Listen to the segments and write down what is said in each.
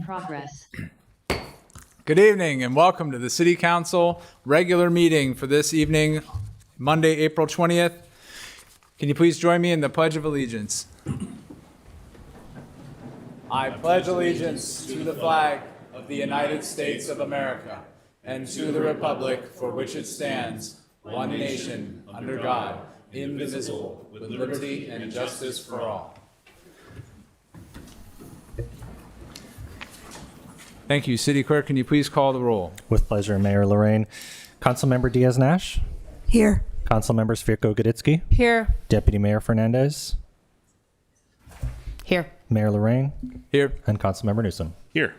progress. Good evening and welcome to the City Council regular meeting for this evening, Monday, April 20th. Can you please join me in the Pledge of Allegiance? I pledge allegiance to the flag of the United States of America and to the republic for which it stands, one nation, under God, indivisible, with liberty and justice for all. Thank you. City Clerk, can you please call the roll? With pleasure, Mayor Lorraine. Councilmember Diaz-Nash. Here. Councilmember Svirko-Goditsky. Here. Deputy Mayor Fernandez. Here. Mayor Lorraine. Here. And Councilmember Newsom. Here.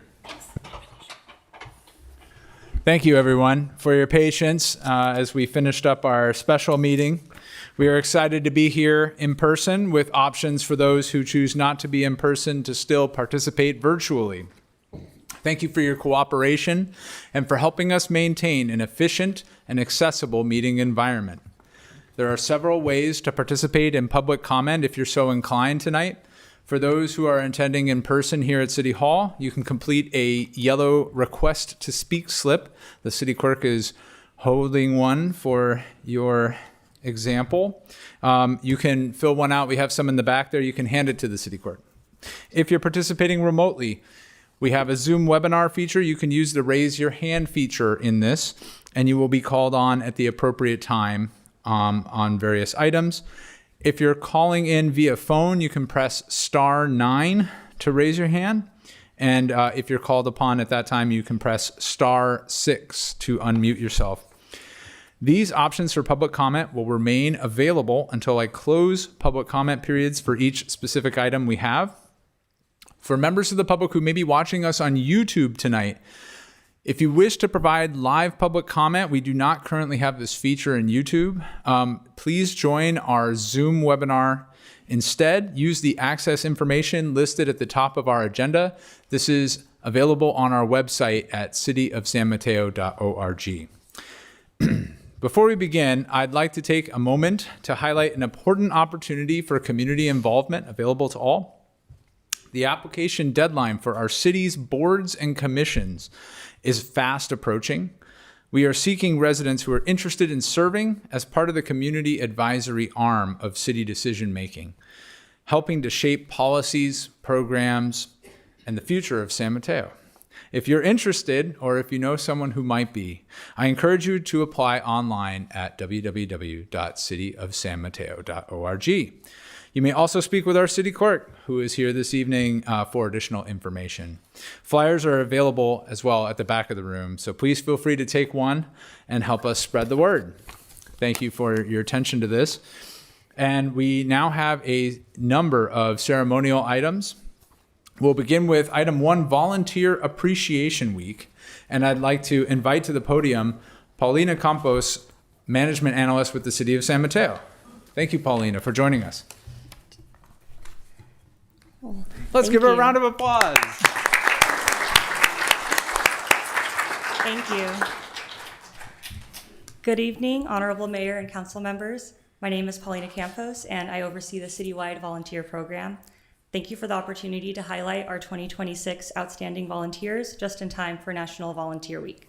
Thank you, everyone, for your patience as we finished up our special meeting. We are excited to be here in person with options for those who choose not to be in person to still participate virtually. Thank you for your cooperation and for helping us maintain an efficient and accessible meeting environment. There are several ways to participate in public comment if you're so inclined tonight. For those who are attending in person here at City Hall, you can complete a yellow request to speak slip. The city clerk is holding one for your example. You can fill one out. We have some in the back there. You can hand it to the city clerk. If you're participating remotely, we have a Zoom webinar feature. You can use the raise your hand feature in this, and you will be called on at the appropriate time on various items. If you're calling in via phone, you can press *9 to raise your hand. And if you're called upon at that time, you can press *6 to unmute yourself. These options for public comment will remain available until I close public comment periods for each specific item we have. For members of the public who may be watching us on YouTube tonight, if you wish to provide live public comment, we do not currently have this feature in YouTube. Please join our Zoom webinar. Instead, use the access information listed at the top of our agenda. This is available on our website at cityofsanmateo.org. Before we begin, I'd like to take a moment to highlight an important opportunity for community involvement available to all. The application deadline for our city's boards and commissions is fast approaching. We are seeking residents who are interested in serving as part of the community advisory arm of city decision making, helping to shape policies, programs, and the future of San Mateo. If you're interested, or if you know someone who might be, I encourage you to apply online at www.cityofsanmateo.org. You may also speak with our city clerk, who is here this evening for additional information. Flyers are available as well at the back of the room, so please feel free to take one and help us spread the word. Thank you for your attention to this. And we now have a number of ceremonial items. We'll begin with item 1, Volunteer Appreciation Week. And I'd like to invite to the podium Paulina Campos, Management Analyst with the City of San Mateo. Thank you, Paulina, for joining us. Let's give her a round of applause. Thank you. Good evening, Honorable Mayor and Council members. My name is Paulina Campos, and I oversee the citywide volunteer program. Thank you for the opportunity to highlight our 2026 outstanding volunteers just in time for National Volunteer Week.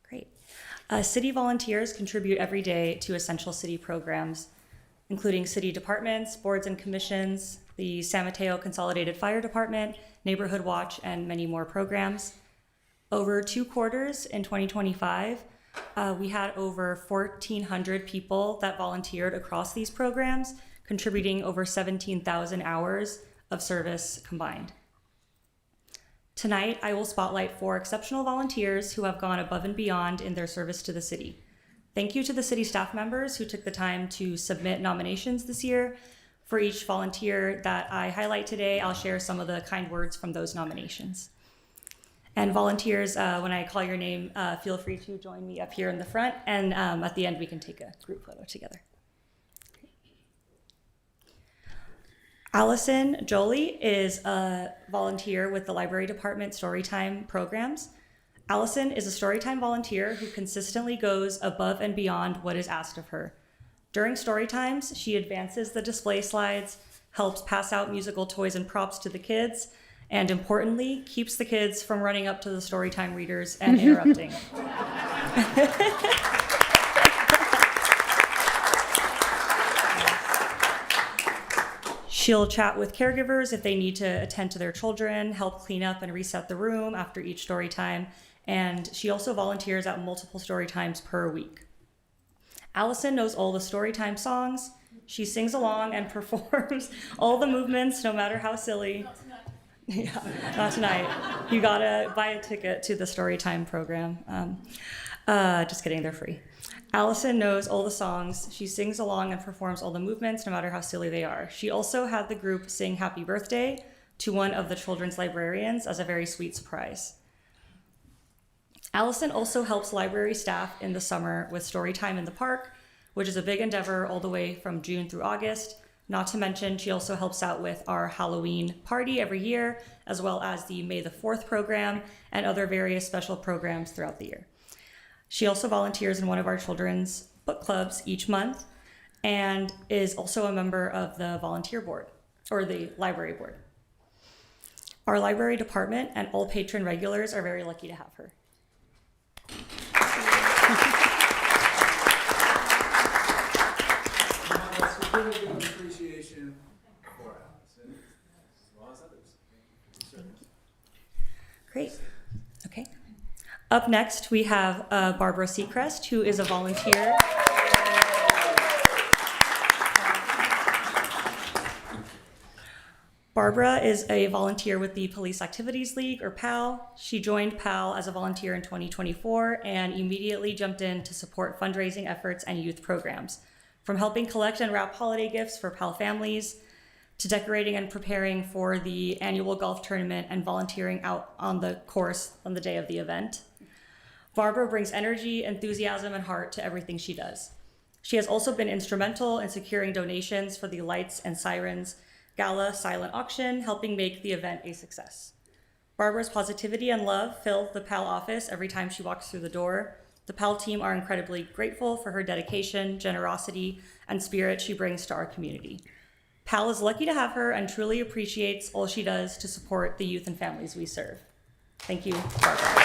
Great. City volunteers contribute every day to essential city programs, including city departments, boards and commissions, the San Mateo Consolidated Fire Department, Neighborhood Watch, and many more programs. Over 2 quarters in 2025, we had over 1,400 people that volunteered across these programs, contributing over 17,000 hours of service combined. Tonight, I will spotlight 4 exceptional volunteers who have gone above and beyond in their service to the city. Thank you to the city staff members who took the time to submit nominations this year. For each volunteer that I highlight today, I'll share some of the kind words from those nominations. And volunteers, when I call your name, feel free to join me up here in the front, and at the end we can take a group photo together. Allison Jolie is a volunteer with the Library Department Storytime programs. Allison is a Storytime volunteer who consistently goes above and beyond what is asked of her. During story times, she advances the display slides, helps pass out musical toys and props to the kids, and importantly, keeps the kids from running up to the storytime readers and interrupting. She'll chat with caregivers if they need to attend to their children, help clean up and reset the room after each story time, and she also volunteers at multiple story times per week. Allison knows all the story time songs. She sings along and performs all the movements, no matter how silly. Yeah, not tonight. You gotta buy a ticket to the Storytime program. Just kidding, they're free. Allison knows all the songs. She sings along and performs all the movements, no matter how silly they are. She also had the group sing Happy Birthday to one of the children's librarians as a very sweet surprise. Allison also helps library staff in the summer with Storytime in the Park, which is a big endeavor all the way from June through August. Not to mention, she also helps out with our Halloween party every year, as well as the May the 4th program and other various special programs throughout the year. She also volunteers in one of our children's book clubs each month and is also a member of the volunteer board, or the library board. Our library department and all patron regulars are very lucky to have her. Appreciation for Allison, as well as others. Great. Okay. Up next, we have Barbara Seacrest, who is a volunteer. Barbara is a volunteer with the Police Activities League, or PAL. She joined PAL as a volunteer in 2024 and immediately jumped in to support fundraising efforts and youth programs. From helping collect and wrap holiday gifts for PAL families, to decorating and preparing for the annual golf tournament and volunteering out on the course on the day of the event. Barbara brings energy, enthusiasm, and heart to everything she does. She has also been instrumental in securing donations for the Lights and Sirens Gala silent auction, helping make the event a success. Barbara's positivity and love fill the PAL office every time she walks through the door. The PAL team are incredibly grateful for her dedication, generosity, and spirit she brings to our community. PAL is lucky to have her and truly appreciates all she does to support the youth and families we serve. Thank you, Barbara.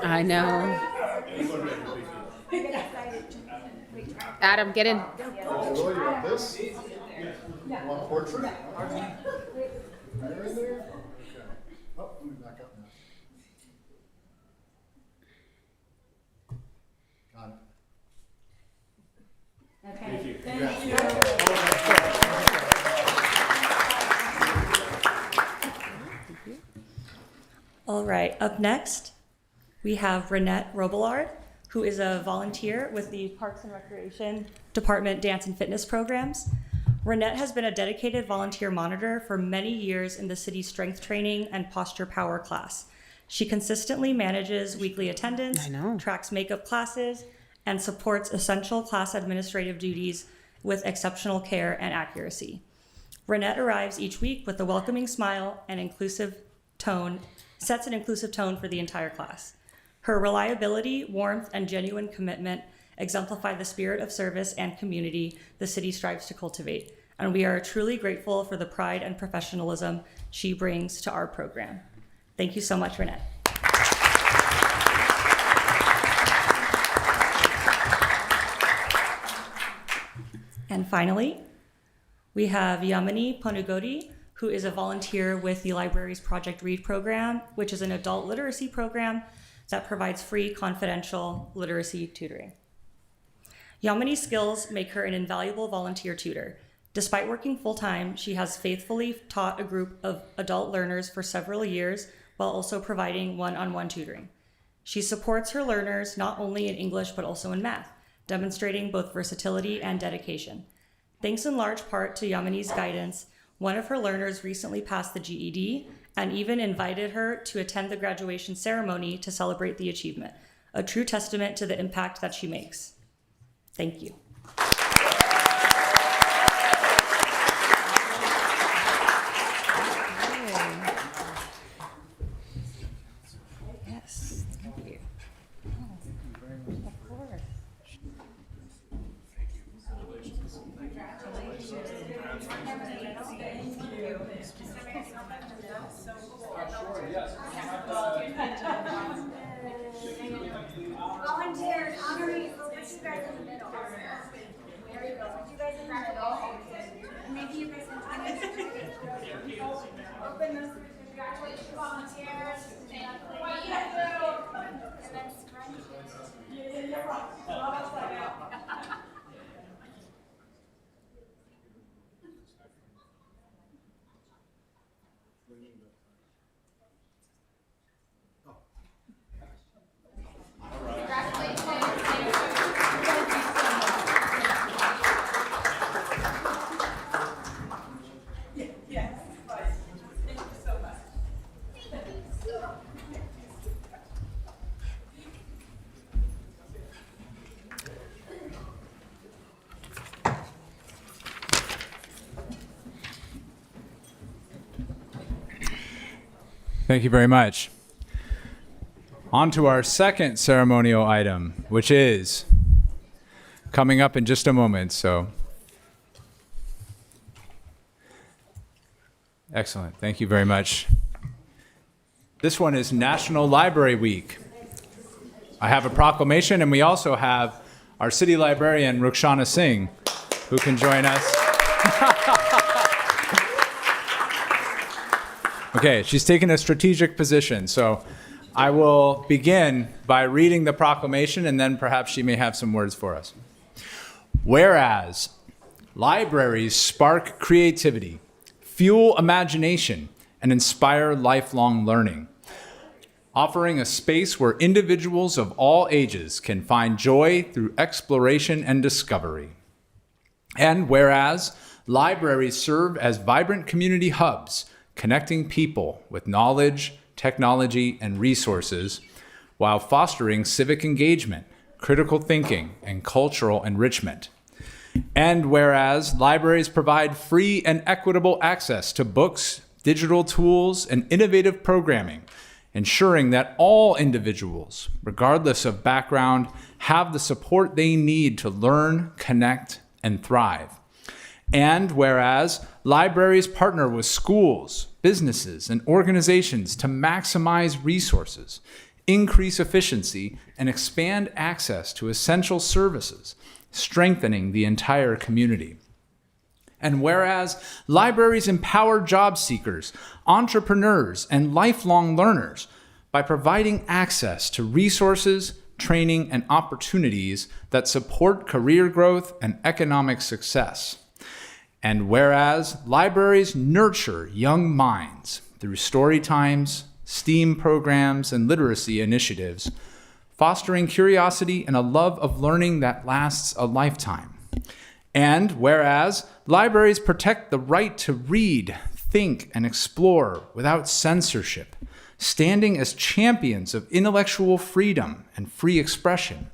I know. Adam, get in. This? You want a portrait? Right there? Oh, let me back up now. Got it. Okay. Thank you. All right, up next, we have Renette Robillard, who is a volunteer with the Parks and Recreation Department Dance and Fitness Programs. Renette has been a dedicated volunteer monitor for many years in the city's strength training and posture power class. She consistently manages weekly attendance, tracks makeup classes, and supports essential class administrative duties with exceptional care and accuracy. Renette arrives each week with a welcoming smile and sets an inclusive tone for the entire class. Her reliability, warmth, and genuine commitment exemplify the spirit of service and community the city strives to cultivate, and we are truly grateful for the pride and professionalism she brings to our program. Thank you so much, Renette. And finally, we have Yamini Ponugodi, who is a volunteer with the library's Project Read program, which is an adult literacy program that provides free, confidential literacy tutoring. Yamini's skills make her an invaluable volunteer tutor. Despite working full-time, she has faithfully taught a group of adult learners for several years while also providing one-on-one tutoring. She supports her learners not only in English but also in math, demonstrating both versatility and dedication. Thanks in large part to Yamini's guidance, one of her learners recently passed the GED and even invited her to attend the graduation ceremony to celebrate the achievement, a true testament to the impact that she makes. Thank you. Volunteers, honorees, we'll put you guys in the middle. There you go. Put you guys in the middle. And maybe you guys can open those. Congratulations, volunteers. What do you do? And then scrunch Thank you very much. On to our second ceremonial item, which is coming up in just a moment. So, excellent. Thank you very much. This one is National Library Week. I have a proclamation, and we also have our city librarian, Rukhsana Singh, who can join us. Okay, she's taken a strategic position, so I will begin by reading the proclamation, and then perhaps she may have some words for us. Whereas libraries spark creativity, fuel imagination, and inspire lifelong learning, offering a space where individuals of all ages can find joy through exploration and discovery. And whereas libraries serve as vibrant community hubs, connecting people with knowledge, technology, and resources, while fostering civic engagement, critical thinking, and cultural enrichment. And whereas libraries provide free and equitable access to books, digital tools, and innovative programming, ensuring that all individuals, regardless of background, have the support they need to learn, connect, and thrive. And whereas libraries partner with schools, businesses, and organizations to maximize resources, increase efficiency, and expand access to essential services, strengthening the entire community. And whereas libraries empower job seekers, entrepreneurs, and lifelong learners by providing access to resources, training, and opportunities that support career growth and economic success. And whereas libraries nurture young minds through story times, STEAM programs, and literacy initiatives, fostering curiosity and a love of learning that lasts a lifetime. And whereas libraries protect the right to read, think, and explore without censorship, standing as champions of intellectual freedom and free expression.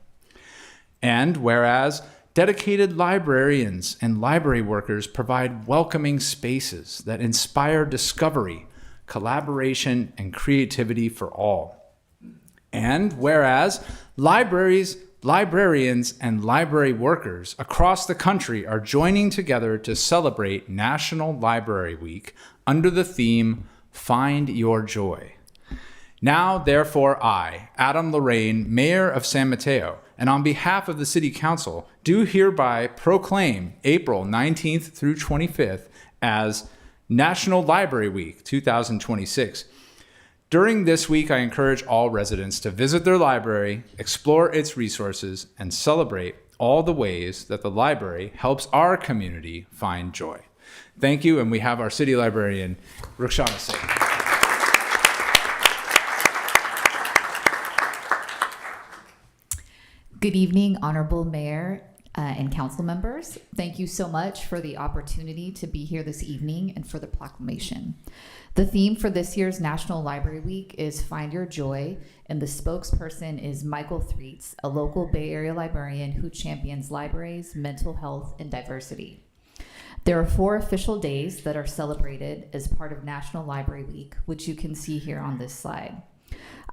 And whereas dedicated librarians and library workers provide welcoming spaces that inspire discovery, collaboration, and creativity for all. And whereas librarians, and library workers across the country are joining together to celebrate National Library Week under the theme, Find Your Joy. Now, therefore, I, Adam Lorraine, Mayor of San Mateo, and on behalf of the City Council, do hereby proclaim April 19th through 25th as National Library Week 2026. During this week, I encourage all residents to visit their library, explore its resources, and celebrate all the ways that the library helps our community find joy. Thank you, and we have our City Librarian, Rukhsana Singh. Good evening, Honorable Mayor and council members. Thank you so much for the opportunity to be here this evening and for the proclamation. The theme for this year's National Library Week is Find Your Joy, and the spokesperson is Michael Threets, a local Bay Area librarian who champions libraries, mental health, and diversity. There are 4 official days that are celebrated as part of National Library Week, which you can see here on this slide.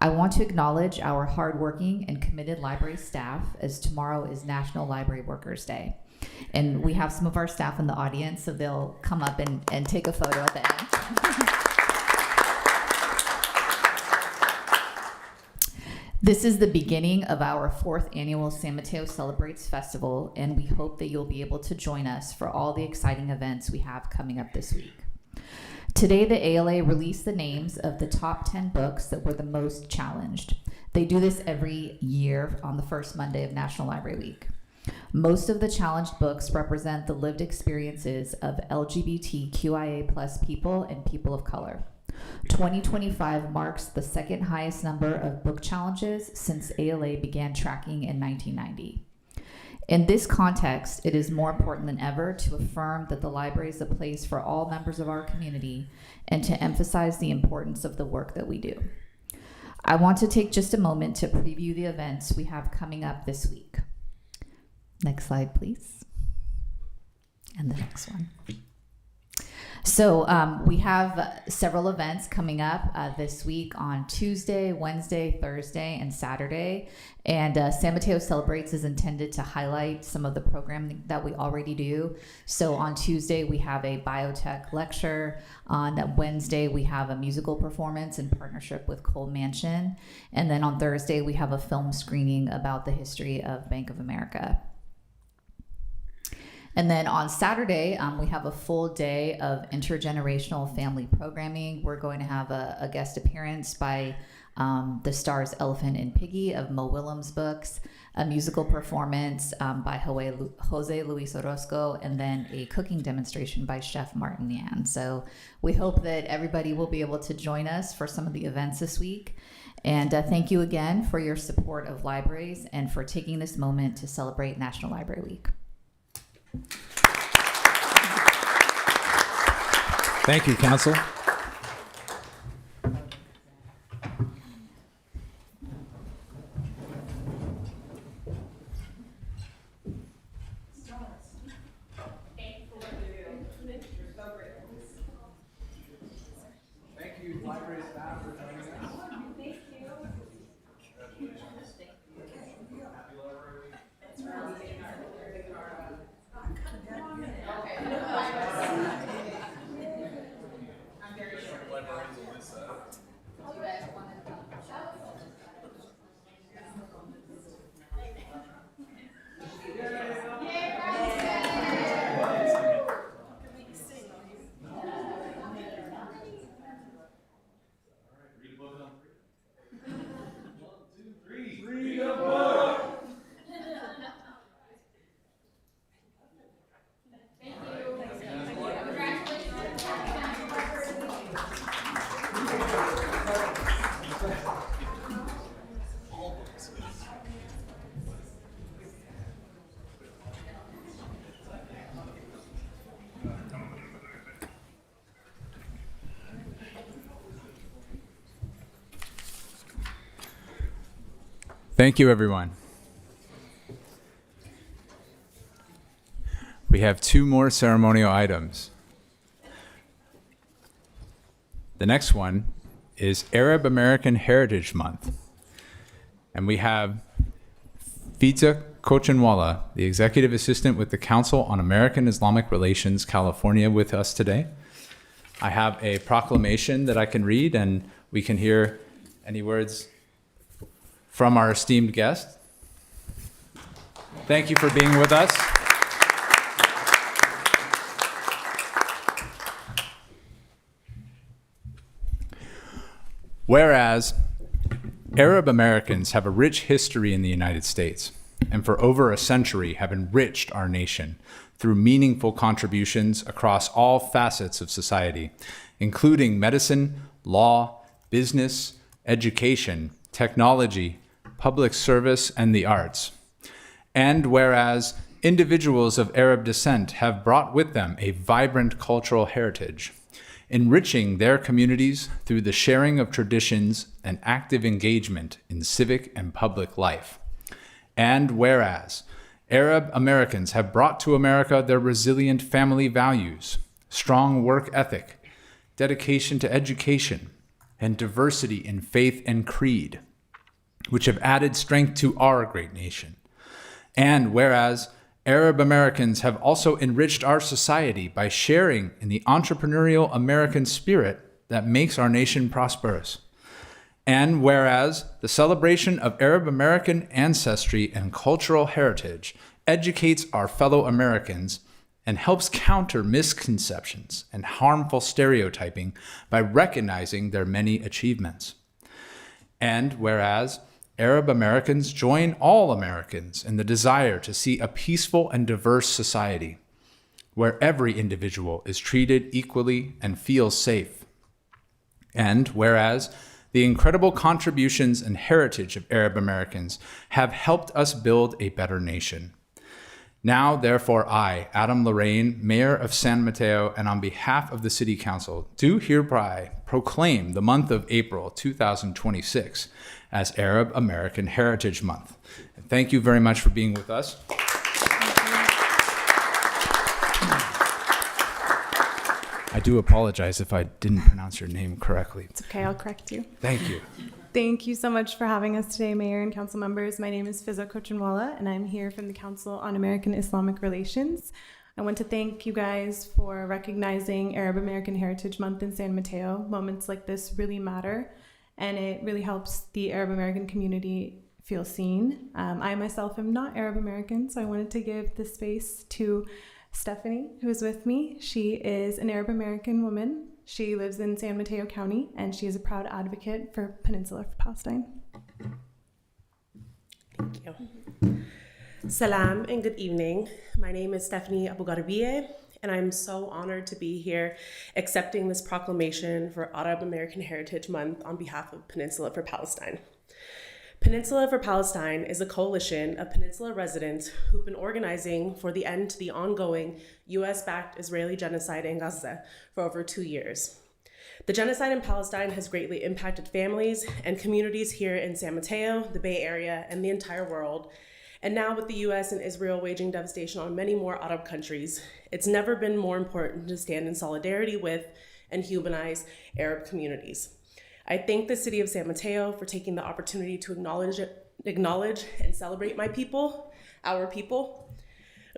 I want to acknowledge our hardworking and committed library staff, as tomorrow is National Library Workers Day. And we have some of our staff in the audience, so they'll come up and take a photo at the end. This is the beginning of our 4th annual San Mateo Celebrates Festival, and we hope that you'll be able to join us for all the exciting events we have coming up this week. Today, the ALA released the names of the top 10 books that were the most challenged. They do this every year on the first Monday of National Library Week. Most of the challenged books represent the lived experiences of LGBTQIA+ people and people of color. 2025 marks the second highest number of book challenges since ALA began tracking in 1990. In this context, it is more important than ever to affirm that the library is a place for all members of our community and to emphasize the importance of the work that we do. I want to take just a moment to preview the events we have coming up this week. Next slide, please. And the next one. So we have several events coming up this week on Tuesday, Wednesday, Thursday, and Saturday. And San Mateo Celebrates is intended to highlight some of the programming that we already do. So on Tuesday, we have a biotech lecture. On Wednesday, we have a musical performance in partnership with Cole Mansion. And then on Thursday, we have a film screening about the history of Bank of America. And then on Saturday, we have a full day of intergenerational family programming. We're going to have a guest appearance by the stars Elephant and Piggy of Mo Willems' books, a musical performance by Jose Luis Orozco, and then a cooking demonstration by Chef Martin Yan. So we hope that everybody will be able to join us for some of the events this week. And thank you again for your support of libraries and for taking this moment to celebrate National Library Week. Thank you, Council. Thank you, library staff, for joining us. Thank you, everyone. We have 2 more ceremonial items. The next one is Arab American Heritage Month. And we have Fiza Kochanwala, the Executive Assistant with the Council on American Islamic Relations, California, with us today. I have a proclamation that I can read, and we can hear any words from our esteemed guest. Thank you for being with us. Whereas Arab Americans have a rich history in the United States, and for over a century have enriched our nation through meaningful contributions across all facets of society, including medicine, law, business, education, technology, public service, and the arts. And whereas individuals of Arab descent have brought with them a vibrant cultural heritage, enriching their communities through the sharing of traditions and active engagement in civic and public life. And whereas Arab Americans have brought to America their resilient family values, strong work ethic, dedication to education, and diversity in faith and creed, which have added strength to our great nation. And whereas Arab Americans have also enriched our society by sharing in the entrepreneurial American spirit that makes our nation prosperous. And whereas the celebration of Arab American ancestry and cultural heritage educates our fellow Americans and helps counter misconceptions and harmful stereotyping by recognizing their many achievements. And whereas Arab Americans join all Americans in the desire to see a peaceful and diverse society where every individual is treated equally and feels safe. And whereas the incredible contributions and heritage of Arab Americans have helped us build a better nation. Now, therefore, I, Adam Lorraine, Mayor of San Mateo, and on behalf of the City Council, do hereby proclaim the month of April 2026 as Arab American Heritage Month. And thank you very much for being with us. I do apologize if I didn't pronounce your name correctly. It's okay, I'll correct you. Thank you. Thank you so much for having us today, Mayor and Council members. My name is Fiza Kochanwala, and I'm here from the Council on American Islamic Relations. I want to thank you guys for recognizing Arab American Heritage Month in San Mateo. Moments like this really matter, and it really helps the Arab American community feel seen. I myself am not Arab American, so I wanted to give the space to Stephanie, who is with me. She is an Arab American woman. She lives in San Mateo County, and she is a proud advocate for Peninsula for Palestine. Thank you. Salam and good evening. My name is Stephanie Abougarbieh, and I'm so honored to be here accepting this proclamation for Arab American Heritage Month on behalf of Peninsula for Palestine. Peninsula for Palestine is a coalition of Peninsula residents who've been organizing for the end to the ongoing US-backed Israeli genocide in Gaza for over 2 years. The genocide in Palestine has greatly impacted families and communities here in San Mateo, the Bay Area, and the entire world. And now with the US and Israel waging devastation on many more Arab countries, it's never been more important to stand in solidarity with and humanize Arab communities. I thank the city of San Mateo for taking the opportunity to acknowledge and celebrate my people, our people.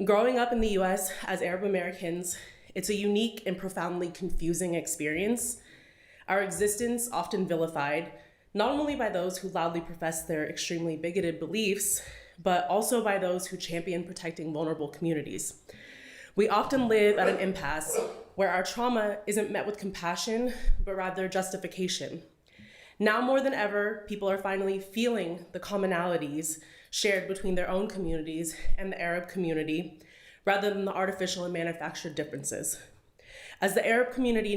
Growing up in the US as Arab Americans, it's a unique and profoundly confusing experience. Our existence often vilified, not only by those who loudly profess their extremely bigoted beliefs, but also by those who champion protecting vulnerable communities. We often live at an impasse where our trauma isn't met with compassion, but rather justification. Now more than ever, people are finally feeling the commonalities shared between their own communities and the Arab community, rather than the artificial and manufactured differences. As the Arab community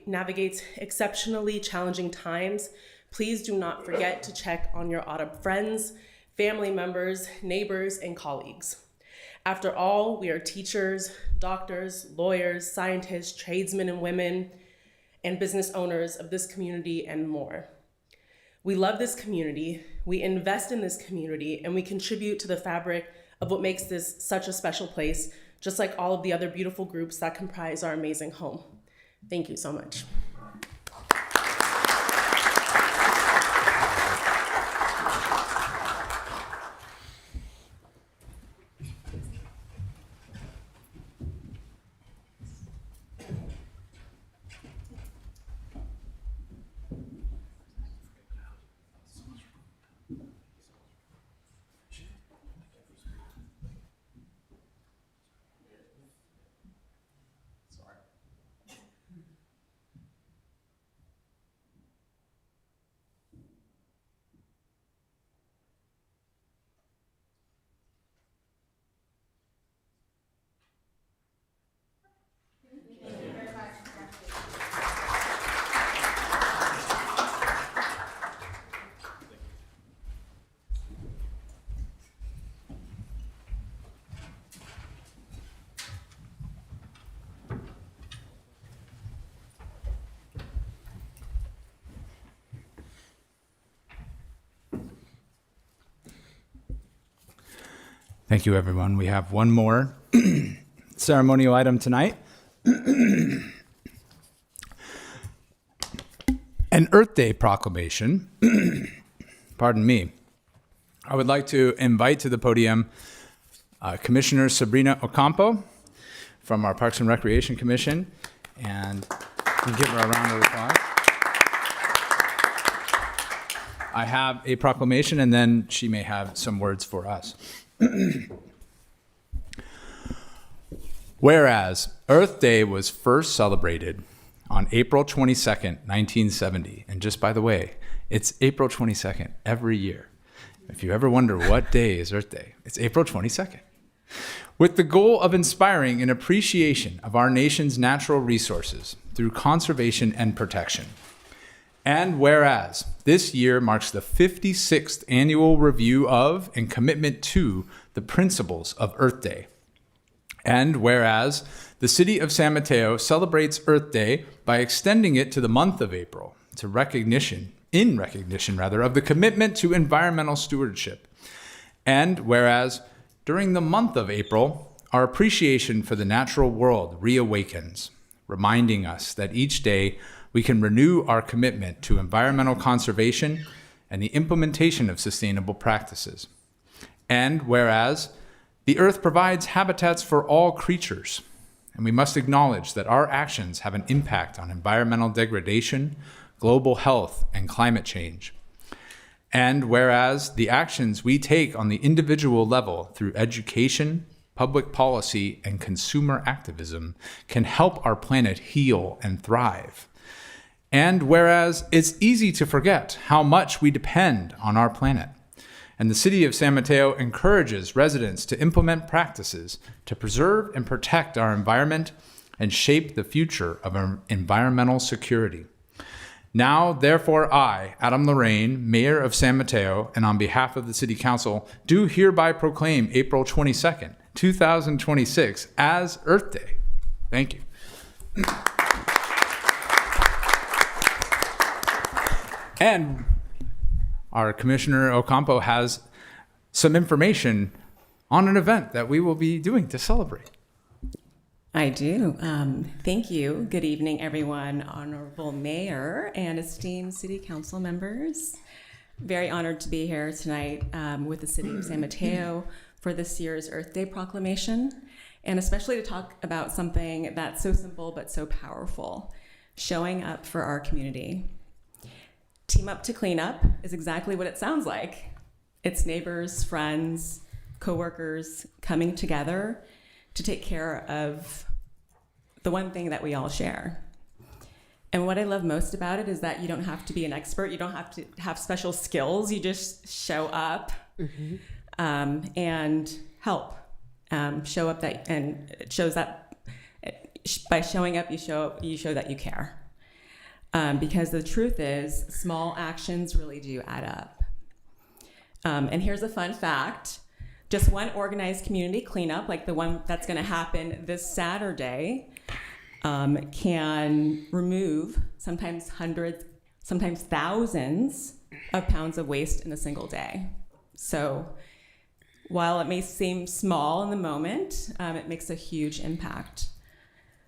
navigates exceptionally challenging times, please do not forget to check on your Arab friends, family members, neighbors, and colleagues. After all, we are teachers, doctors, lawyers, scientists, tradesmen and women, and business owners of this community and more. We love this community, we invest in this community, and we contribute to the fabric of what makes this such a special place, just like all of the other beautiful groups that comprise our amazing home. Thank you so much. Thank you, everyone. We have one more ceremonial item tonight. An Earth Day proclamation. Pardon me. I would like to invite to the podium Commissioner Sabrina Ocampo from our Parks and Recreation Commission. And we'll give her a round of applause. I have a proclamation, and then she may have some words for us. Whereas Earth Day was first celebrated on April 22nd, 1970. And just by the way, it's April 22nd every year. If you ever wonder what day is Earth Day, it's April 22nd. With the goal of inspiring an appreciation of our nation's natural resources through conservation and protection. And whereas this year marks the 56th annual review of and commitment to the principles of Earth Day. And whereas the city of San Mateo celebrates Earth Day by extending it to the month of April in recognition of the commitment to environmental stewardship. And whereas during the month of April, our appreciation for the natural world reawakens, reminding us that each day we can renew our commitment to environmental conservation and the implementation of sustainable practices. And whereas the earth provides habitats for all creatures, and we must acknowledge that our actions have an impact on environmental degradation, global health, and climate change. And whereas the actions we take on the individual level through education, public policy, and consumer activism can help our planet heal and thrive. And whereas it's easy to forget how much we depend on our planet, and the city of San Mateo encourages residents to implement practices to preserve and protect our environment and shape the future of our environmental security. Now, therefore, I, Adam Lorraine, Mayor of San Mateo, and on behalf of the City Council, do hereby proclaim April 22nd, 2026 as Earth Day. Thank you. And our Commissioner Ocampo has some information on an event that we will be doing to celebrate. I do. Thank you. Good evening, everyone. Honorable Mayor and esteemed City Council members. Very honored to be here tonight with the City of San Mateo for this year's Earth Day Proclamation, and especially to talk about something that's so simple but so powerful, showing up for our community. Team Up to Clean Up is exactly what it sounds like. It's neighbors, friends, coworkers coming together to take care of the one thing that we all share. And what I love most about it is that you don't have to be an expert. You don't have to have special skills. You just show up and help. Show up that, and it shows that by showing up, you show that you care. Because the truth is, small actions really do add up. And here's a fun fact. Just one organized community cleanup, like the one that's going to happen this Saturday, can remove sometimes hundreds, sometimes thousands of pounds of waste in a single day. So while it may seem small in the moment, it makes a huge impact.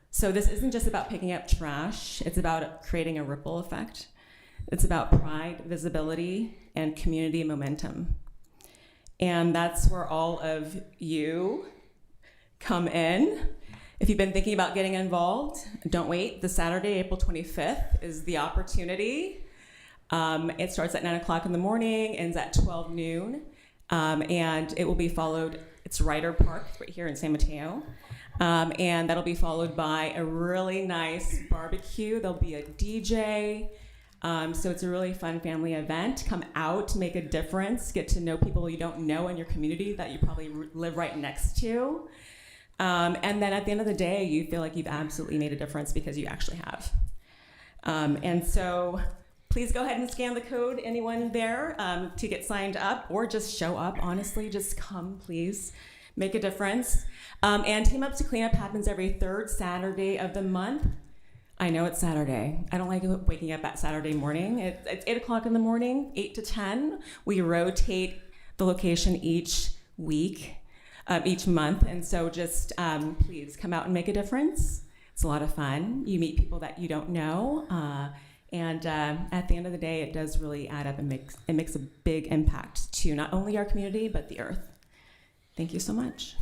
So this isn't just about picking up trash, it's about creating a ripple effect. It's about pride, visibility, and community momentum. And that's where all of you come in. If you've been thinking about getting involved, don't wait. The Saturday, April 25th is the opportunity. It starts at 9 o'clock in the morning, ends at 12 noon, and it will be followed, it's Ryder Park right here in San Mateo. And that'll be followed by a really nice barbecue. There'll be a DJ. So it's a really fun family event. Come out, make a difference, get to know people you don't know in your community that you probably live right next to. And then at the end of the day, you feel like you've absolutely made a difference because you actually have. And so please go ahead and scan the code, anyone there, to get signed up, or just show up, honestly, just come, please. Make a difference. And Team Up to Clean Up happens every third Saturday of the month. I know it's Saturday. I don't like waking up at Saturday morning. It's 8 o'clock in the morning, 8 to 10. We rotate the location each week, each month. And so just please come out and make a difference. It's a lot of fun. You meet people that you don't know. And at the end of the day, it does really add up and makes a big impact to not only our community, but the earth. Thank you so much.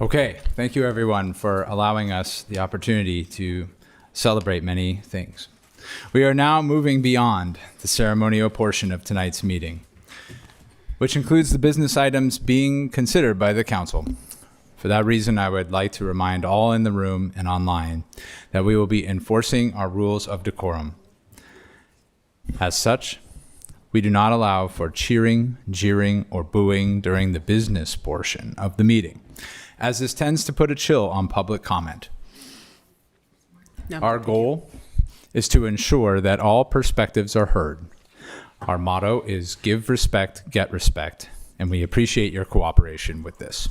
Okay, thank you everyone for allowing us the opportunity to celebrate many things. We are now moving beyond the ceremonial portion of tonight's meeting, which includes the business items being considered by the council. For that reason, I would like to remind all in the room and online that we will be enforcing our rules of decorum. As such, we do not allow for cheering, jeering, or booing during the business portion of the meeting, as this tends to put a chill on public comment. Our goal is to ensure that all perspectives are heard. Our motto is give respect, get respect, and we appreciate your cooperation with this.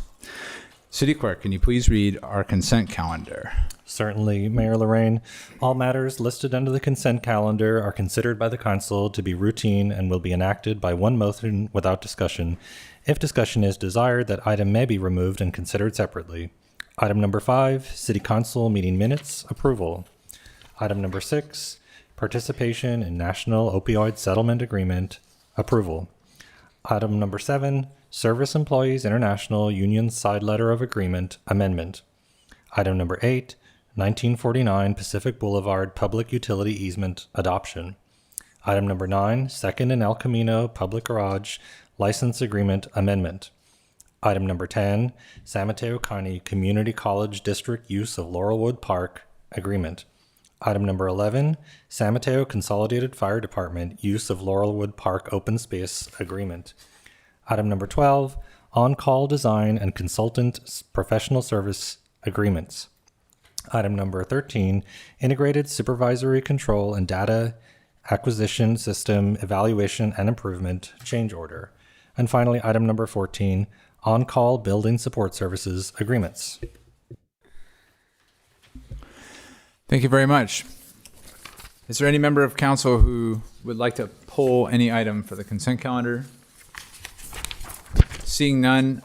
City Clerk, can you please read our consent calendar? Certainly, Mayor Lorraine. All matters listed under the consent calendar are considered by the council to be routine and will be enacted by one motion without discussion. If discussion is desired, that item may be removed and considered separately. Item number 5, City Council meeting minutes approval. Item number 6, participation in National Opioid Settlement Agreement approval. Item number 7, Service Employees International Union Side Letter of Agreement amendment. Item number 8, 1949 Pacific Boulevard Public Utility Easement adoption. Item number 9, Second and El Camino Public Garage License Agreement Amendment. Item number 10, San Mateo County Community College District Use of Laurelwood Park Agreement. Item number 11, San Mateo Consolidated Fire Department Use of Laurelwood Park Open Space Agreement. Item number 12, On-Call Design and Consultant Professional Service Agreements. Item number 13, Integrated Supervisory Control and Data Acquisition System Evaluation and Improvement Change Order. And finally, item number 14, On-Call Building Support Services Agreements. Thank you very much. Is there any member of council who would like to pull any item for the consent calendar? Seeing none,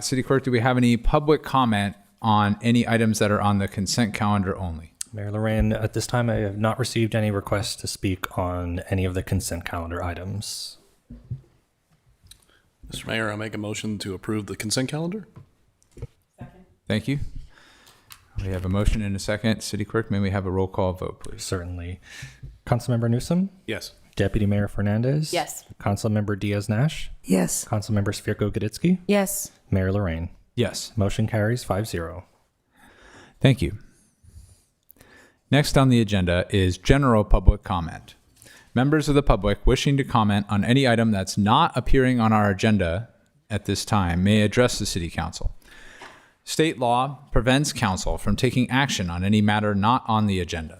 City Clerk, do we have any public comment on any items that are on the consent calendar only? Mayor Lorraine, at this time I have not received any requests to speak on any of the consent calendar items. Mr. Mayor, I make a motion to approve the consent calendar. Thank you. We have a motion and a second. City Clerk, may we have a roll call vote, please? Certainly. Councilmember Newsom? Yes. Deputy Mayor Fernandez? Yes. Councilmember Diaz-Nash? Yes. Councilmember Svirko-Gaditsky? Yes. Mayor Lorraine? Yes. Motion carries 5-0. Thank you. Next on the agenda is general public comment. Members of the public wishing to comment on any item that's not appearing on our agenda at this time may address the City Council. State law prevents council from taking action on any matter not on the agenda.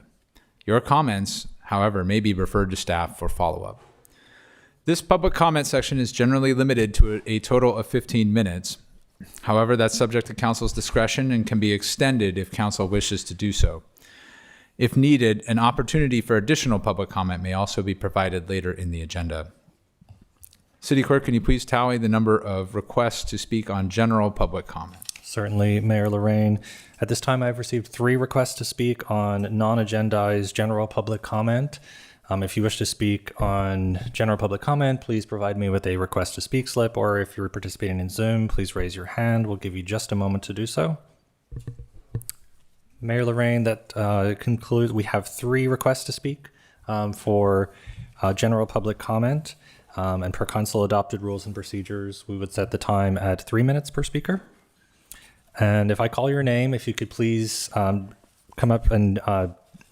Your comments, however, may be referred to staff for follow-up. This public comment section is generally limited to a total of 15 minutes. However, that's subject to council's discretion and can be extended if council wishes to do so. If needed, an opportunity for additional public comment may also be provided later in the agenda. City Clerk, can you please tally the number of requests to speak on general public comment? Certainly, Mayor Lorraine. At this time, I've received 3 requests to speak on non-agendized general public comment. If you wish to speak on general public comment, please provide me with a request to speak slip, or if you're participating in Zoom, please raise your hand. We'll give you just a moment to do so. Mayor Lorraine, that concludes. We have 3 requests to speak for general public comment. And per council adopted rules and procedures, we would set the time at 3 minutes per speaker. And if I call your name, if you could please come up and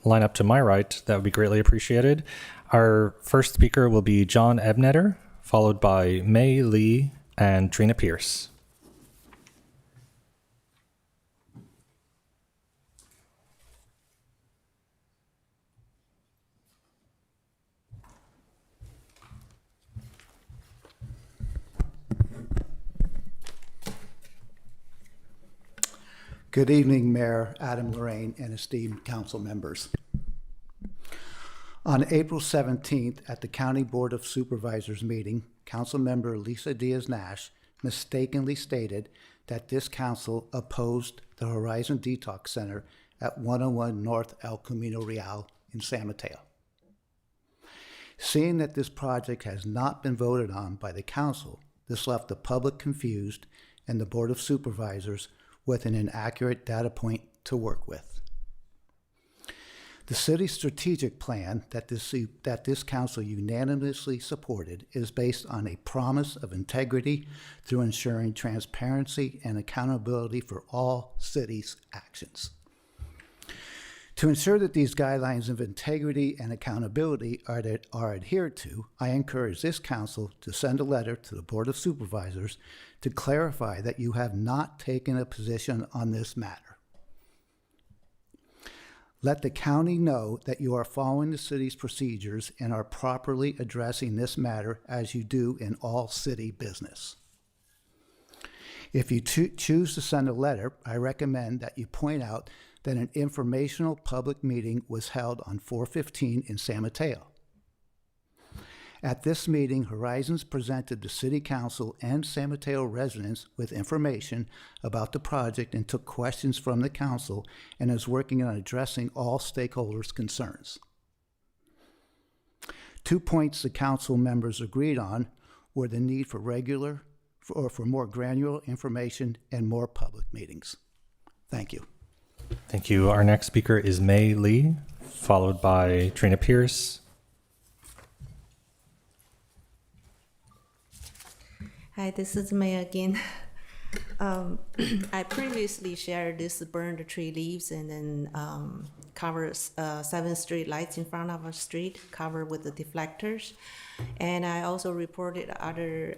line up to my right, that would be greatly appreciated. Our first speaker will be John Ebnetter, followed by May Lee and Trina Pierce. Good evening, Mayor Adam Lorraine and esteemed council members. On April 17th, at the County Board of Supervisors meeting, Councilmember Lisa Diaz-Nash mistakenly stated that this council opposed the Horizon Detox Center at 101 North El Camino Real in San Mateo. Seeing that this project has not been voted on by the council, this left the public confused and the Board of Supervisors with an inaccurate data point to work with. The city's strategic plan that this council unanimously supported is based on a promise of integrity through ensuring transparency and accountability for all city's actions. To ensure that these guidelines of integrity and accountability are adhered to, I encourage this council to send a letter to the Board of Supervisors to clarify that you have not taken a position on this matter. Let the county know that you are following the city's procedures and are properly addressing this matter as you do in all city business. If you choose to send a letter, I recommend that you point out that an informational public meeting was held on 4/15 in San Mateo. At this meeting, Horizons presented the City Council and San Mateo residents with information about the project and took questions from the council and is working on addressing all stakeholders' concerns. 2 points the council members agreed on were the need for more granular information and more public meetings. Thank you. Thank you. Our next speaker is May Lee, followed by Trina Pierce. Hi, this is May again. I previously shared this burned tree leaves and then covers 7 street lights in front of our street covered with the deflectors. And I also reported other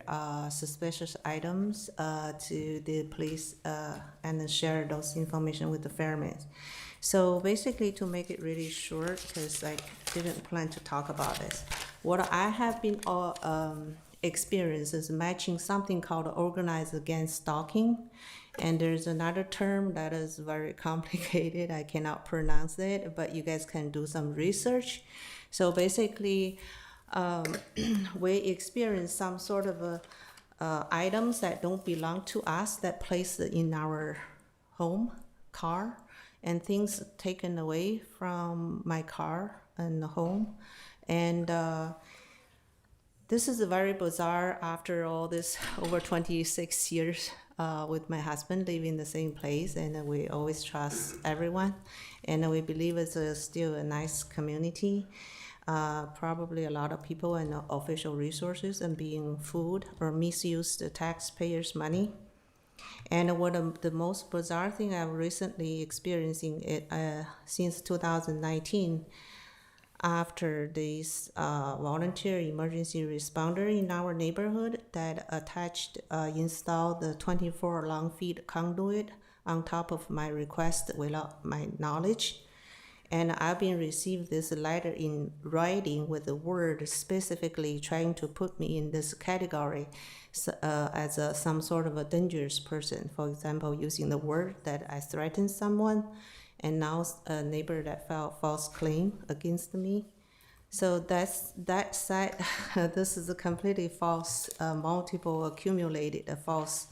suspicious items to the police and then share those information with the firemen. So basically, to make it really short, because I didn't plan to talk about this, what I have been experience is matching something called organized against stalking. And there's another term that is very complicated. I cannot pronounce it, but you guys can do some research. So basically, we experience some sort of items that don't belong to us that placed in our home, car, and things taken away from my car and the home. And this is very bizarre after all this over 26 years with my husband living in the same place, and we always trust everyone, and we believe it's still a nice community. Probably a lot of people and official resources and being food or misuse the taxpayers' money. And what the most bizarre thing I've recently experiencing it since 2019, after this volunteer emergency responder in our neighborhood that installed the 24 long feet conduit on top of my request without my knowledge. And I've been received this letter in writing with the word specifically trying to put me in this category as some sort of a dangerous person. For example, using the word that I threatened someone, and now a neighbor that filed false claim against me. So that side, this is a completely false, multiple accumulated false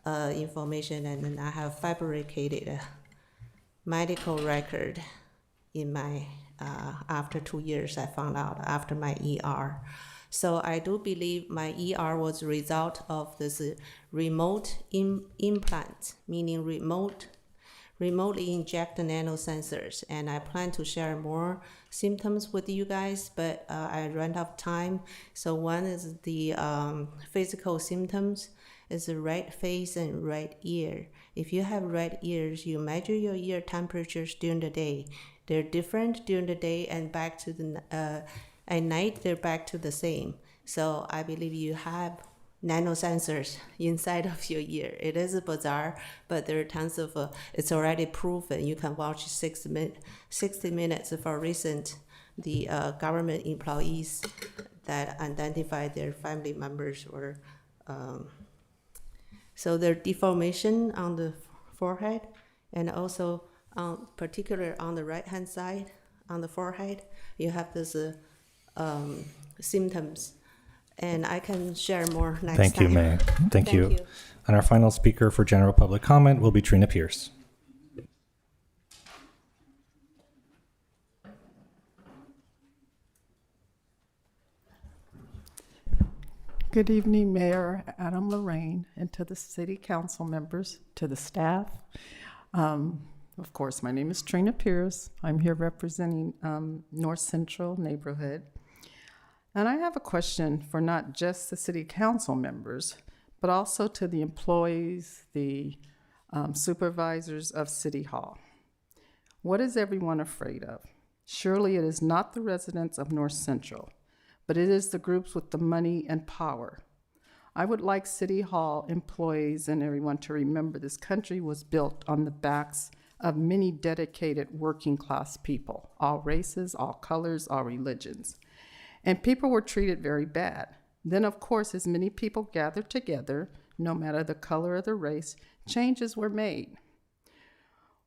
information, and then I have fabricated a medical record in my, after 2 years I found out, after my ER. So I do believe my ER was a result of this remote implant, meaning remotely inject the nanosensors, and I plan to share more symptoms with you guys, but I ran out of time. So one is the physical symptoms is the red face and red ear. If you have red ears, you measure your ear temperatures during the day, They're different during the day and back to the at night they're back to the same. So I believe you have nanosensors inside of your ear. It is bizarre, but there are tons of it's already proven. You can watch 60 minutes for recent the government employees that identify their family members or so their deformation on the forehead, and also particular on the right hand side on the forehead you have this symptoms, and I can share more next Thank you, time. May. Thank you. And our final speaker for general public comment will be Trina Pierce. Good evening, Mayor Adam Lorraine, and to the city council members, to the staff. Of course, my name is Trina Pierce. I'm here representing North Central neighborhood. And I have a question for not just the city council members, but also to the employees, the supervisors of City Hall. What is everyone afraid of? Surely it is not the residents of North Central, but it is the groups with the money and power. I would like City Hall employees and everyone to remember this country was built on the backs of many dedicated working class people, all races, all colors, all religions. And people were treated very bad. Then, of course, as many people gathered together, no matter the color or the race, changes were made.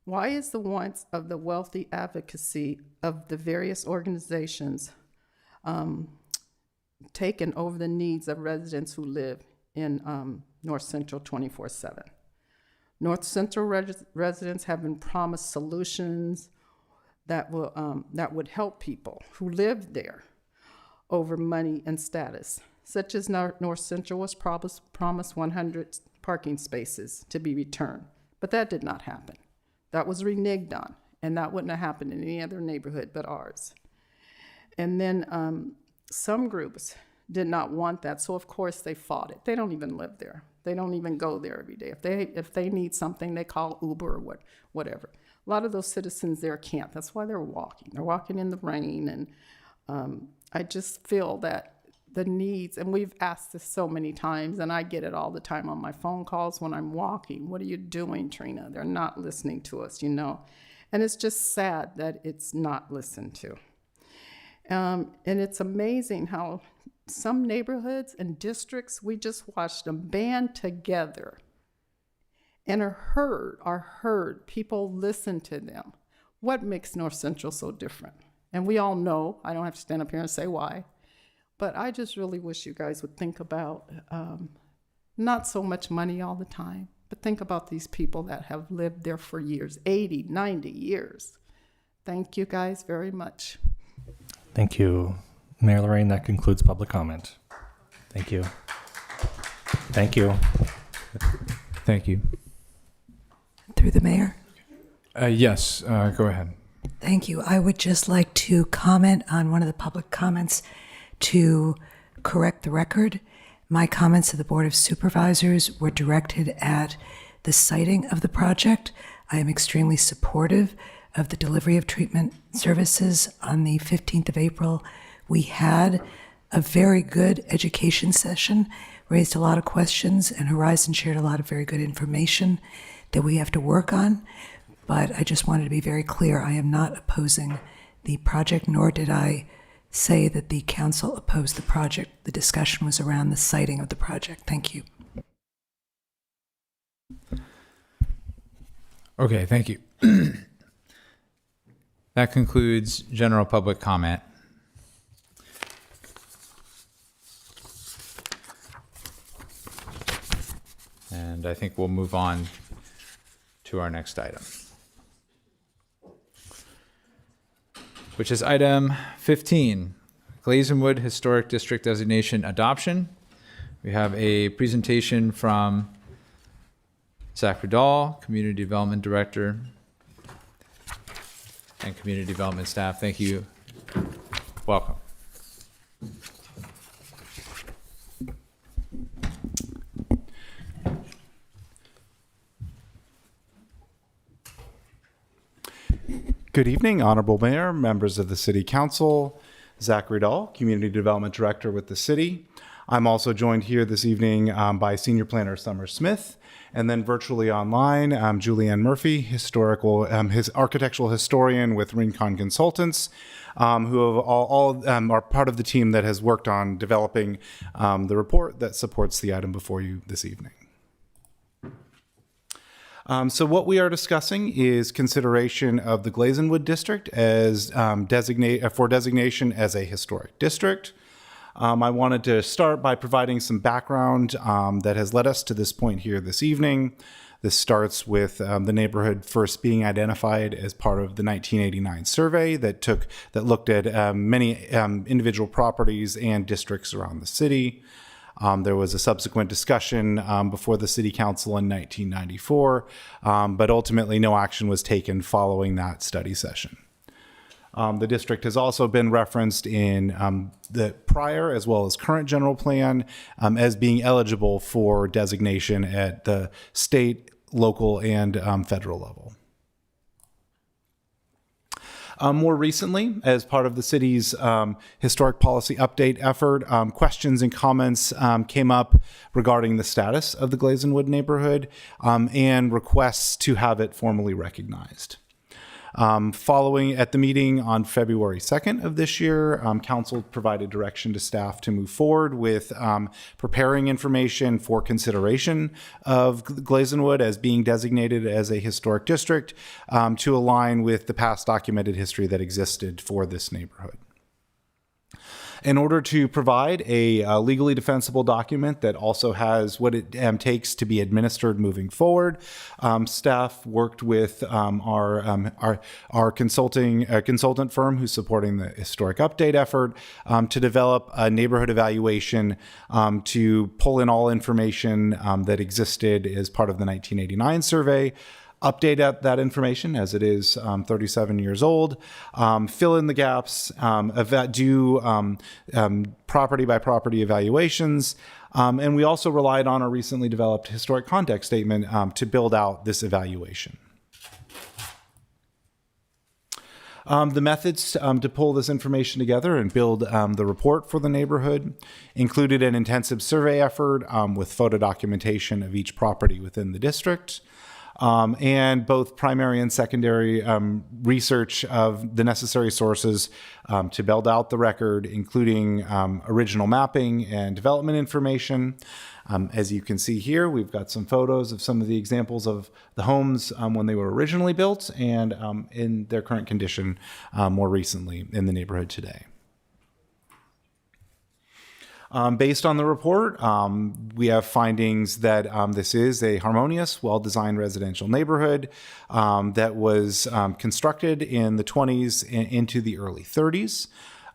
Why is the wants of the wealthy advocacy of the various organizations taken over the needs of residents who live in North Central 24/7? North Central residents have been promised solutions that would help people who live there over money and status, such as North Central was promised 100 parking spaces to be returned, but that did not happen. That was reneged on, and that wouldn't have happened in any other neighborhood but ours. And then some groups did not want that, so of course they fought it. They don't even live there. They don't even go there every day. If they need something, they call Uber or whatever. A lot of those citizens there can't. That's why they're walking. They're walking in the rain, and I just feel that the needs, and we've asked this so many times, and I get it all the time on my phone calls when I'm walking. What are you doing, Trina? They're not listening to us, And it's just sad that it's not listened to. And it's amazing how some neighborhoods and districts, we just watched them band together and are heard. People listen to them. What makes North Central so different? And we all know, I don't have to stand up here and say why, but I just really wish you guys would think about not so much money all the time, but think about these people that have lived there for years, 80, 90 years. Thank you guys very much. Thank you, Mayor Lorraine. That concludes public comment. Thank you. Thank you. Thank you. Through the mayor. Yes, go ahead. Thank you. I would just like to comment on one of the public comments to correct the record. My comments to the Board of Supervisors were directed at the siting of the project. I am extremely supportive of the delivery of treatment services. On the 15th of April, we had a very good education session, raised a lot of questions, and Horizon shared a lot of very good information that we have to work on. But I just wanted to be very clear, I am not opposing the project, nor did I say that the council opposed the project. The discussion was around the siting of the project. Thank you. Okay, thank you. That concludes general public comment. And I think we'll move on to our next item, which is item 15, Glazenwood Historic District Designation Adoption. We have a presentation from Zach Riddall, Community Development Director, and Community Development staff. Thank you. Welcome. Good evening, Honorable Mayor, members of the City Council, Zachary Dahl, Community Development Director with the city. I'm also joined here this evening by Senior Planner Summer Smith, and then virtually online, Julianne Murphy, his architectural historian with Rincon Consultants, who have all are part of the team that has worked on developing the report that supports the item before you this evening. So what we are discussing is consideration of the Glazenwood district as for designation as a historic district. I wanted to start by providing some background that has led us to this point here this evening. This starts with the neighborhood first being identified as part of the 1989 survey that looked at many individual properties and districts around the city. There was a subsequent discussion before the City Council in 1994, but ultimately no action was taken following that study session. The district has also been referenced in the prior as well as current general plan as being eligible for designation at the state, local, and federal level. More recently, as part of the city's historic policy update effort, questions and comments came up regarding the status of the Glazenwood neighborhood and requests to have it formally recognized. Following at the meeting on February 2nd of this year, Council provided direction to staff to move forward with preparing information for consideration of Glazenwood as being designated as a historic district to align with the past documented history that existed for this neighborhood. In order to provide a legally defensible document that also has what it takes to be administered moving forward, staff worked with our consultant firm who's supporting the historic update effort to develop a neighborhood evaluation to pull in all information that existed as part of the 1989 survey, update that information as it is 37 years old, fill in the gaps, do property by property evaluations, and we also relied on a recently developed historic context statement to build out this evaluation. The methods to pull this information together and build the report for the neighborhood included an intensive survey effort with photo documentation of each property within the district, and both primary and secondary research of the necessary sources to build out the record, including original mapping and development information. As you can see here, we've got some photos of some of the examples of the homes when they were originally built and in their current condition more recently in the neighborhood today. Based on the report, we have findings that this is a harmonious, well-designed residential neighborhood that was constructed in the 20s into the early 30s.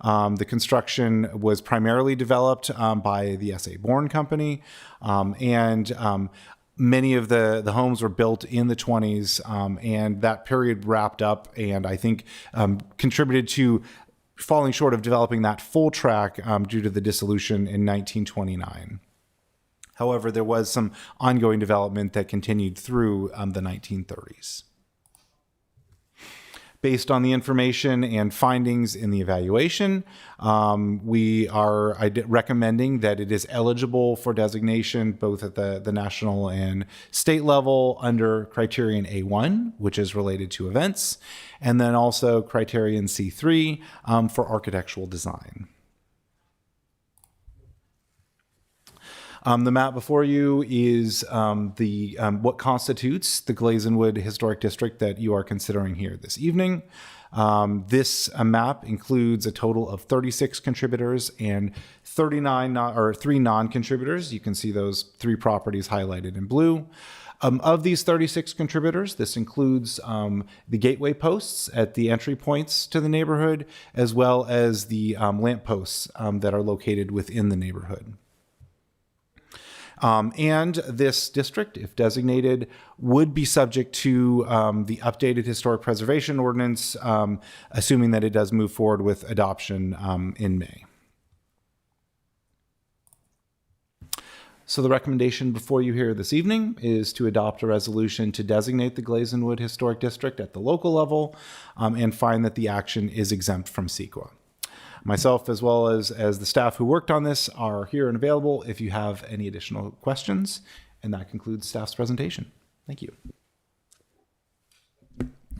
The construction was primarily developed by the S.A. Bourne Company, and many of the homes were built in the 20s, and that period wrapped up and I think contributed to falling short of developing that full track due to the dissolution in 1929. However, there was some ongoing development that continued through the 1930s. Based on the information and findings in the evaluation, we are recommending that it is eligible for designation both at the national and state level under criterion A1, which is related to events, and then also criterion C3 for architectural design. The map before you is what constitutes the Glazenwood Historic District that you are considering here this evening. This map includes a total of 36 contributors and 3 non-contributors. You can see those 3 properties highlighted in blue. Of these 36 contributors, this includes the gateway posts at the entry points to the neighborhood, as well as the lamp posts that are located within the neighborhood. And this district, if designated, would be subject to the updated historic preservation ordinance, assuming that it does move forward with adoption in May. So the recommendation before you here this evening is to adopt a resolution to designate the Glazenwood Historic District at the local level and find that the action is exempt from CEQA. Myself, as well as the staff who worked on this, are here and available if you have any additional questions. And that concludes staff's presentation. Thank you.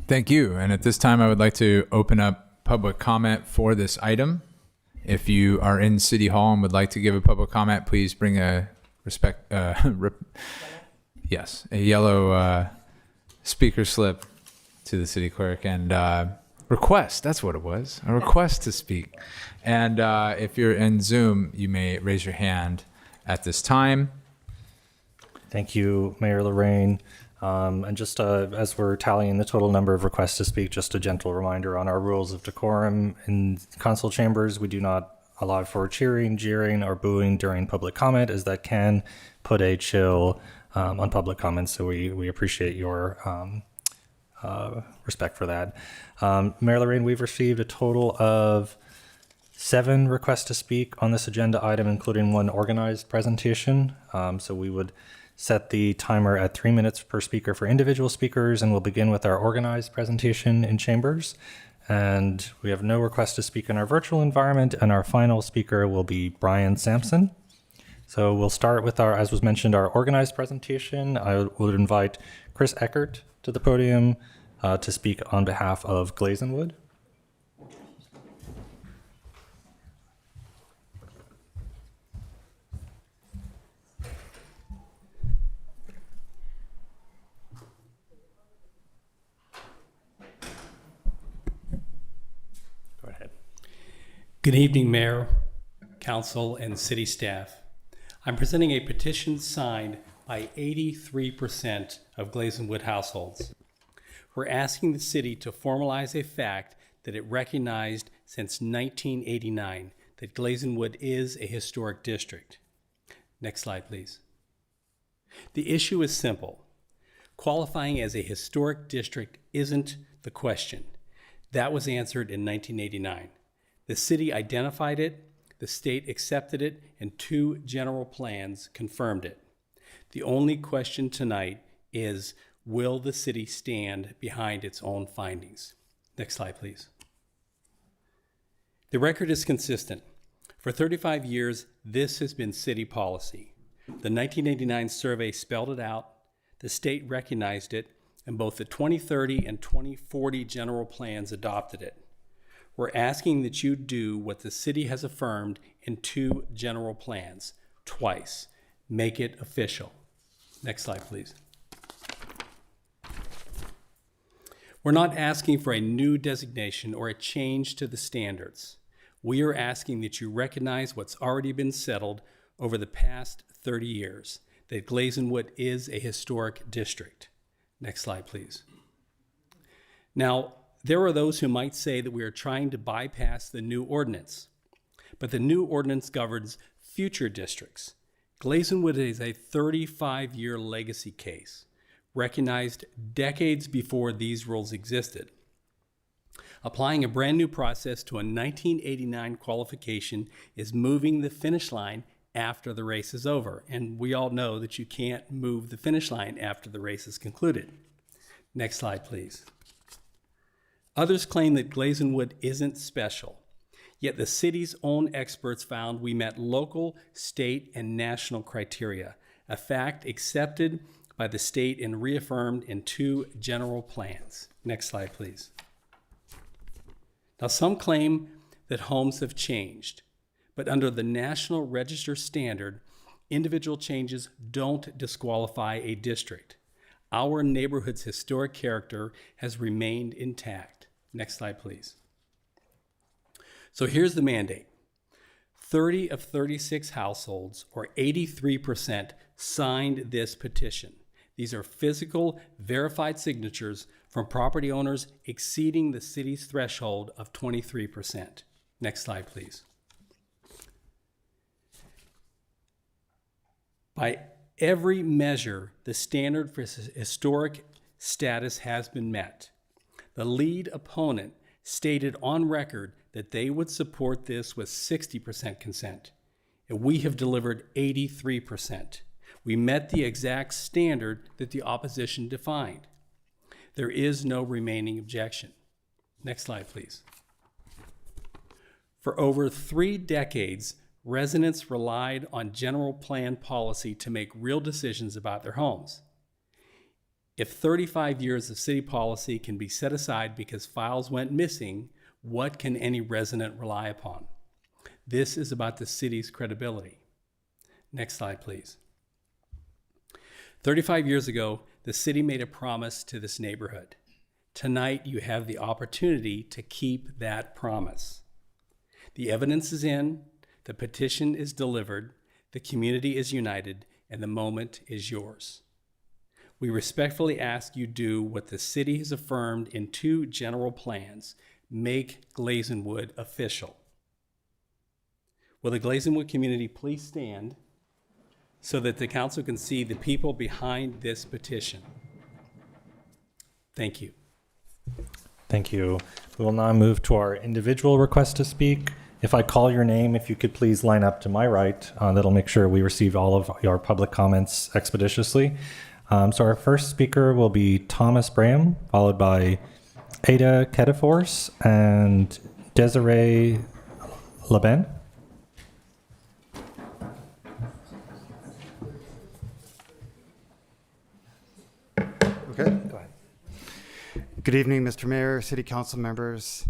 Thank you. And at this time, I would like to open up public comment for this item. If you are in City Hall and would like to give a public comment, please bring a yellow speaker slip to the city clerk and request. That's what it was. A request to speak. And if you're in Zoom, you may raise your hand at this time. Thank you, Mayor Lorraine. And just as we're tallying the total number of requests to speak, just a gentle reminder on our rules of decorum in council chambers, we do not allow for cheering, jeering, or booing during public comment, as that can put a chill on public comments. So we appreciate your respect for that. Mayor Lorraine, we've received a total of 7 requests to speak on this agenda item, including 1 organized presentation. So we would set the timer at 3 minutes per speaker for individual speakers, and we'll begin with our organized presentation in chambers. And we have no request to speak in our virtual environment, and our final speaker will be Brian Sampson. So we'll start with our, as was mentioned, our organized presentation. I would invite Chris Eckert to the podium to speak on behalf of Glazenwood. Good evening, Mayor, Council, and City staff. I'm presenting a petition signed by 83% of Glazenwood households. We're asking the city to formalize a fact that it recognized since 1989, that Glazenwood is a historic district. Next slide, please. The issue is simple. Qualifying as a historic district isn't the question. That was answered in 1989. The city identified it, the state accepted it, and 2 general plans confirmed it. The only question tonight is, will the city stand behind its own findings? Next slide, please. The record is consistent. For 35 years, this has been city policy. The 1989 survey spelled it out, the state recognized it, and both the 2030 and 2040 general plans adopted it. We're asking that you do what the city has affirmed in 2 general plans, twice. Make it official. Next slide, please. We're not asking for a new designation or a change to the standards. We are asking that you recognize what's already been settled over the past 30 years, that Glazenwood is a historic district. Next slide, please. Now, there are those who might say that we are trying to bypass the new ordinance, but the new ordinance governs future districts. Glazenwood is a 35-year legacy case, recognized decades before these rules existed. Applying a brand new process to a 1989 qualification is moving the finish line after the race is over, and we all know that you can't move the finish line after the race is concluded. Next slide, please. Others claim that Glazenwood isn't special, yet the city's own experts found we met local, state, and national criteria, a fact accepted by the state and reaffirmed in 2 general plans. Next slide, please. Now, some claim that homes have changed, but under the National Register standard, individual changes don't disqualify a district. Our neighborhood's historic character has remained intact. Next slide, please. So here's the mandate. 30 of 36 households, or 83%, signed this petition. These are physical, verified signatures from property owners exceeding the city's threshold of 23%. Next slide, please. By every measure, the standard for historic status has been met. The lead opponent stated on record that they would support this with 60% consent. and we have delivered 83%. We met the exact standard that the opposition defined. There is no remaining objection. Next slide, please. For over 3 decades, residents relied on general plan policy to make real decisions about their homes. If 35 years of city policy can be set aside because files went missing, what can any resident rely upon? This is about the city's credibility. Next slide, please. 35 years ago, the city made a promise to this neighborhood. Tonight, you have the opportunity to keep that promise. The evidence is in, the petition is delivered, the community is united, and the moment is yours. We respectfully ask you do what the city has affirmed in 2 general plans: make Glazenwood official. Will the Glazenwood community please stand so that the council can see the people behind this petition? Thank you. Thank you. We will now move to our individual requests to speak. If I call your name, if you could please line up to my right, that'll make sure we receive all of your public comments expeditiously. So our first speaker will be Thomas Braham, followed by Ada Kedefors and Desiree Laben. Okay. Go ahead. Good evening, Mr. Mayor, City Council members.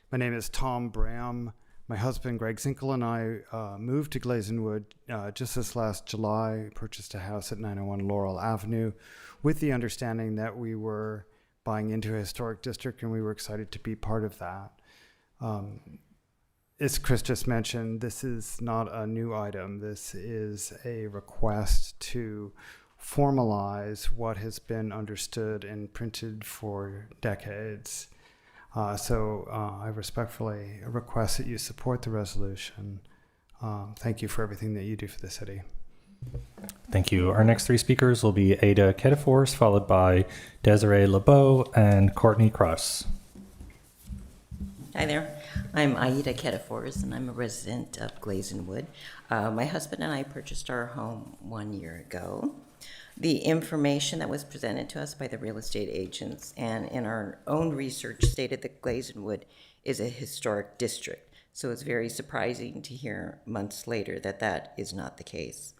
My name is Tom Braham. My husband, Greg Zinkel, and I moved to Glazenwood just this last July, purchased a house at 901 Laurel Avenue with the understanding that we were buying into a historic district and we were excited to be part of that. As Chris just mentioned, this is not a new item. This is a request to formalize what has been understood and printed for decades. So I respectfully request that you support the resolution. Thank you for everything that you do for the city. Thank you. Our next 3 speakers will be Ada Kedefors, followed by Desiree LeBeau and Courtney Cross. Hi there. I'm Aida Kedefors, and I'm a resident of Glazenwood. My husband and I purchased our home 1 year ago. The information that was presented to us by the real estate agents and in our own research stated that Glazenwood is a historic district. So it's very surprising to hear months later that that is not the case.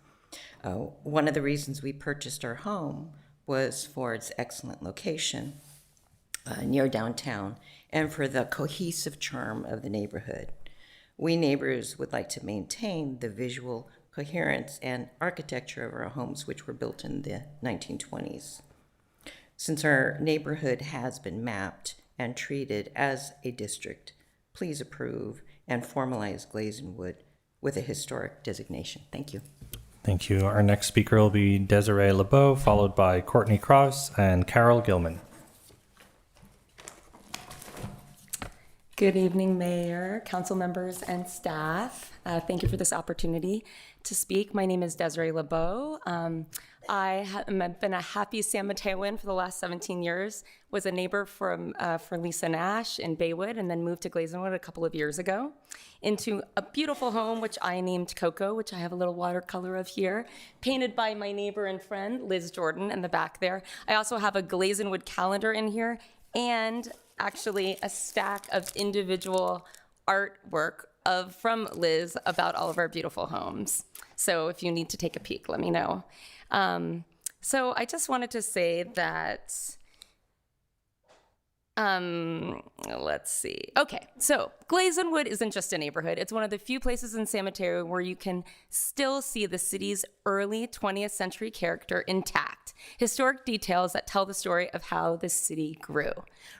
One of the reasons we purchased our home was for its excellent location near downtown and for the cohesive charm of the neighborhood. We neighbors would like to maintain the visual coherence and architecture of our homes, which were built in the 1920s. Since our neighborhood has been mapped and treated as a district, please approve and formalize Glazenwood with a historic designation. Thank you. Thank you. Our next speaker will be Desiree LeBeau, followed by Courtney Cross and Carol Gilman. Good evening, Mayor, council members, and staff. Thank you for this opportunity to speak. My name is Desiree LeBeau. I've been a happy San Mateoan for the last 17 years, was a neighbor for Lisa Nash in Baywood, and then moved to Glazenwood a couple of years ago into a beautiful home, which I named Coco, which I have a little watercolor of here, painted by my neighbor and friend, Liz Jordan, in the back there. I also have a Glazenwood calendar in here, and actually a stack of individual artwork from Liz about all of our beautiful homes. So if you need to take a peek, let me know. So I just wanted to say that, let's see. Okay, so Glazenwood isn't just a neighborhood. It's one of the few places in San Mateo where you can still see the city's early 20th century character intact. Historic details that tell the story of how the city grew.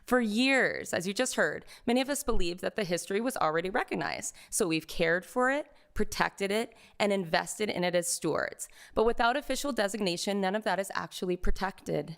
For years, as you just heard, many of us believed that the history was already recognized. So we've cared for it, protected it, and invested in it as stewards. But without official designation, none of that is actually protected.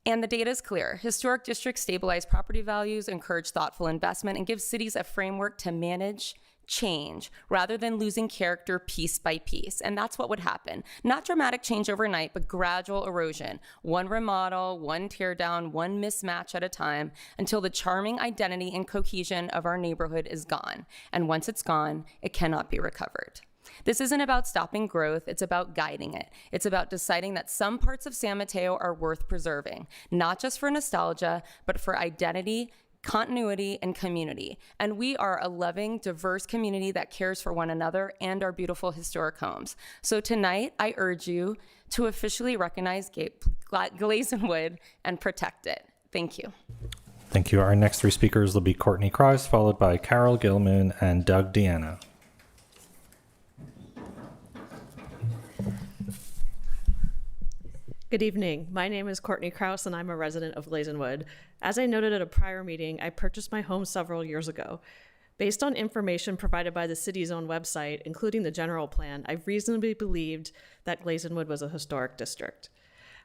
And the data is clear. Historic districts stabilize property values, encourage thoughtful investment, and give cities a framework to manage change rather than losing character piece by piece. And that's what would happen. Not dramatic change overnight, but gradual erosion. One remodel, one tear down, one mismatch at a time until the charming identity and cohesion of our neighborhood is gone. And once it's gone, it cannot be recovered. This isn't about stopping growth, it's about guiding it. It's about deciding that some parts of San Mateo are worth preserving, not just for nostalgia, but for identity, continuity, and community. And we are a loving, diverse community that cares for one another and our beautiful historic homes. So tonight, I urge you to officially recognize Glazenwood and protect it. Thank you. Thank you. Our next three speakers will be Courtney Krause, followed by Carol Gilman and Doug Deanna. Good evening. My name is Courtney Krause, and I'm a resident of Glazenwood. As I noted at a prior meeting, I purchased my home several years ago. Based on information provided by the city's own website, including the general plan, I reasonably believed that Glazenwood was a historic district.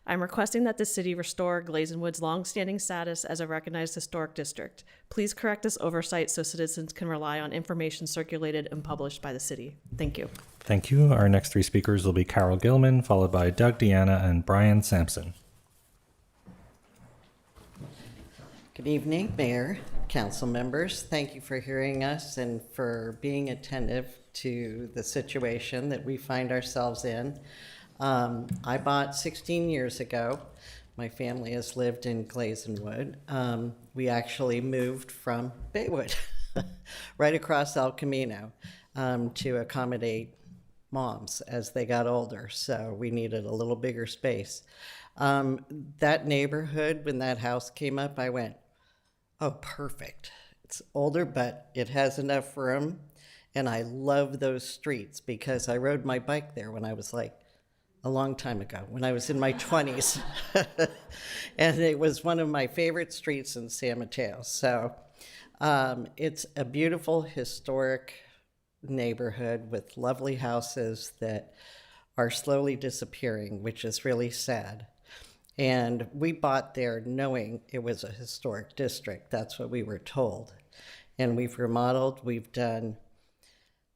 I'm requesting that the city restore Glazenwood's longstanding status as a recognized historic district. Please correct this oversight so citizens can rely on information circulated and published by the city. Thank you. Thank you. Our next three speakers will be Carol Gilman, followed by Doug Deanna and Brian Sampson. Good evening, Mayor, council members. Thank you for hearing us and for being attentive to the situation that we find ourselves in. I bought 16 years ago. My family has lived in Glazenwood. We actually moved from Baywood, right across El Camino, to accommodate moms as they got older. So we needed a little bigger space. That neighborhood, when that house came up, I went, oh, perfect. It's older, but it has enough room. And I love those streets because I rode my bike there when I was like, a long time ago, when I was in my 20s. And it was one of my favorite streets in San Mateo. So it's a beautiful, historic neighborhood with lovely houses that are slowly disappearing, which is really sad. And we bought there knowing it was a historic district. That's what we were told. And we've remodeled, we've done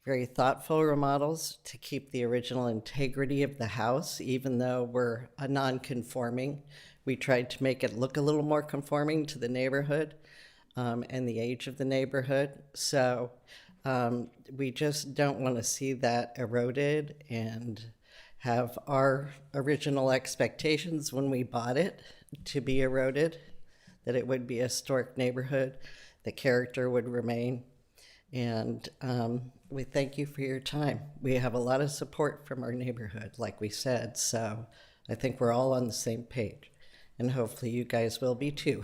very thoughtful remodels to keep the original integrity of the house, even though we're a non-conforming. We tried to make it look a little more conforming to the neighborhood and the age of the neighborhood. So we just don't want to see that eroded and have our original expectations when we bought it to be eroded, that it would be a historic neighborhood, the character would remain. And we thank you for your time. We have a lot of support from our neighborhood, like we said, so I think we're all on the same page, and hopefully you guys will be too.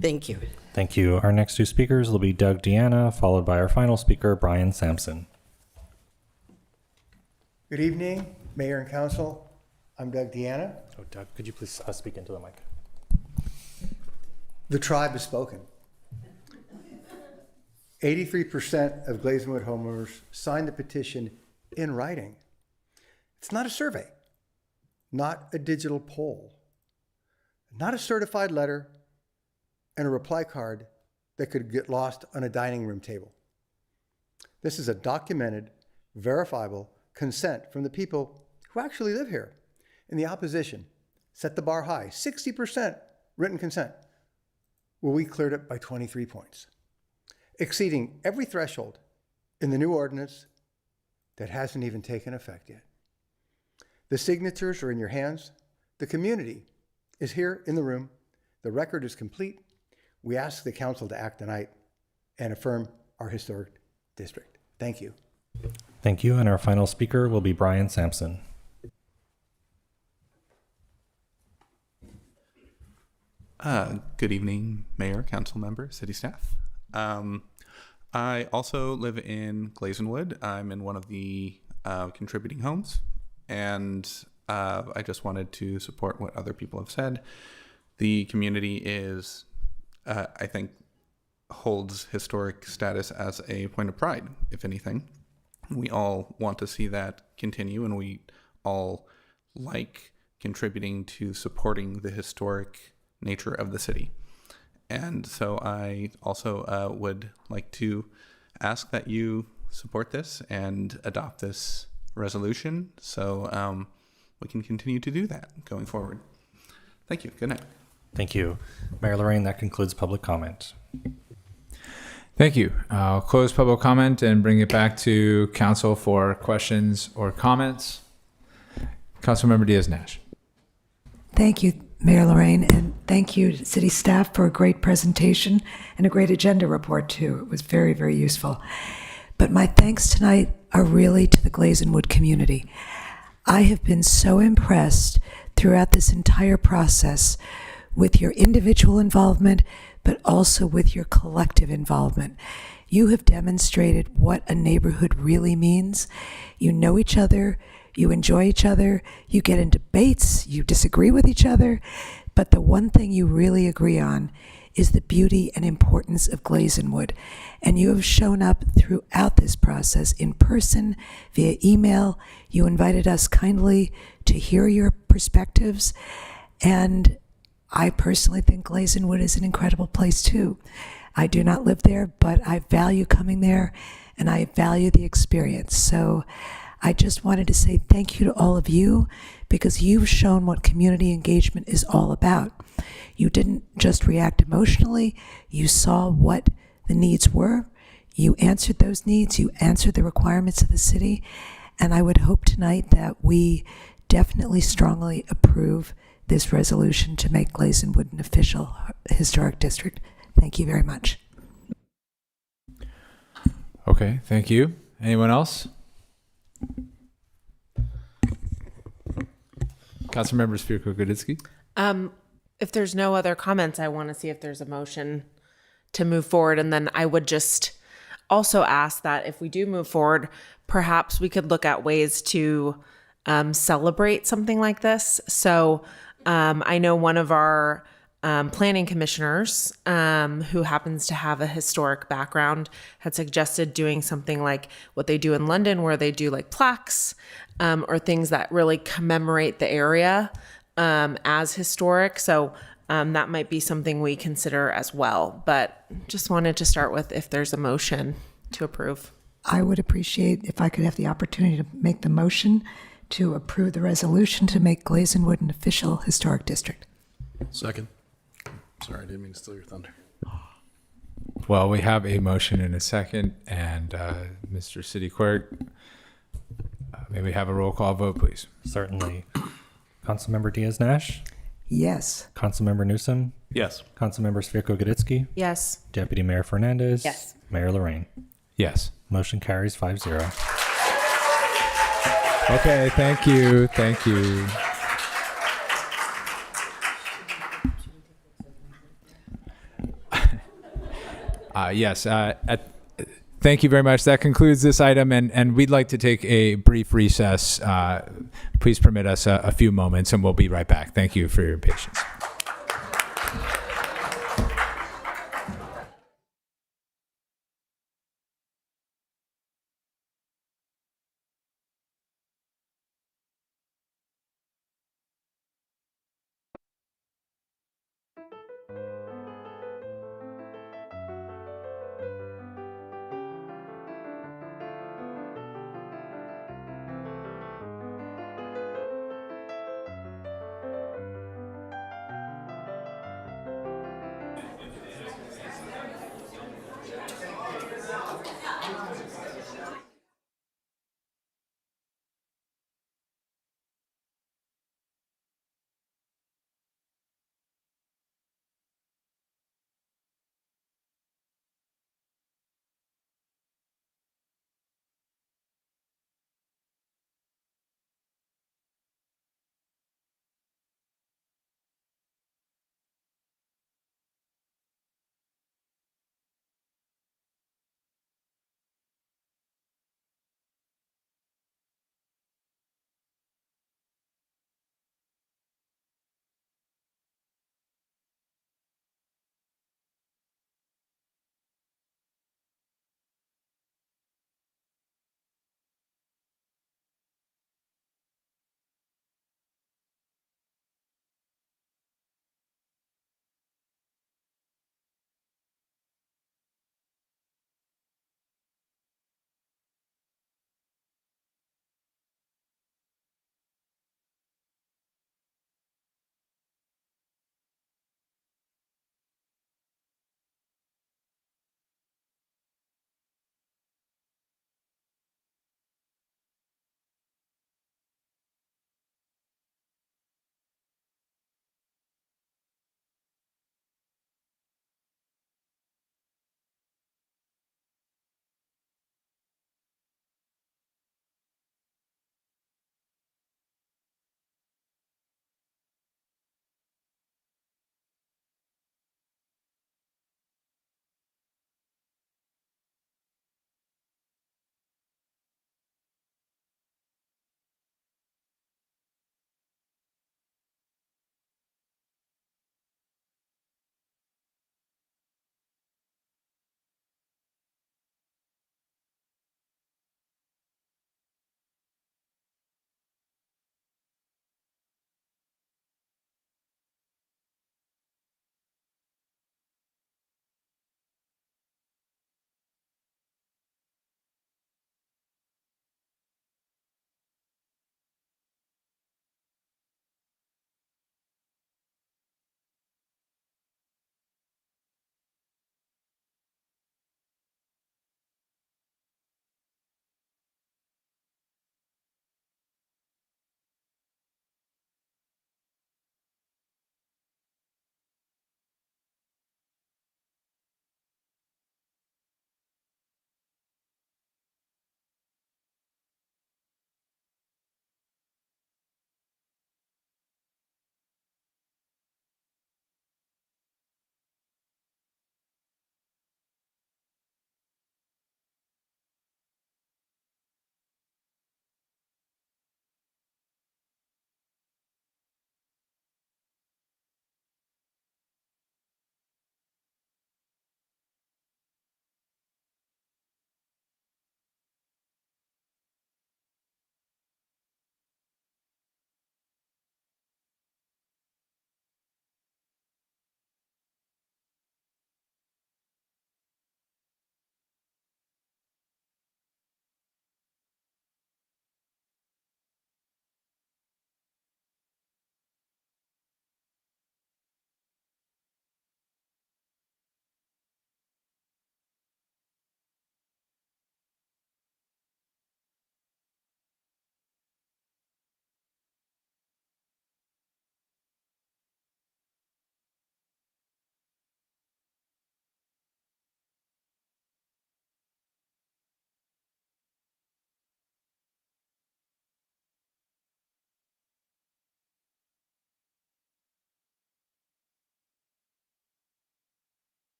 Thank you. Thank you. Our next two speakers will be Doug Deanna, followed by our final speaker, Brian Sampson. Good evening, Mayor and Council. I'm Doug Deanna. Oh, Doug, could you please speak into the mic? The tribe has spoken. 83% of Glazenwood homeowners signed the petition in writing. It's not a survey, not a digital poll, not a certified letter and a reply card that could get lost on a dining room table. This is a documented, verifiable consent from the people who actually live here. And the opposition set the bar high, 60% written consent. Well, we cleared it by 23 points. Exceeding every threshold in the new ordinance that hasn't even taken effect yet. The signatures are in your hands. The community is here in the room. The record is complete. We ask the council to act tonight and affirm our historic district. Thank you. Thank you. And our final speaker will be Brian Sampson. Good evening, Mayor, council member, city staff. I also live in Glazenwood. I'm in one of the contributing homes, and I just wanted to support what other people have said. The community is, I think, holds historic status as a point of pride, if anything. We all want to see that continue, and we all like contributing to supporting the historic nature of the city. And so I also would like to ask that you support this and adopt this resolution so we can continue to do that going forward. Thank you. Good night. Thank you. Mayor Lorraine, that concludes public comment. Thank you. I'll close public comment and bring it back to council for questions or comments. Councilmember Diaz-Nash. Thank you, Mayor Lorraine, and thank you to city staff for a great presentation and a great agenda report, too. It was very, very useful. But my thanks tonight are really to the Glazenwood community. I have been so impressed throughout this entire process with your individual involvement, but also with your collective involvement. You have demonstrated what a neighborhood really means. You know each other, you enjoy each other, you get in debates, you disagree with each other, but the one thing you really agree on is the beauty and importance of Glazenwood. And you have shown up throughout this process in person, via email. You invited us kindly to hear your perspectives. And I personally think Glazenwood is an incredible place too. I do not live there, but I value coming there and I value the experience. So I just wanted to say thank you to all of you because you've shown what community engagement is all about. You didn't just react emotionally, you saw what the needs were, you answered those needs, you answered the requirements of the city, and I would hope tonight that we definitely strongly approve this resolution to make Glazenwood an official historic district. Thank you very much. Okay, thank you. Anyone else? Councilmember Spirko-Goditsky. If there's no other comments, I want to see if there's a motion to move forward. And then I would just also ask that if we do move forward, perhaps we could look at ways to celebrate something like this. So I know one of our planning commissioners who happens to have a historic background had suggested doing something like what they do in London, where they do like plaques or things that really commemorate the area as historic. So that might be something we consider as well. But just wanted to start with if there's a motion to approve. I would appreciate if I could have the opportunity to make the motion to approve the resolution to make Glazenwood an official historic district. Second. Sorry, I didn't mean to steal your thunder. Well, we have a motion and a second, and Mr. City Clerk, may we have a roll call vote, please? Certainly. Councilmember Diaz-Nash? Yes. Councilmember Newsom? Yes. Councilmember Spirko-Goditsky? Yes. Deputy Mayor Fernandez? Yes. Mayor Lorraine? Yes. Motion carries 5-0. Okay, thank you. Thank you. Yes. Thank you very much. That concludes this item, and we'd like to take a brief recess. Please permit us a few moments, and we'll be right back. Thank you for your patience.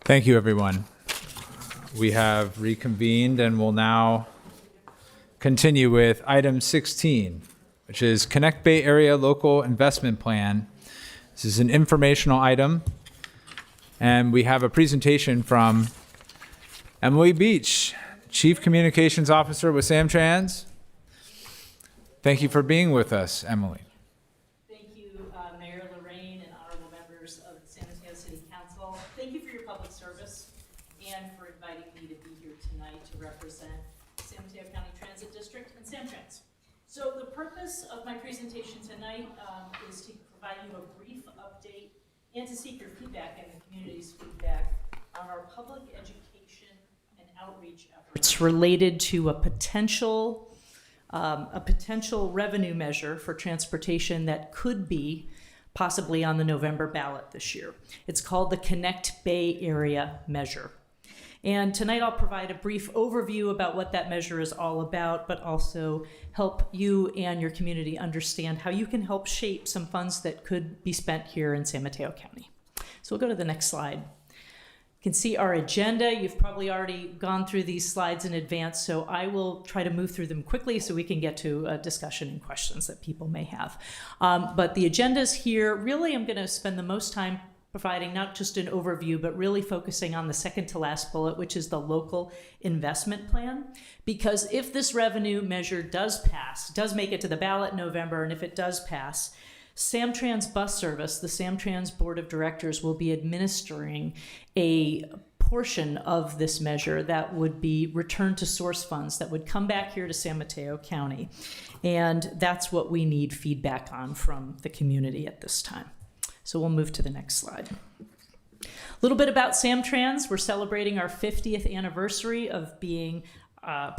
Thank you, everyone. We have reconvened and will now continue with item 16, which is Connect Bay Area Local Investment Plan. This is an informational item, and we have a presentation from Emily Beach, Chief Communications Officer with Samtrans. Thank you for being with us, Emily. Thank you, Mayor Lorraine and honorable members of the San Mateo City Council. Thank you for your public service and for inviting me to be here tonight to represent San Mateo County Transit District and Samtrans. So the purpose of my presentation tonight is to provide you a brief update and to seek your feedback and the community's feedback on our public education and outreach efforts related to a potential revenue measure for transportation that could be possibly on the November ballot this year. It's called the Connect Bay Area Measure. And tonight I'll provide a brief overview about what that measure is all about, but also help you and your community understand how you can help shape some funds that could be spent here in San Mateo County. So we'll go to the next slide. You can see our agenda. You've probably already gone through these slides in advance, so I will try to move through them quickly so we can get to a discussion and questions that people may have. But the agenda's here. Really, I'm going to spend the most time providing not just an overview, but really focusing on the second to last bullet, which is the local investment plan. Because if this revenue measure does pass, does make it to the ballot in November, and if it does pass, Samtrans Bus Service, the Samtrans Board of Directors, will be administering a portion of this measure that would be returned to source funds that would come back here to San Mateo County. And that's what we need feedback on from the community at this time. So we'll move to the next slide. A little bit about Samtrans. We're celebrating our 50th anniversary of being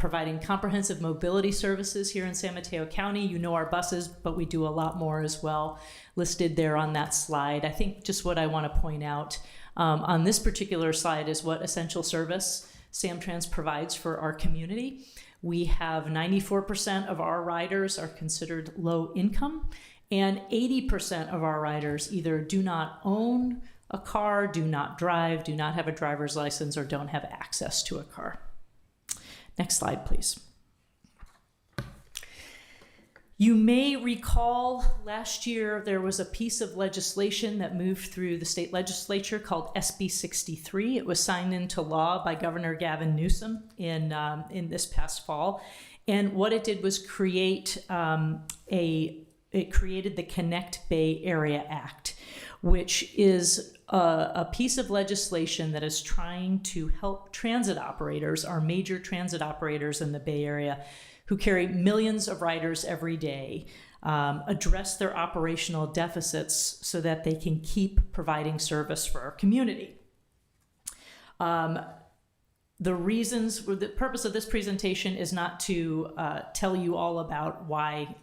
providing comprehensive mobility services here in San Mateo County. You know our buses, but we do a lot more as well, listed there on that slide. I think just what I want to point out on this particular slide is what essential service Samtrans provides for our community. We have 94% of our riders are considered low income, and 80% of our riders either do not own a car, do not drive, do not have a driver's license, or don't have access to a car. Next slide, please. You may recall last year there was a piece of legislation that moved through the state legislature called SB 63. It was signed into law by Governor Gavin Newsom in this past fall. And what it did was create it created the Connect Bay Area Act, which is a piece of legislation that is trying to help transit operators, our major transit operators in the Bay Area, who carry millions of riders every day, address their operational deficits so that they can keep providing service for our community. The purpose of this presentation is not to tell you all about why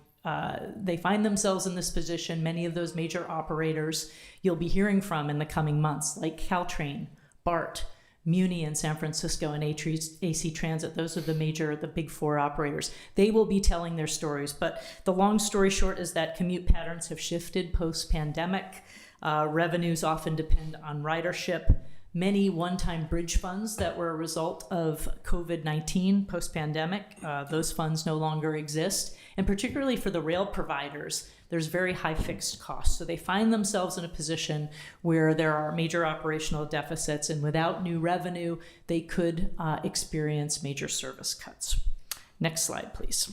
they find themselves in this position. Many of those major operators you'll be hearing from in the coming months, like Caltrain, BART, Muni in San Francisco, and AC Transit. Those are the big four operators. They will be telling their stories. But the long story short is that commute patterns have shifted post-pandemic. Revenues often depend on ridership. Many one-time bridge funds that were a result of COVID-19 post-pandemic, those funds no longer exist. And particularly for the rail providers, there's very high fixed costs. So they find themselves in a position where there are major operational deficits, and without new revenue, they could experience major service cuts. Next slide, please.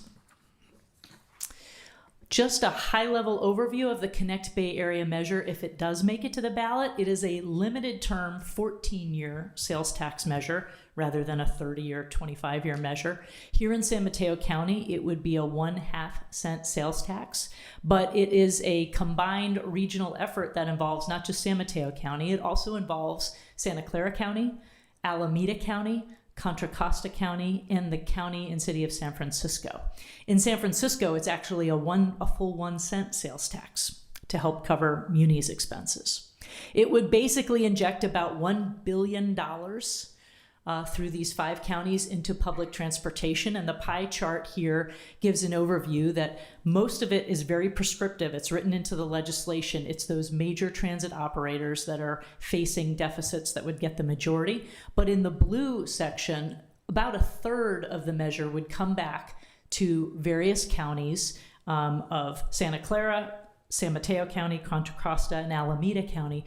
Just a high-level overview of the Connect Bay Area measure. If it does make it to the ballot, it is a limited-term 14-year sales tax measure rather than a 30 or 25-year measure. Here in San Mateo County, it would be a 1/2 cent sales tax, but it is a combined regional effort that involves not just San Mateo County, it also involves Santa Clara County, Alameda County, Contra Costa County, and the county and city of San Francisco. In San Francisco, it's actually a full 1 cent sales tax to help cover Muni's expenses. It would basically inject about $1 billion through these 5 counties into public transportation. And the pie chart here gives an overview that most of it is very prescriptive. It's written into the legislation. It's those major transit operators that are facing deficits that would get the majority. But in the blue section, about 1/3 of the measure would come back to various counties of Santa Clara, San Mateo County, Contra Costa, and Alameda County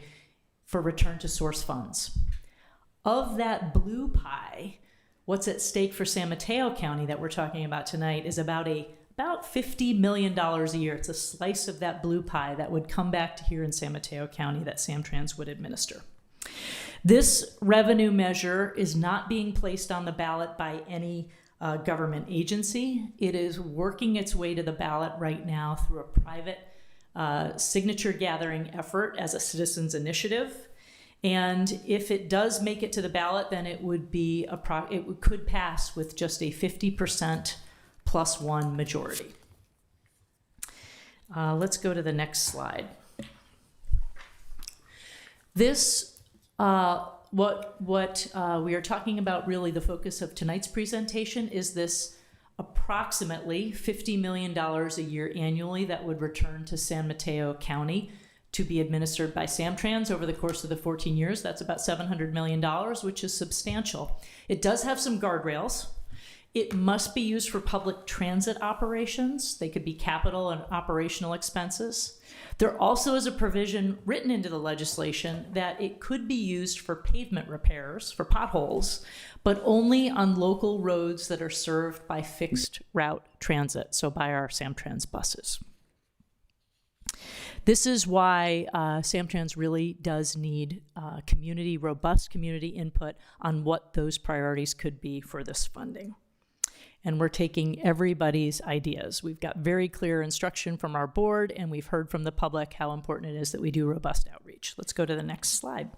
for return to source funds. Of that blue pie, what's at stake for San Mateo County that we're talking about tonight is about $50 million a year. It's a slice of that blue pie that would come back to here in San Mateo County that Samtrans would administer. This revenue measure is not being placed on the ballot by any government agency. It is working its way to the ballot right now through a private signature gathering effort as a citizens initiative. And if it does make it to the ballot, then it would be it could pass with just a 50% +1 majority. Let's go to the next slide. This what we are talking about, really the focus of tonight's presentation, is this approximately $50 million a year annually that would return to San Mateo County to be administered by Samtrans over the course of the 14 years. That's about $700 million, which is substantial. It does have some guardrails. It must be used for public transit operations. They could be capital and operational expenses. There also is a provision written into the legislation that it could be used for pavement repairs, for potholes, but only on local roads that are served by fixed route transit, so by our Samtrans buses. This is why Samtrans really does need robust community input on what those priorities could be for this funding. And we're taking everybody's ideas. We've got very clear instruction from our board, and we've heard from the public how important it is that we do robust outreach. Let's go to the next slide.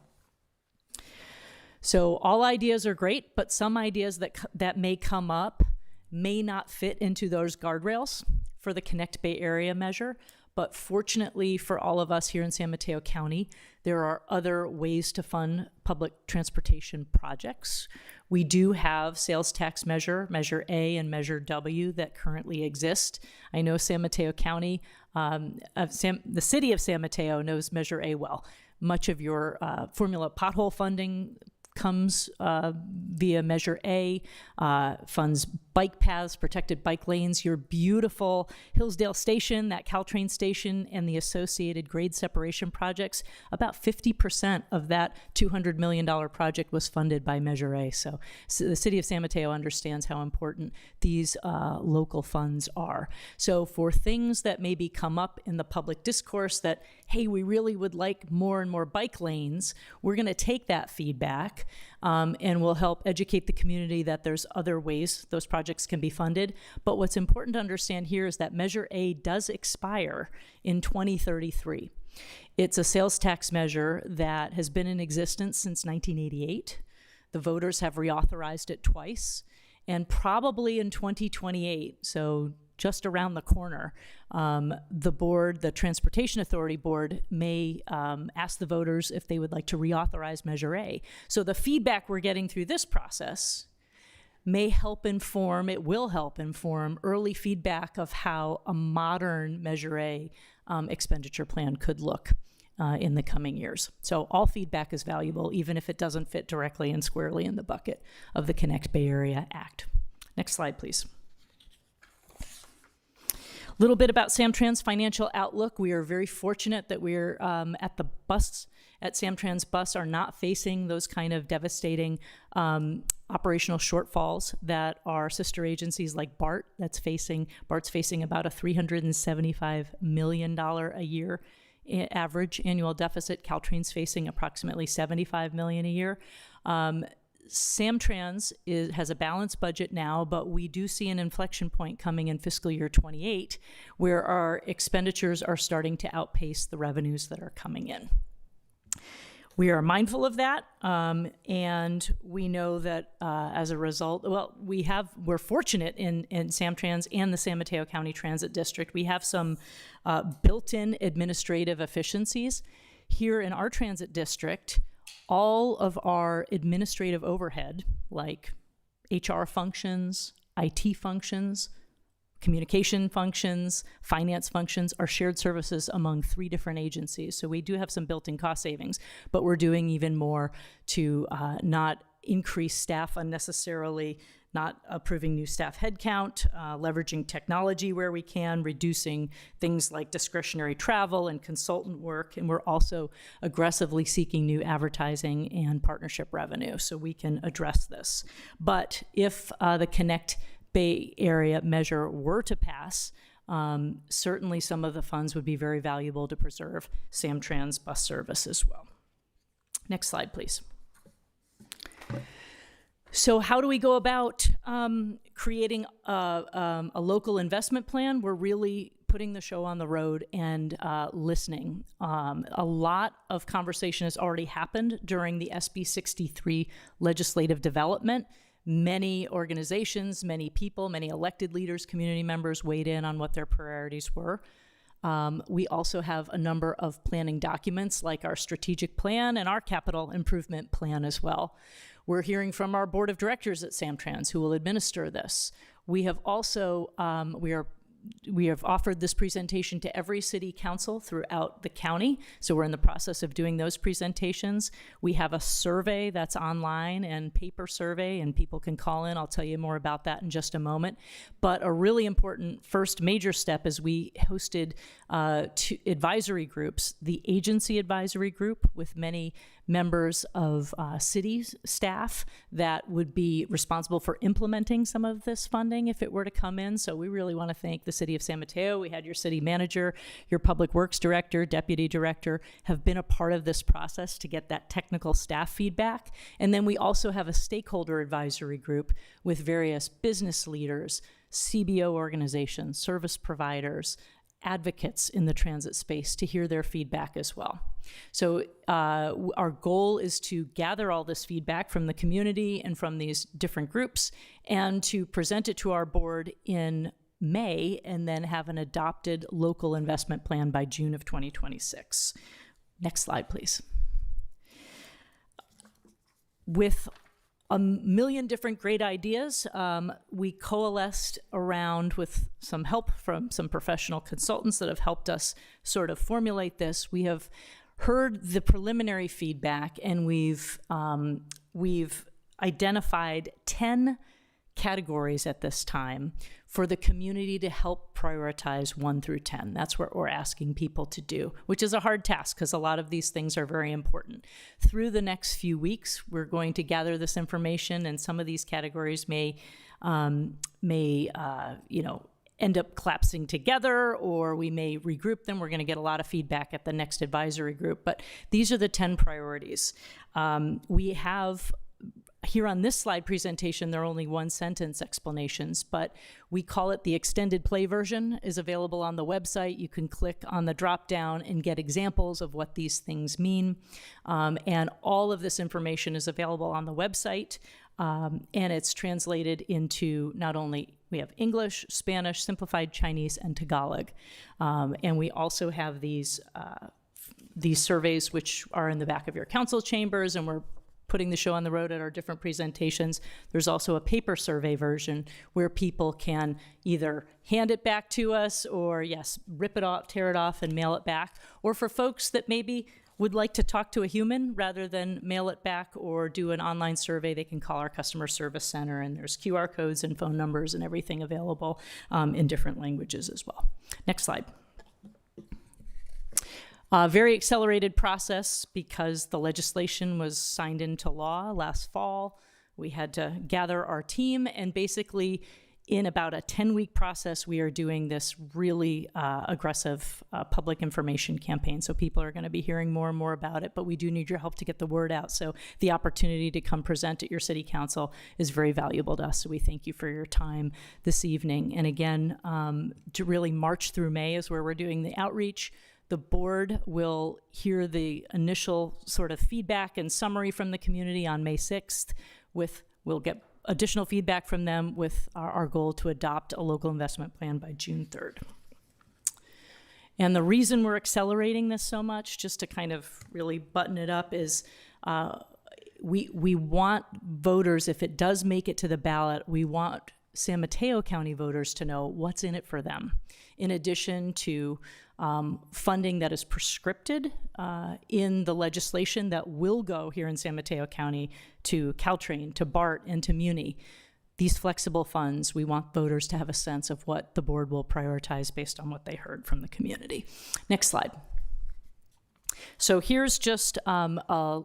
So all ideas are great, but some ideas that may come up may not fit into those guardrails for the Connect Bay Area measure. But fortunately for all of us here in San Mateo County, there are other ways to fund public transportation projects. We do have sales tax Measure A and Measure W that currently exist. I know San Mateo County, the city of San Mateo knows Measure A well. Much of your formula pothole funding comes via Measure A, funds bike paths, protected bike lanes, your beautiful Hillsdale Station, that Caltrain station, and the associated grade separation projects. About 50% of that $200 million project was funded by Measure A. So the city of San Mateo understands how important these local funds are. So for things that maybe come up in the public discourse that, hey, we really would like more and more bike lanes, we're going to take that feedback and we'll help educate the community that there's other ways those projects can be funded. But what's important to understand here is that Measure A does expire in 2033. It's a sales tax measure that has been in existence since 1988. The voters have reauthorized it twice, and probably in 2028, so just around the corner, the board, the Transportation Authority Board, may ask the voters if they would like to reauthorize Measure A. So the feedback we're getting through this process may help inform, it will help inform early feedback of how a modern Measure A expenditure plan could look in the coming years. So all feedback is valuable, even if it doesn't fit directly and squarely in the bucket of the Connect Bay Area Act. Next slide, please. A little bit about Samtrans' financial outlook. We are very fortunate that we're at Samtrans Bus are not facing those kind of devastating operational shortfalls that our sister agencies like BART, BART's facing about a $375 million a year average annual deficit. Caltrain's facing approximately $75 million a year. Samtrans has a balanced budget now, but we do see an inflection point coming in fiscal year 28 where our expenditures are starting to outpace the revenues that are coming in. We are mindful of that, and we know that as a result, we're fortunate in Samtrans and the San Mateo County Transit District. We have some built-in administrative efficiencies. Here in our transit district, all of our administrative overhead, like HR functions, IT functions, communication functions, finance functions, are shared services among 3 different agencies. So we do have some built-in cost savings, but we're doing even more to not increase staff unnecessarily, not approving new staff headcount, leveraging technology where we can, reducing things like discretionary travel and consultant work, and we're also aggressively seeking new advertising and partnership revenue so we can address this. But if the Connect Bay Area measure were to pass, certainly some of the funds would be very valuable to preserve Samtrans bus service as well. Next slide, please. So how do we go about creating a local investment plan? We're really putting the show on the road and listening. A lot of conversation has already happened during the SB 63 legislative development. Many organizations, many people, many elected leaders, community members weighed in on what their priorities were. We also have a number of planning documents like our strategic plan and our capital improvement plan as well. We're hearing from our board of directors at Samtrans who will administer this. We have also, we have offered this presentation to every city council throughout the county. So we're in the process of doing those presentations. We have a survey that's online and paper survey, and people can call in. I'll tell you more about that in just a moment. But a really important first major step is we hosted 2 advisory groups, the agency advisory group with many members of city staff that would be responsible for implementing some of this funding if it were to come in. So we really want to thank the city of San Mateo. We had your city manager, your public works director, deputy director have been a part of this process to get that technical staff feedback. And then we also have a stakeholder advisory group with various business leaders, CBO organizations, service providers, advocates in the transit space to hear their feedback as well. So our goal is to gather all this feedback from the community and from these different groups and to present it to our board in May and then have an adopted local investment plan by June of 2026. Next slide, please. With a million different great ideas, we coalesced around with some help from some professional consultants that have helped us sort of formulate this. We have heard the preliminary feedback, and we've identified 10 categories at this time for the community to help prioritize 1 through 10. That's what we're asking people to do, which is a hard task because a lot of these things are very important. Through the next few weeks, we're going to gather this information, and some of these categories may end up collapsing together, or we may regroup them. We're going to get a lot of feedback at the next advisory group, but these are the 10 priorities. We have here on this slide presentation, there are only 1-sentence explanations, but we call it the extended play version, is available on the website. You can click on the drop down and get examples of what these things mean. And all of this information is available on the website. And it's translated into not only, we have English, Spanish, Simplified Chinese, and Tagalog. And we also have these surveys, which are in the back of your council chambers, and we're putting the show on the road at our different presentations. There's also a paper survey version where people can either hand it back to us or, yes, rip it off, tear it off, and mail it back. Or for folks that maybe would like to talk to a human rather than mail it back or do an online survey, they can call our customer service center, and there's QR codes and phone numbers and everything available in different languages as well. Next slide. Very accelerated process because the legislation was signed into law last fall. We had to gather our team, and basically in about a 10-week process, we are doing this really aggressive public information campaign. So people are going to be hearing more and more about it, but we do need your help to get the word out. So the opportunity to come present at your city council is very valuable to us. So we thank you for your time this evening. And again, to really March through May is where we're doing the outreach. The board will hear the initial sort of feedback and summary from the community on May 6th. We'll get additional feedback from them with our goal to adopt a local investment plan by June 3rd. And the reason we're accelerating this so much, just to kind of really button it up, is we want voters, if it does make it to the ballot, we want San Mateo County voters to know what's in it for them, in addition to funding that is prescripted in the legislation that will go here in San Mateo County to Caltrain, to BART, and to Muni. These flexible funds, we want voters to have a sense of what the board will prioritize based on what they heard from the community. Next slide. So here's just a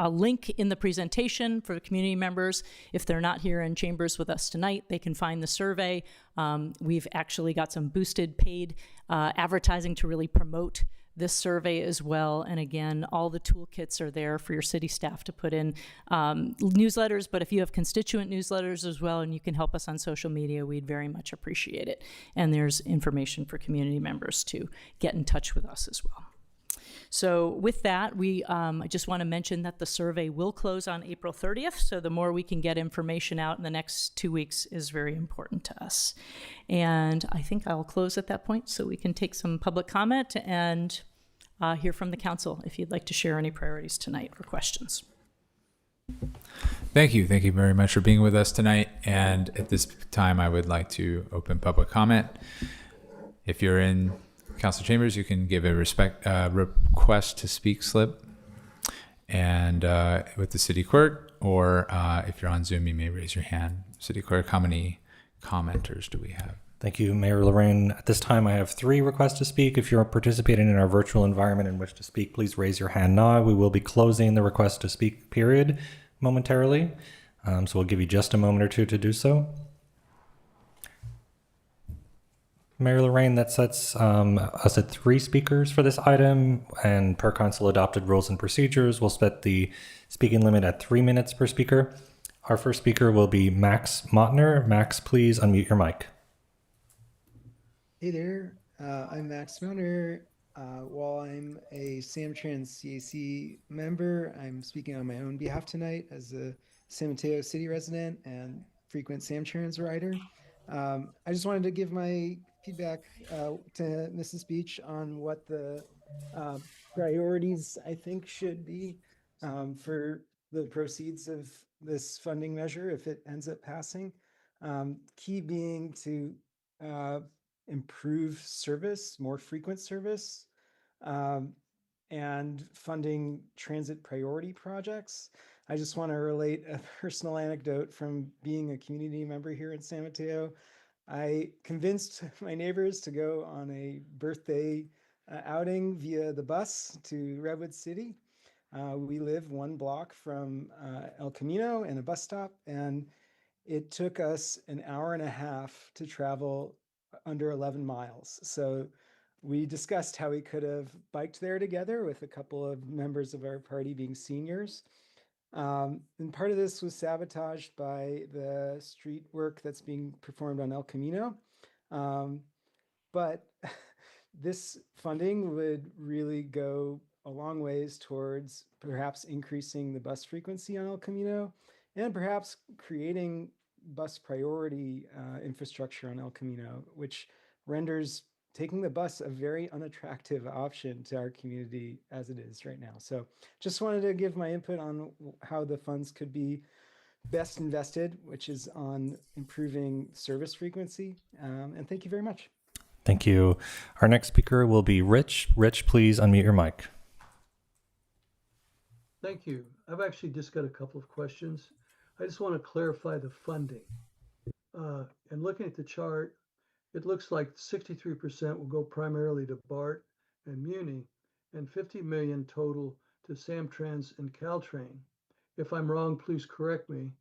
link in the presentation for the community members. If they're not here in chambers with us tonight, they can find the survey. We've actually got some boosted paid advertising to really promote this survey as well. And again, all the toolkits are there for your city staff to put in newsletters, but if you have constituent newsletters as well and you can help us on social media, we'd very much appreciate it. And there's information for community members to get in touch with us as well. So with that, I just want to mention that the survey will close on April 30th. So the more we can get information out in the next 2 weeks is very important to us. And I think I'll close at that point so we can take some public comment and hear from the council if you'd like to share any priorities tonight or questions. Thank you. Thank you very much for being with us tonight. And at this time, I would like to open public comment. If you're in council chambers, you can give a request to speak slip and with the city clerk, or if you're on Zoom, you may raise your hand. City clerk, how many commenters do we have? Thank you, Mayor Lorraine. At this time, I have 3 requests to speak. If you're participating in our virtual environment and wish to speak, please raise your hand now. We will be closing the request to speak period momentarily. So we'll give you just a moment or two to do so. Mayor Lorraine, that sets us at 3 speakers for this item, and per council adopted rules and procedures, we'll set the speaking limit at 3 minutes per speaker. Our first speaker will be Max Mottner. Max, please unmute your mic. Hey there, I'm Max Mottner. While I'm a Samtrans CAC member, I'm speaking on my own behalf tonight as a San Mateo City resident and frequent Samtrans rider. I just wanted to give my feedback to Mrs. Beach on what the priorities I think should be for the proceeds of this funding measure if it ends up passing. Key being to improve service, more frequent service, and funding transit priority projects. I just want to relate a personal anecdote from being a community member here in San Mateo. I convinced my neighbors to go on a birthday outing via the bus to Redwood City. We live 1 block from El Camino and a bus stop, and it took us an hour and a half to travel under 11 miles. So we discussed how we could have biked there together with a couple of members of our party being seniors. And part of this was sabotaged by the street work that's being performed on El Camino. But this funding would really go a long ways towards perhaps increasing the bus frequency on El Camino and perhaps creating bus priority infrastructure on El Camino, which renders taking the bus a very unattractive option to our community as it is right now. So just wanted to give my input on how the funds could be best invested, which is on improving service frequency. And thank you very much. Thank you. Our next speaker will be Rich. Rich, please unmute your mic. Thank you. I've actually just got a couple of questions. I just want to clarify the funding. And looking at the chart, it looks like 63% will go primarily to BART and Muni, and 50 million total to Samtrans and Caltrain. If I'm wrong, please correct me.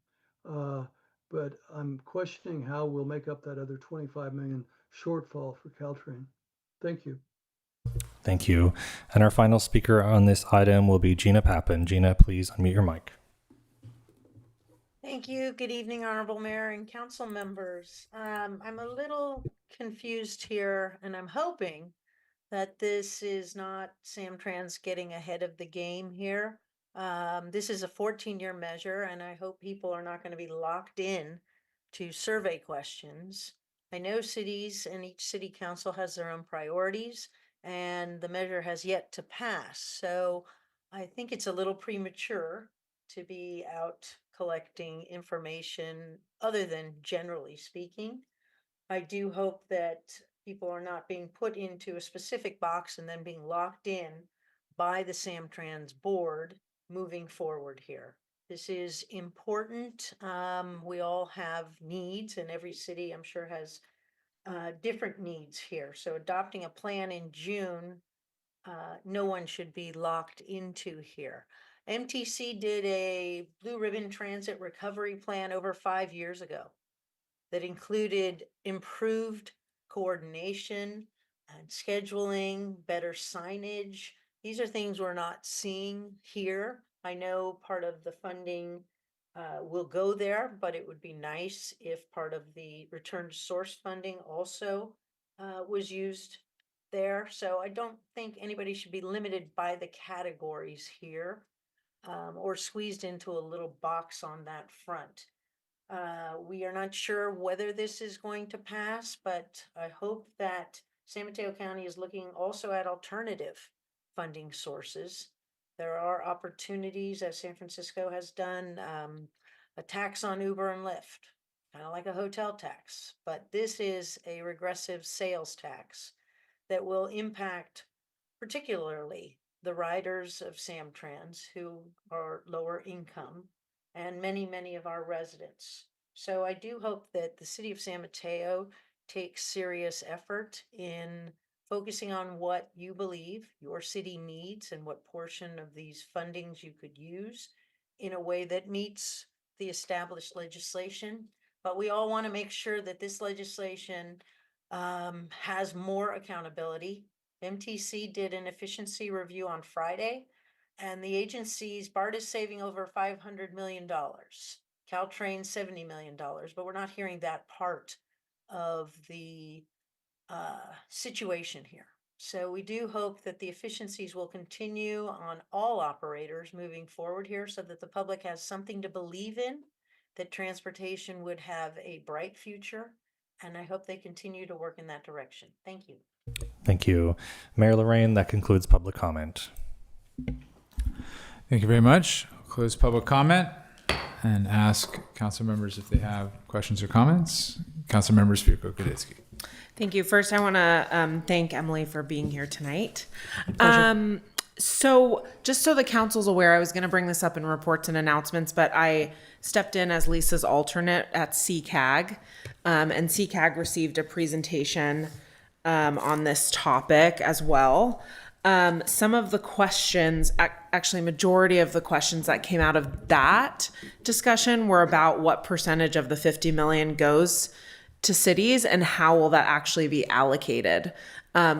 But I'm questioning how we'll make up that other 25 million shortfall for Caltrain. Thank you. Thank you. And our final speaker on this item will be Gina Pappen. Gina, please unmute your mic. Thank you. Good evening, Honorable Mayor and Council members. I'm a little confused here, and I'm hoping that this is not Samtrans getting ahead of the game here. This is a 14-year measure, and I hope people are not going to be locked in to survey questions. I know cities and each city council has their own priorities, and the measure has yet to pass. So I think it's a little premature to be out collecting information other than generally speaking. I do hope that people are not being put into a specific box and then being locked in by the Samtrans board moving forward here. This is important. We all have needs, and every city, I'm sure, has different needs here. So adopting a plan in June, no one should be locked into here. MTC did a Blue Ribbon Transit Recovery Plan over 5 years ago that included improved coordination and scheduling, better signage. These are things we're not seeing here. I know part of the funding will go there, but it would be nice if part of the return to source funding also was used there. So I don't think anybody should be limited by the categories here or squeezed into a little box on that front. We are not sure whether this is going to pass, but I hope that San Mateo County is looking also at alternative funding sources. There are opportunities, as San Francisco has done, a tax on Uber and Lyft, kind of like a hotel tax, but this is a regressive sales tax that will impact particularly the riders of Samtrans who are lower income and many, many of our residents. So I do hope that the city of San Mateo takes serious effort in focusing on what you believe your city needs and what portion of these fundings you could use in a way that meets the established legislation. But we all want to make sure that this legislation has more accountability. MTC did an efficiency review on Friday, and the agency's BART is saving over $500 million. Caltrain $70 million, but we're not hearing that part of the situation here. So we do hope that the efficiencies will continue on all operators moving forward here so that the public has something to believe in, that transportation would have a bright future, and I hope they continue to work in that direction. Thank you. Thank you. Mayor Lorraine, that concludes public comment. Thank you very much. I'll close public comment and ask council members if they have questions or comments. Council members Fiuko-Kaditsky. Thank you. First, I want to thank Emily for being here tonight. So just so the council's aware, I was going to bring this up in reports and announcements, but I stepped in as Lisa's alternate at CCAG, and CCAG received a presentation on this topic as well. Some of the questions, actually majority of the questions that came out of that discussion were about what percentage of the 50 million goes to cities and how will that actually be allocated.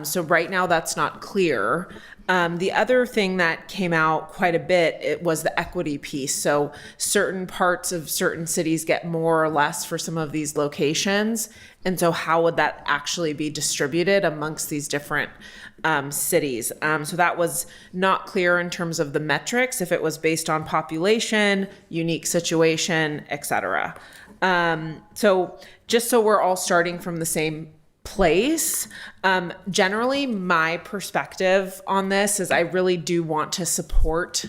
So right now that's not clear. The other thing that came out quite a bit, it was the equity piece. So certain parts of certain cities get more or less for some of these locations. And so how would that actually be distributed amongst these different cities? So that was not clear in terms of the metrics, if it was based on population, unique situation, et cetera. So just so we're all starting from the same place, generally my perspective on this is I really do want to support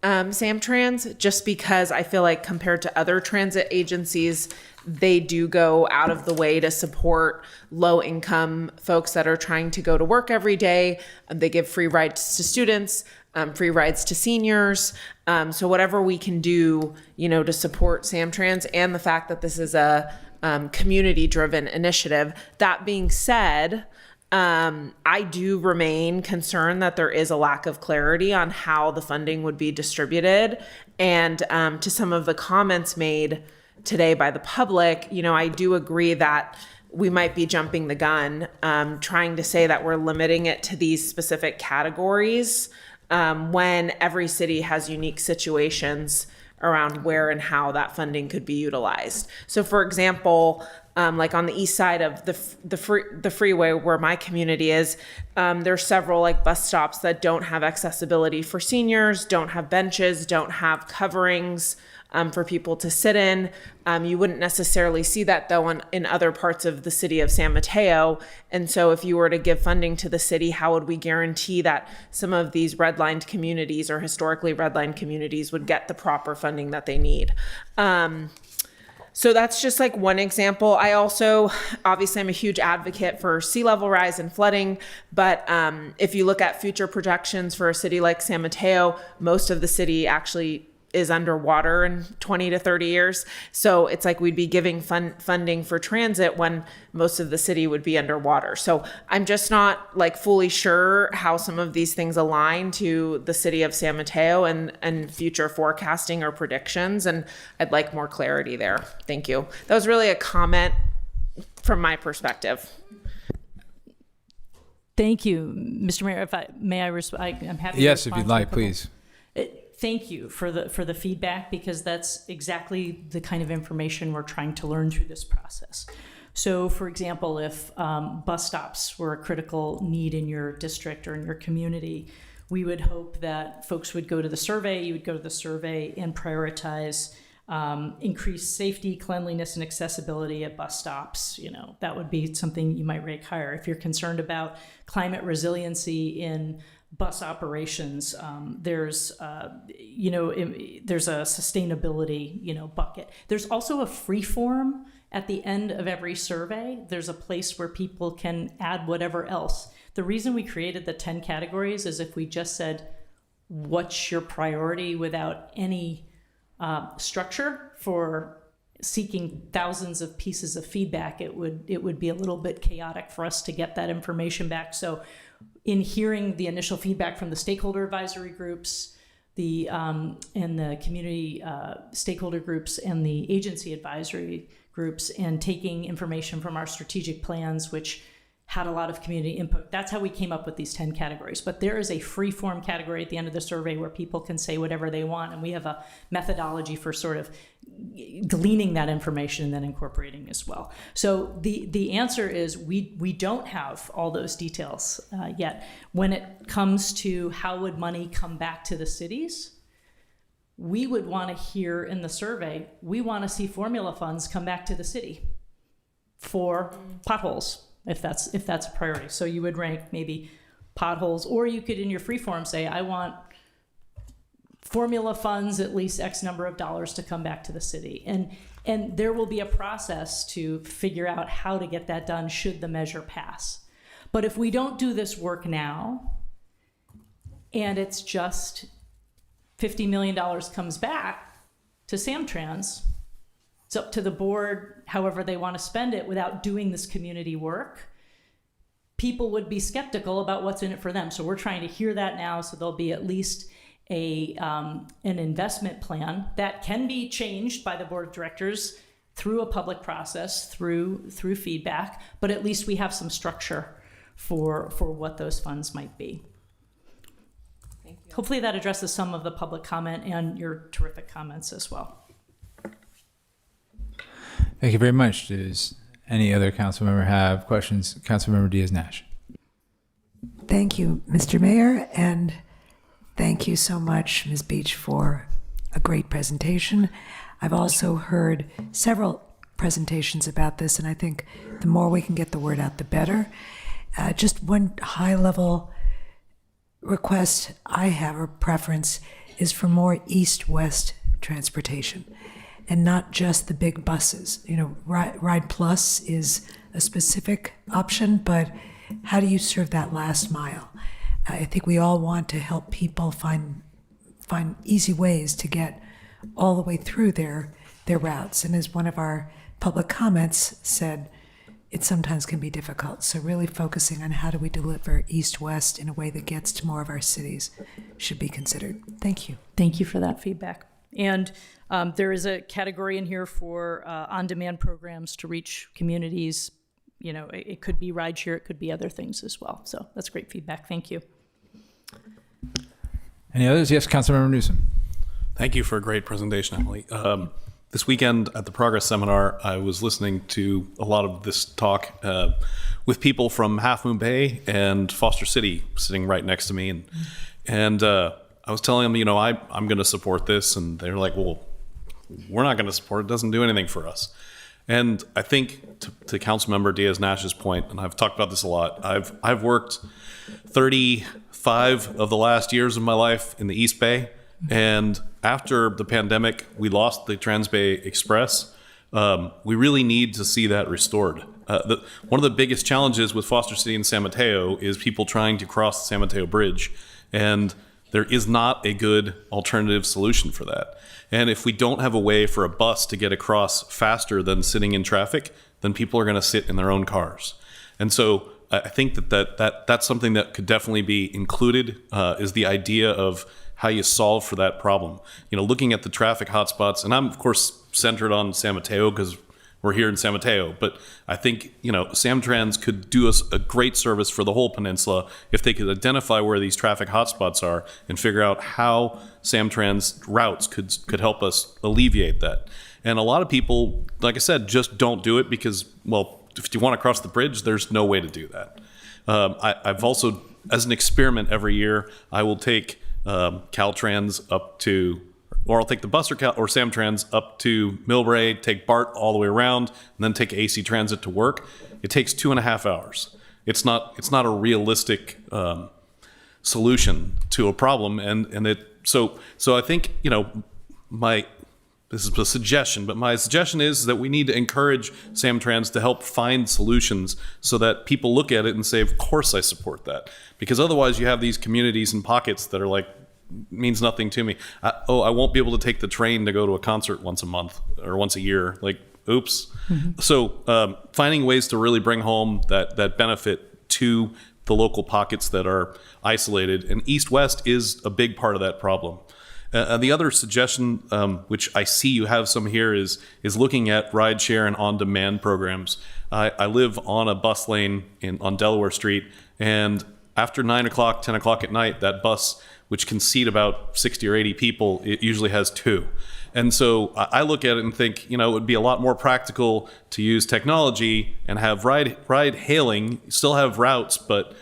Samtrans, just because I feel like compared to other transit agencies, they do go out of the way to support low income folks that are trying to go to work every day. They give free rides to students, free rides to seniors. So whatever we can do, to support Samtrans, and the fact that this is a community driven initiative. That being said, I do remain concerned that there is a lack of clarity on how the funding would be distributed. And to some of the comments made today by the public, I do agree that we might be jumping the gun, trying to say that we're limiting it to these specific categories when every city has unique situations around where and how that funding could be utilized. So for example, like on the east side of the freeway where my community is, there's several like bus stops that don't have accessibility for seniors, don't have benches, don't have coverings for people to sit in. You wouldn't necessarily see that though in other parts of the city of San Mateo. And so if you were to give funding to the city, how would we guarantee that some of these redlined communities or historically redlined communities would get the proper funding that they need? So that's just like one example. I also, obviously I'm a huge advocate for sea level rise and flooding, but if you look at future projections for a city like San Mateo, most of the city actually is underwater in 20 to 30 years. So it's like we'd be giving funding for transit when most of the city would be underwater. So I'm just not like fully sure how some of these things align to the city of San Mateo and future forecasting or predictions. And I'd like more clarity there. Thank you. That was really a comment from my perspective. Thank you, Mr. Mayor. If I may, I'm happy. Yes, to if you'd respond like, to please. Thank you for the feedback, because that's exactly the kind of information we're trying to learn through this process. So, for example, if bus stops were a critical need in your district or in your community, we would hope that folks would go to the survey, you would go to the survey and prioritize increased safety, cleanliness, and accessibility at bus stops. You know, that would be something you might rank higher. If you're concerned about climate resiliency in bus operations, there's a sustainability, bucket. There's also a free form at the end of every survey. There's a place where people can add whatever else. The reason we created the 10 categories is if we just said, what's your priority without any structure for seeking thousands of pieces of feedback, it would be a little bit chaotic for us to get that information back. So in hearing the initial feedback from the stakeholder advisory groups, and the community stakeholder groups and the agency advisory groups, and taking information from our strategic plans, which had a lot of community input, that's how we came up with these 10 categories. But there is a free form category at the end of the survey where people can say whatever they want, and we have a methodology for sort of gleaning that information and then incorporating as well. So the answer is we don't have all those details yet. When it comes to how would money come back to the cities, we would want to hear in the survey, we want to see formula funds come back to the city for potholes, if that's a priority. So you would rank maybe potholes, or you could in your free form say, I want formula funds, at least X number of dollars to come back to the city. And there will be a process to figure out how to get that done should the measure pass. But if we don't do this work now, and it's just $50 million comes back to Samtrans, it's up to the board, however they want to spend it, without doing this community work. People would be skeptical about what's in it for them. So we're trying to hear that now, so there'll be at least an investment plan that can be changed by the board of directors through a public process, through feedback, but at least we have some structure for what those funds might be. Thank you. Hopefully that addresses some of the public comment and your terrific comments as well. Thank you very much. Does any other council member have questions? Councilmember Diaz-Nash. Thank you, Mr. Mayor, and thank you so much, Ms. Beach, for a great presentation. I've also heard several presentations about this, and I think the more we can get the word out, the better. Just one high-level request I have, or preference, is for more east-west transportation, and not just the big buses. You know, Ride Plus is a specific option, but how do you serve that last mile? I think we all want to help people find easy ways to get all the way through their routes. And as one of our public comments said, it sometimes can be difficult. So really focusing on how do we deliver east-west in a way that gets to more of our cities should be considered. Thank you. Thank you for that feedback. And there is a category in here for on-demand programs to reach communities. You know, it could be rideshare, it could be other things as well. So that's great feedback. Thank you. Any others? Yes, Councilmember Newsom. Thank you for a great presentation, Emily. This weekend at the Progress Seminar, I was listening to a lot of this talk with people from Half Moon Bay and Foster City sitting right next to me. And I was telling them, I'm going to support this. And they're like, well, we're not going to support it. It doesn't do anything for us. And I think to Councilmember Diaz-Nash's point, and I've talked about this a lot, I've worked 35 of the last years of my life in the East Bay. And after the pandemic, we lost the Transbay Express. We really need to see that restored. One of the biggest challenges with Foster City and San Mateo is people trying to cross the San Mateo Bridge. And there is not a good alternative solution for that. And if we don't have a way for a bus to get across faster than sitting in traffic, then people are going to sit in their own cars. And so I think that's something that could definitely be included, is the idea of how you solve for that problem. Looking at the traffic hotspots, and I'm of course centered on San Mateo because we're here in San Mateo, but I think, Samtrans could do us a great service for the whole peninsula if they could identify where these traffic hotspots are and figure out how Samtrans routes could help us alleviate that. And a lot of people, like I said, just don't do it because, well, if you want to cross the bridge, there's no way to do that. I've also, as an experiment every year, I will take Caltrans up to, or I'll take the bus or Samtrans up to Millbrae, take BART all the way around, and then take AC Transit to work. It takes 2.5 hours. It's not a realistic solution to a problem, so I think this is a suggestion, but my suggestion is that we need to encourage Samtrans to help find solutions so that people look at it and say, of course I support that. Because otherwise you have these communities and pockets that are like, means nothing to me. I won't be able to take the train to go to a concert once a month or once a year. Like, oops. Mm-hmm. So finding ways to really bring home that benefit to the local pockets that are isolated. And East-West is a big part of that problem. The other suggestion, which I see you have some here, is looking at rideshare and on-demand programs. I live on a bus lane on Delaware Street, and after 9 o'clock, 10 o'clock at night, that bus, which can seat about 60 or 80 people, it usually has 2. And so I look at it and think, it would be a lot more practical to use technology and have ride hailing, still have routes, but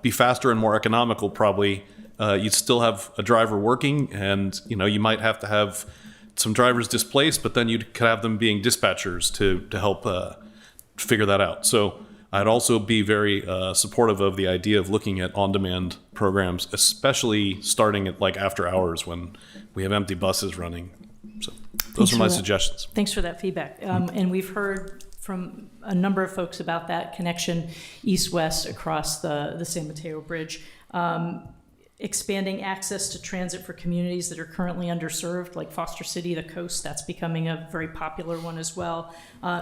be faster and more economical probably. You'd still have a driver working, and you might have to have some drivers displaced, but then you could have them being dispatchers to help figure that out. So I'd also be very supportive of the idea of looking at on-demand programs, especially starting at like after hours when we have empty buses running. So those are my suggestions. Thanks for that feedback. And we've heard from a number of folks about that connection east-west across the San Mateo Bridge. Expanding access to transit for communities that are currently underserved, like Foster City, the coast, that's becoming a very popular one as well.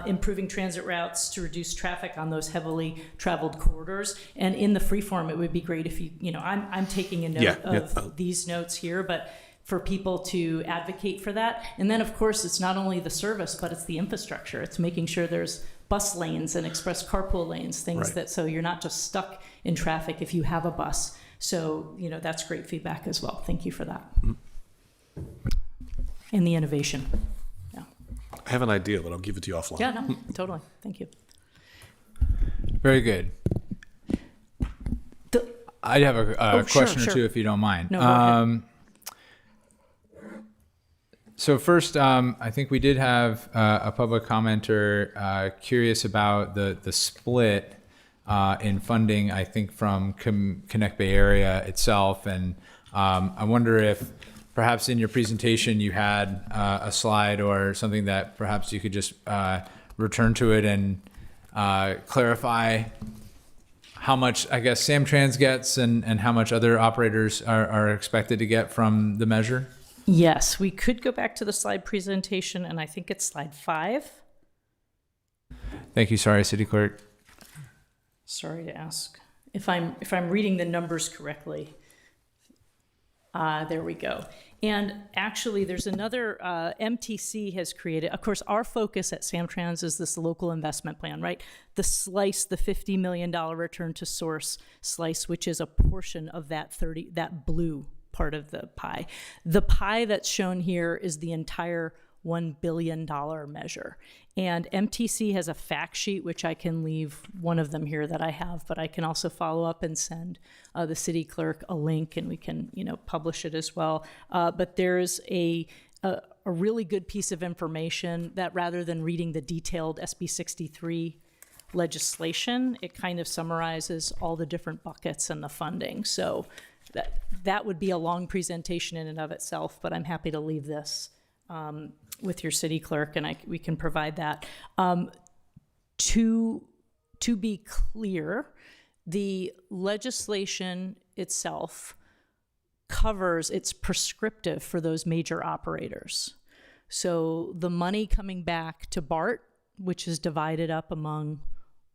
Improving transit routes to reduce traffic on those heavily traveled corridors. And in the freeform, it would be great if I'm taking a note of these notes here, but for people to advocate for that. And then, of course, it's not only the service, but it's the infrastructure. It's making sure there's bus lanes and express carpool lanes, things that, so you're not just stuck in traffic if you have a bus. So, that's great feedback as well. Thank you for that. And the innovation. Yeah. I have an idea, but I'll give it to you offline. Yeah, no, totally. Thank you. Very good. I have a question or two, if you don't mind. No, go ahead. So first, I think we did have a public commenter curious about the split in funding, I think, from Connect Bay Area itself. And I wonder if perhaps in your presentation you had a slide or something that perhaps you could just return to it and clarify how much, I guess, Samtrans gets and how much other operators are expected to get from the measure? Yes, we could go back to the slide presentation, and I think it's slide 5. Thank you. Sorry, City Clerk. Sorry to ask if I'm reading the numbers correctly. There we go. And actually, there's another MTC has created. Of course, our focus at Samtrans is this local investment plan, right? The slice, the $50 million return to source slice, which is a portion of that blue part of the pie. The pie that's shown here is the entire $1 billion measure. And MTC has a fact sheet, which I can leave one of them here that I have, but I can also follow up and send the city clerk a link, and we can, publish it as well. But there's a really good piece of information that, rather than reading the detailed SB 63 legislation, it kind of summarizes all the different buckets and the funding. So that would be a long presentation in and of itself, but I'm happy to leave this with your city clerk, and we can provide that. To be clear, the legislation itself covers, it's prescriptive for those major operators. So the money coming back to BART, which is divided up among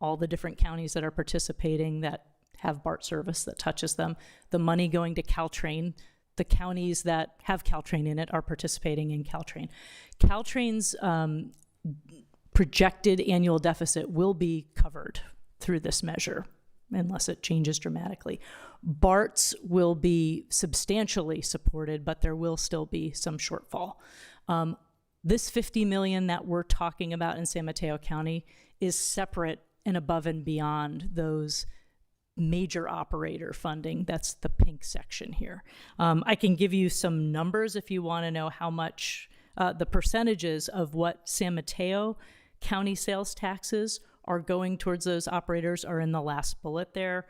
all the different counties that are participating that have BART service that touches them, the money going to Caltrain, the counties that have Caltrain in it are participating in Caltrain. Caltrain's projected annual deficit will be covered through this measure, unless it changes dramatically. BART's will be substantially supported, but there will still be some shortfall. This $50 million that we're talking about in San Mateo County is separate and above and beyond those major operator funding. That's the pink section here. I can give you some numbers if you want to know how much the percentages of what San Mateo County sales taxes are going towards those operators are in the last bullet there.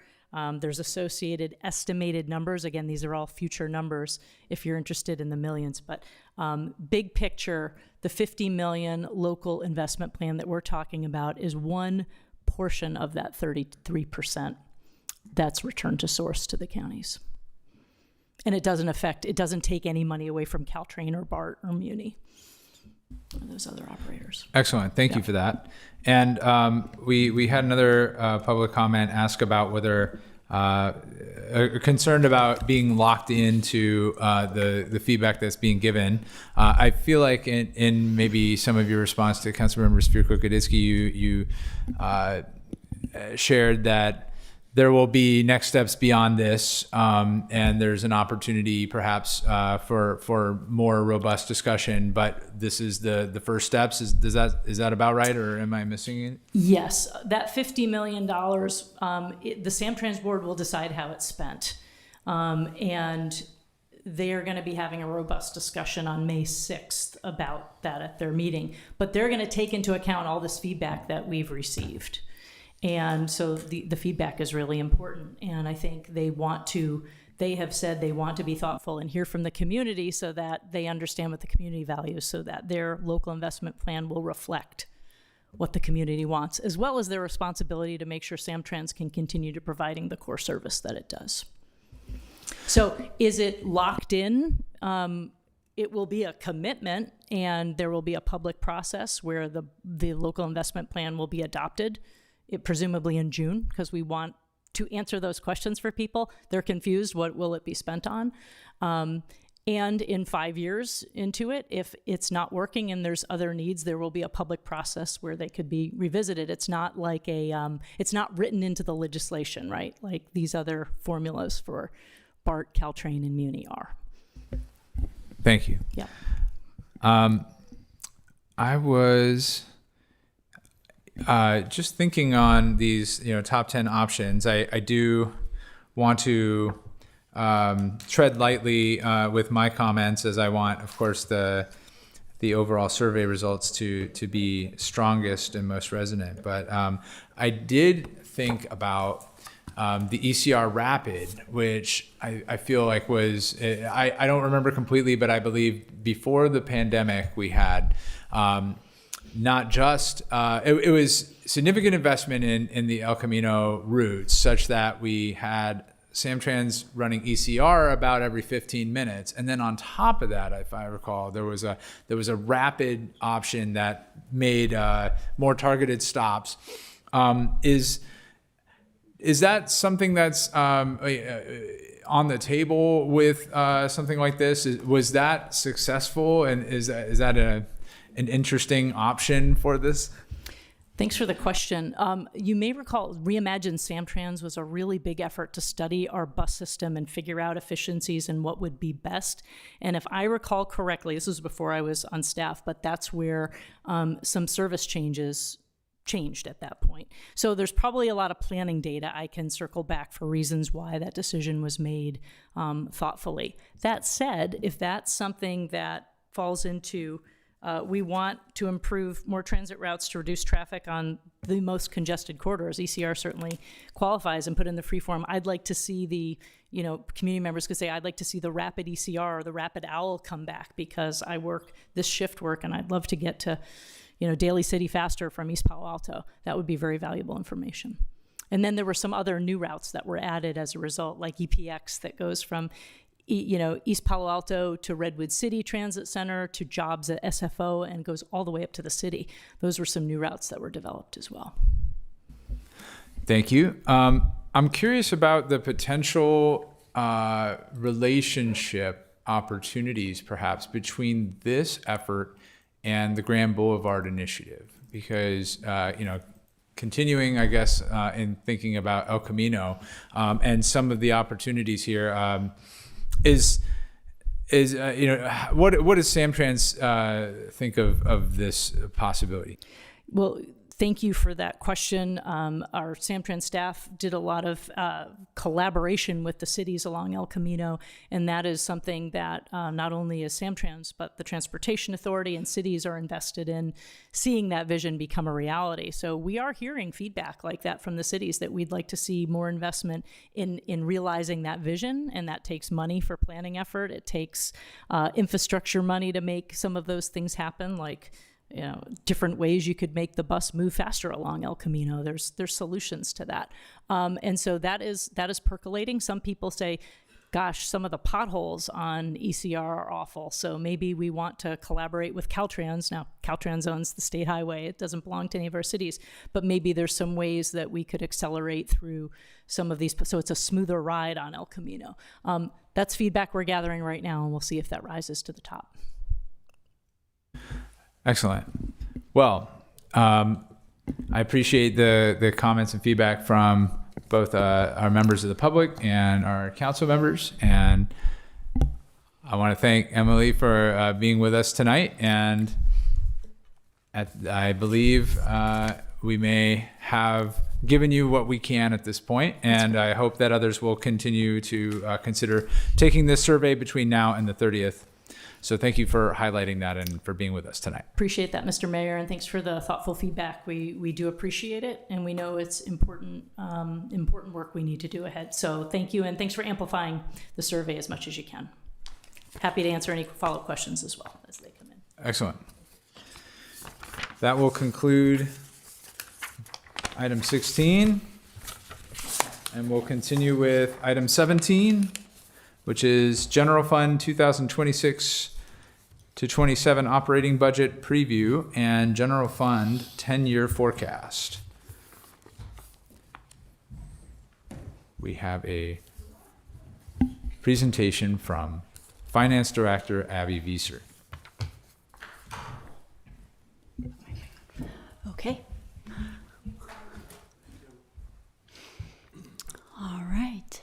There's associated estimated numbers. Again, these are all future numbers if you're interested in the millions. But big picture, the $50 million local investment plan that we're talking about is one portion of that 33% that's returned to source to the counties. And it doesn't take any money away from Caltrain or BART or Muni or those other operators. Excellent. Thank you for that. And we had another public comment ask about whether concerned about being locked into the feedback that's being given. I feel like in maybe some of your response to Councilmember Spirko-Kadisky, you shared that there will be next steps beyond this, and there's an opportunity perhaps for more robust discussion. But this is the first steps. Is that about right, or am I missing it? Yes, that $50 million. The Samtrans board will decide how it's spent, and they are going to be having a robust discussion on May 6th about that at their meeting. But they're going to take into account all this feedback that we've received. And so the feedback is really important. And I think they have said they want to be thoughtful and hear from the community so that they understand what the community values, so that their local investment plan will reflect what the community wants, as well as their responsibility to make sure Samtrans can continue to providing the core service that it does. So is it locked in? It will be a commitment, and there will be a public process where the local investment plan will be adopted. Presumably in June, because we want to answer those questions for people. They're confused, what will it be spent on? And in 5 years into it, if it's not working and there's other needs, there will be a public process where they could be revisited. It's not like it's not written into the legislation, right? Like these other formulas for BART, Caltrain, and Muni are. Thank you. Yeah. I was just thinking on these, top 10 options. I do want to tread lightly with my comments, as I want, of course, the overall survey results to be strongest and most resonant. But I did think about the ECR Rapid, which I feel like was, I don't remember completely, but I believe before the pandemic we had not just, it was significant investment in the El Camino routes, such that we had Samtrans running ECR about every 15 minutes. And then on top of that, if I recall, there was a rapid option that made more targeted stops. Is that something that's on the table with something like this? Was that successful? And is that an interesting option for this? Thanks for the question. You may recall Reimagine Samtrans was a really big effort to study our bus system and figure out efficiencies and what would be best. And if I recall correctly, this was before I was on staff, but that's where some service changes changed at that point. So there's probably a lot of planning data I can circle back for reasons why that decision was made thoughtfully. That said, if that's something that falls into we want to improve more transit routes to reduce traffic on the most congested corridors. ECR certainly qualifies and put in the free form. I'd like to see the, community members could say, I'd like to see the rapid ECR or the rapid OWL come back because I work this shift work and I'd love to get to, Daly City faster from East Palo Alto. That would be very valuable information. And then there were some other new routes that were added as a result, like EPX that goes from East Palo Alto to Redwood City Transit Center to jobs at SFO and goes all the way up to the city. Those were some new routes that were developed as well. Thank you. I'm curious about the potential relationship opportunities perhaps between this effort and the Grand Boulevard Initiative, because, continuing, I guess, in thinking about El Camino and some of the opportunities here, what does Samtrans think of this possibility? Well, thank you for that question. Our Samtrans staff did a lot of collaboration with the cities along El Camino, and that is something that not only is Samtrans, but the Transportation Authority and cities are invested in seeing that vision become a reality. So we are hearing feedback like that from the cities that we'd like to see more investment in realizing that vision, and that takes money for planning effort. It takes infrastructure money to make some of those things happen, like different ways you could make the bus move faster along El Camino. There's solutions to that. And so that is percolating. Some people say, gosh, some of the potholes on ECR are awful. So maybe we want to collaborate with Caltrans. Now, Caltrans owns the state highway. It doesn't belong to any of our cities, but maybe there's some ways that we could accelerate through some of these. So it's a smoother ride on El Camino. That's feedback we're gathering right now, and we'll see if that rises to the top. Excellent. Well, I appreciate the comments and feedback from both our members of the public and our council members. And I want to thank Emily for being with us tonight. And I believe we may have given you what we can at this point, and I hope that others will continue to consider taking this survey between now and the 30th. So thank you for highlighting that and for being with us tonight. Appreciate that, Mr. Mayor, and thanks for the thoughtful feedback. We do appreciate it, and we know it's important work we need to do ahead. So thank you, and thanks for amplifying the survey as much as you can. Happy to answer any follow-up questions as well as they come in. Excellent. That will conclude item 16, and we'll continue with item 17, which is General Fund 2026 to 27 Operating Budget Preview and General Fund 10-Year Forecast. We have a presentation from Finance Director Abby Wieser. Okay. All right.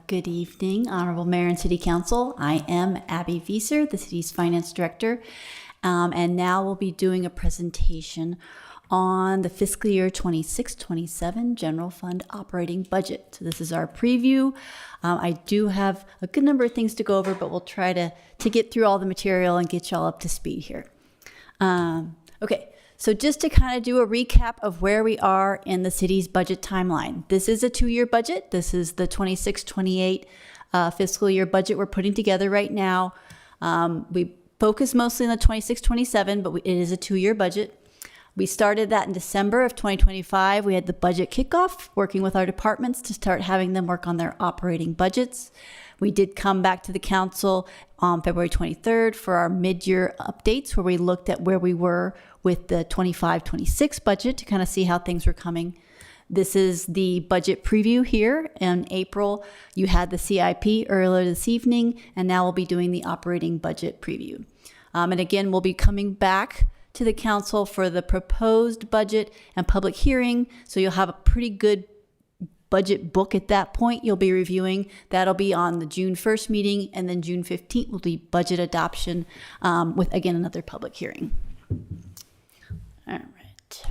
Good evening, Honorable Mayor and City Council. I am Abby Wieser, the city's finance director, and now we'll be doing a presentation on the fiscal year 26-27 general fund operating budget. So this is our preview. I do have a good number of things to go over, but we'll try to get through all the material and get y'all up to speed here. Okay. So just to kind of do a recap of where we are in the city's budget timeline. This is a 2-year budget. This is the 26-28 fiscal year budget we're putting together right now. We focus mostly on the 26-27, but it is a 2-year budget. We started that in December of 2025. We had the budget kickoff, working with our departments to start having them work on their operating budgets. We did come back to the council on February 23rd for our mid-year updates, where we looked at where we were with the 25-26 budget to kind of see how things were coming. This is the budget preview here. In April, you had the CIP earlier this evening, and now we'll be doing the operating budget preview. And again, we'll be coming back to the council for the proposed budget and public hearing. So you'll have a pretty good budget book at that point you'll be reviewing. That'll be on the June 1st meeting, and then June 15th will be budget adoption with, again, another public hearing. All right.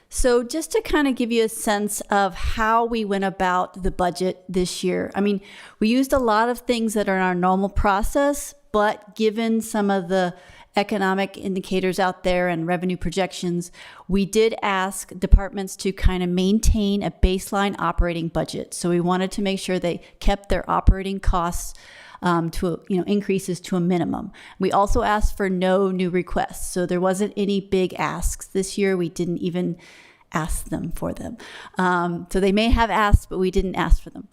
So just to kind of give you a sense of how we went about the budget this year, I mean, we used a lot of things that are in our normal process, but given some of the economic indicators out there and revenue projections, we did ask departments to kind of maintain a baseline operating budget. So we wanted to make sure they kept their operating costs to, increases to a minimum. We also asked for no new requests. So there wasn't any big asks this year. We didn't even ask them for them. So they may have asked, but we didn't ask for them.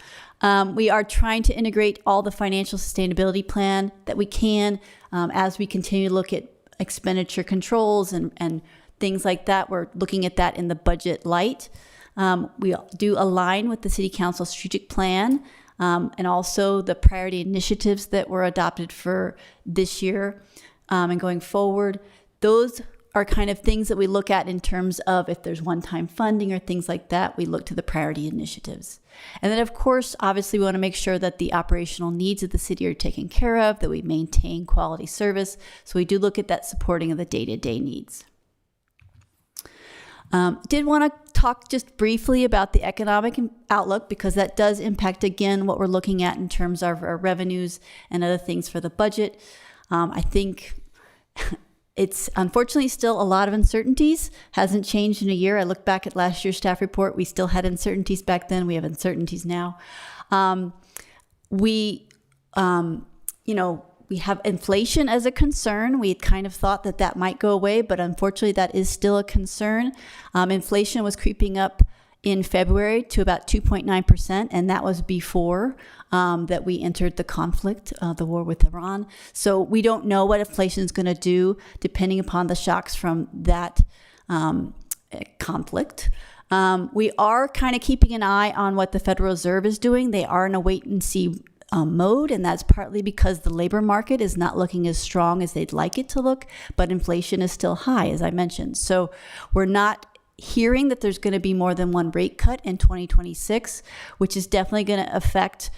We are trying to integrate all the financial sustainability plan that we can as we continue to look at expenditure controls and things like that. We're looking at that in the budget light. We do align with the City Council strategic plan and also the priority initiatives that were adopted for this year and going forward. Those are kind of things that we look at in terms of if there's one-time funding or things like that, we look to the priority initiatives. And then, of course, obviously, we want to make sure that the operational needs of the city are taken care of, that we maintain quality service. So we do look at that supporting of the day-to-day needs. Did want to talk just briefly about the economic outlook, because that does impact, again, what we're looking at in terms of our revenues and other things for the budget. I think it's unfortunately still a lot of uncertainties. Hasn't changed in a year. I look back at last year's staff report. We still had uncertainties back then. We have uncertainties now. We have inflation as a concern. We had kind of thought that might go away, but unfortunately that is still a concern. Inflation was creeping up in February to about 2.9%, and that was before that we entered the conflict, the war with Iran. So we don't know what inflation is going to do depending upon the shocks from that conflict. We are kind of keeping an eye on what the Federal Reserve is doing. They are in a wait and see mode, and that's partly because the labor market is not looking as strong as they'd like it to look, but inflation is still high, as I mentioned. So we're not hearing that there's going to be more than one rate cut in 2026, which is definitely going to affect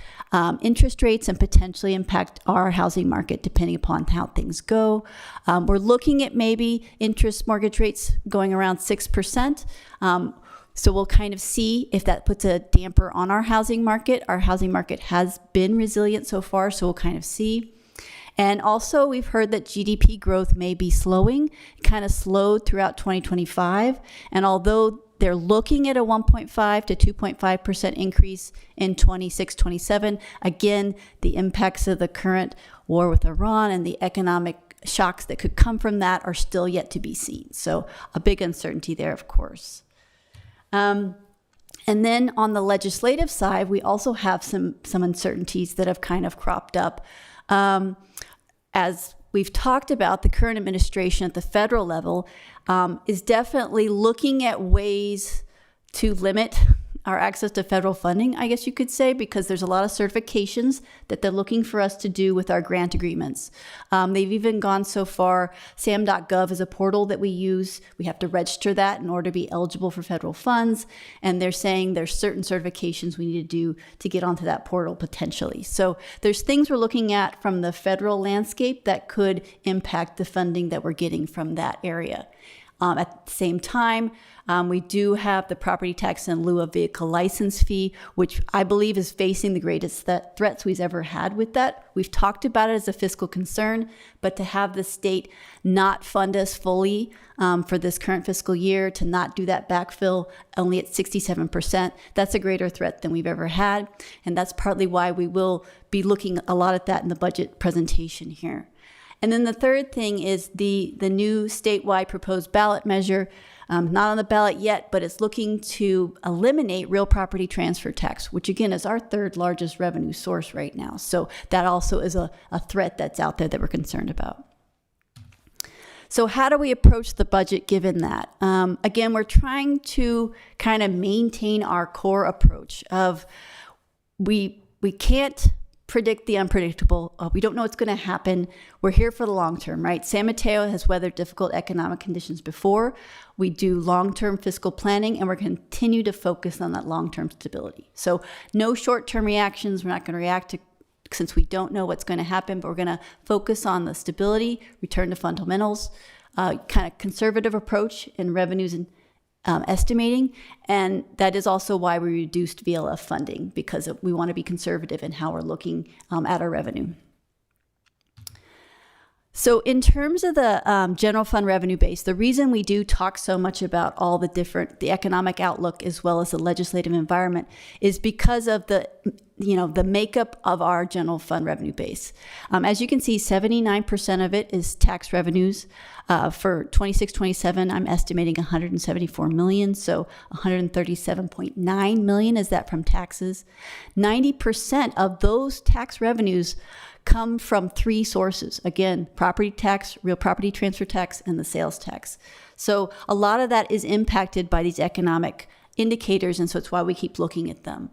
interest rates and potentially impact our housing market depending upon how things go. We're looking at maybe interest mortgage rates going around 6%. So we'll kind of see if that puts a damper on our housing market. Our housing market has been resilient so far, so we'll kind of see. And also, we've heard that GDP growth may be slowing. It kind of slowed throughout 2025. And although they're looking at a 1.5 to 2.5% increase in 26-27, again, the impacts of the current war with Iran and the economic shocks that could come from that are still yet to be seen. So a big uncertainty there, of course. And then on the legislative side, we also have some uncertainties that have kind of cropped up. As we've talked about, the current administration at the federal level is definitely looking at ways to limit our access to federal funding, I guess you could say, because there's a lot of certifications that they're looking for us to do with our grant agreements. They've even gone so far, sam.gov is a portal that we use. We have to register that in order to be eligible for federal funds. And they're saying there's certain certifications we need to do to get onto that portal potentially. So there's things we're looking at from the federal landscape that could impact the funding that we're getting from that area. At the same time, we do have the property tax in lieu of vehicle license fee, which I believe is facing the greatest threats we've ever had with that. We've talked about it as a fiscal concern, but to have the state not fund us fully for this current fiscal year, to not do that backfill only at 67%, that's a greater threat than we've ever had. And that's partly why we will be looking a lot at that in the budget presentation here. And then the third thing is the new statewide proposed ballot measure, not on the ballot yet, but it's looking to eliminate real property transfer tax, which again is our third largest revenue source right now. So that also is a threat that's out there that we're concerned about. So how do we approach the budget given that? Again, we're trying to kind of maintain our core approach of we can't predict the unpredictable. We don't know what's going to happen. We're here for the long term, right? San Mateo has weathered difficult economic conditions before. We do long-term fiscal planning, and we're going to continue to focus on that long-term stability. So no short-term reactions. We're not going to react to, since we don't know what's going to happen, but we're going to focus on the stability, return to fundamentals, kind of conservative approach in revenues and estimating. And that is also why we reduced VLF funding, because we want to be conservative in how we're looking at our revenue. So in terms of the general fund revenue base, the reason we do talk so much about all the economic outlook as well as the legislative environment is because of the makeup of our general fund revenue base. As you can see, 79% of it is tax revenues. For 26-27, I'm estimating 174 million, so 137.9 million is that from taxes. 90% of those tax revenues come from three sources. Again, property tax, real property transfer tax, and the sales tax. So a lot of that is impacted by these economic indicators, and so it's why we keep looking at them.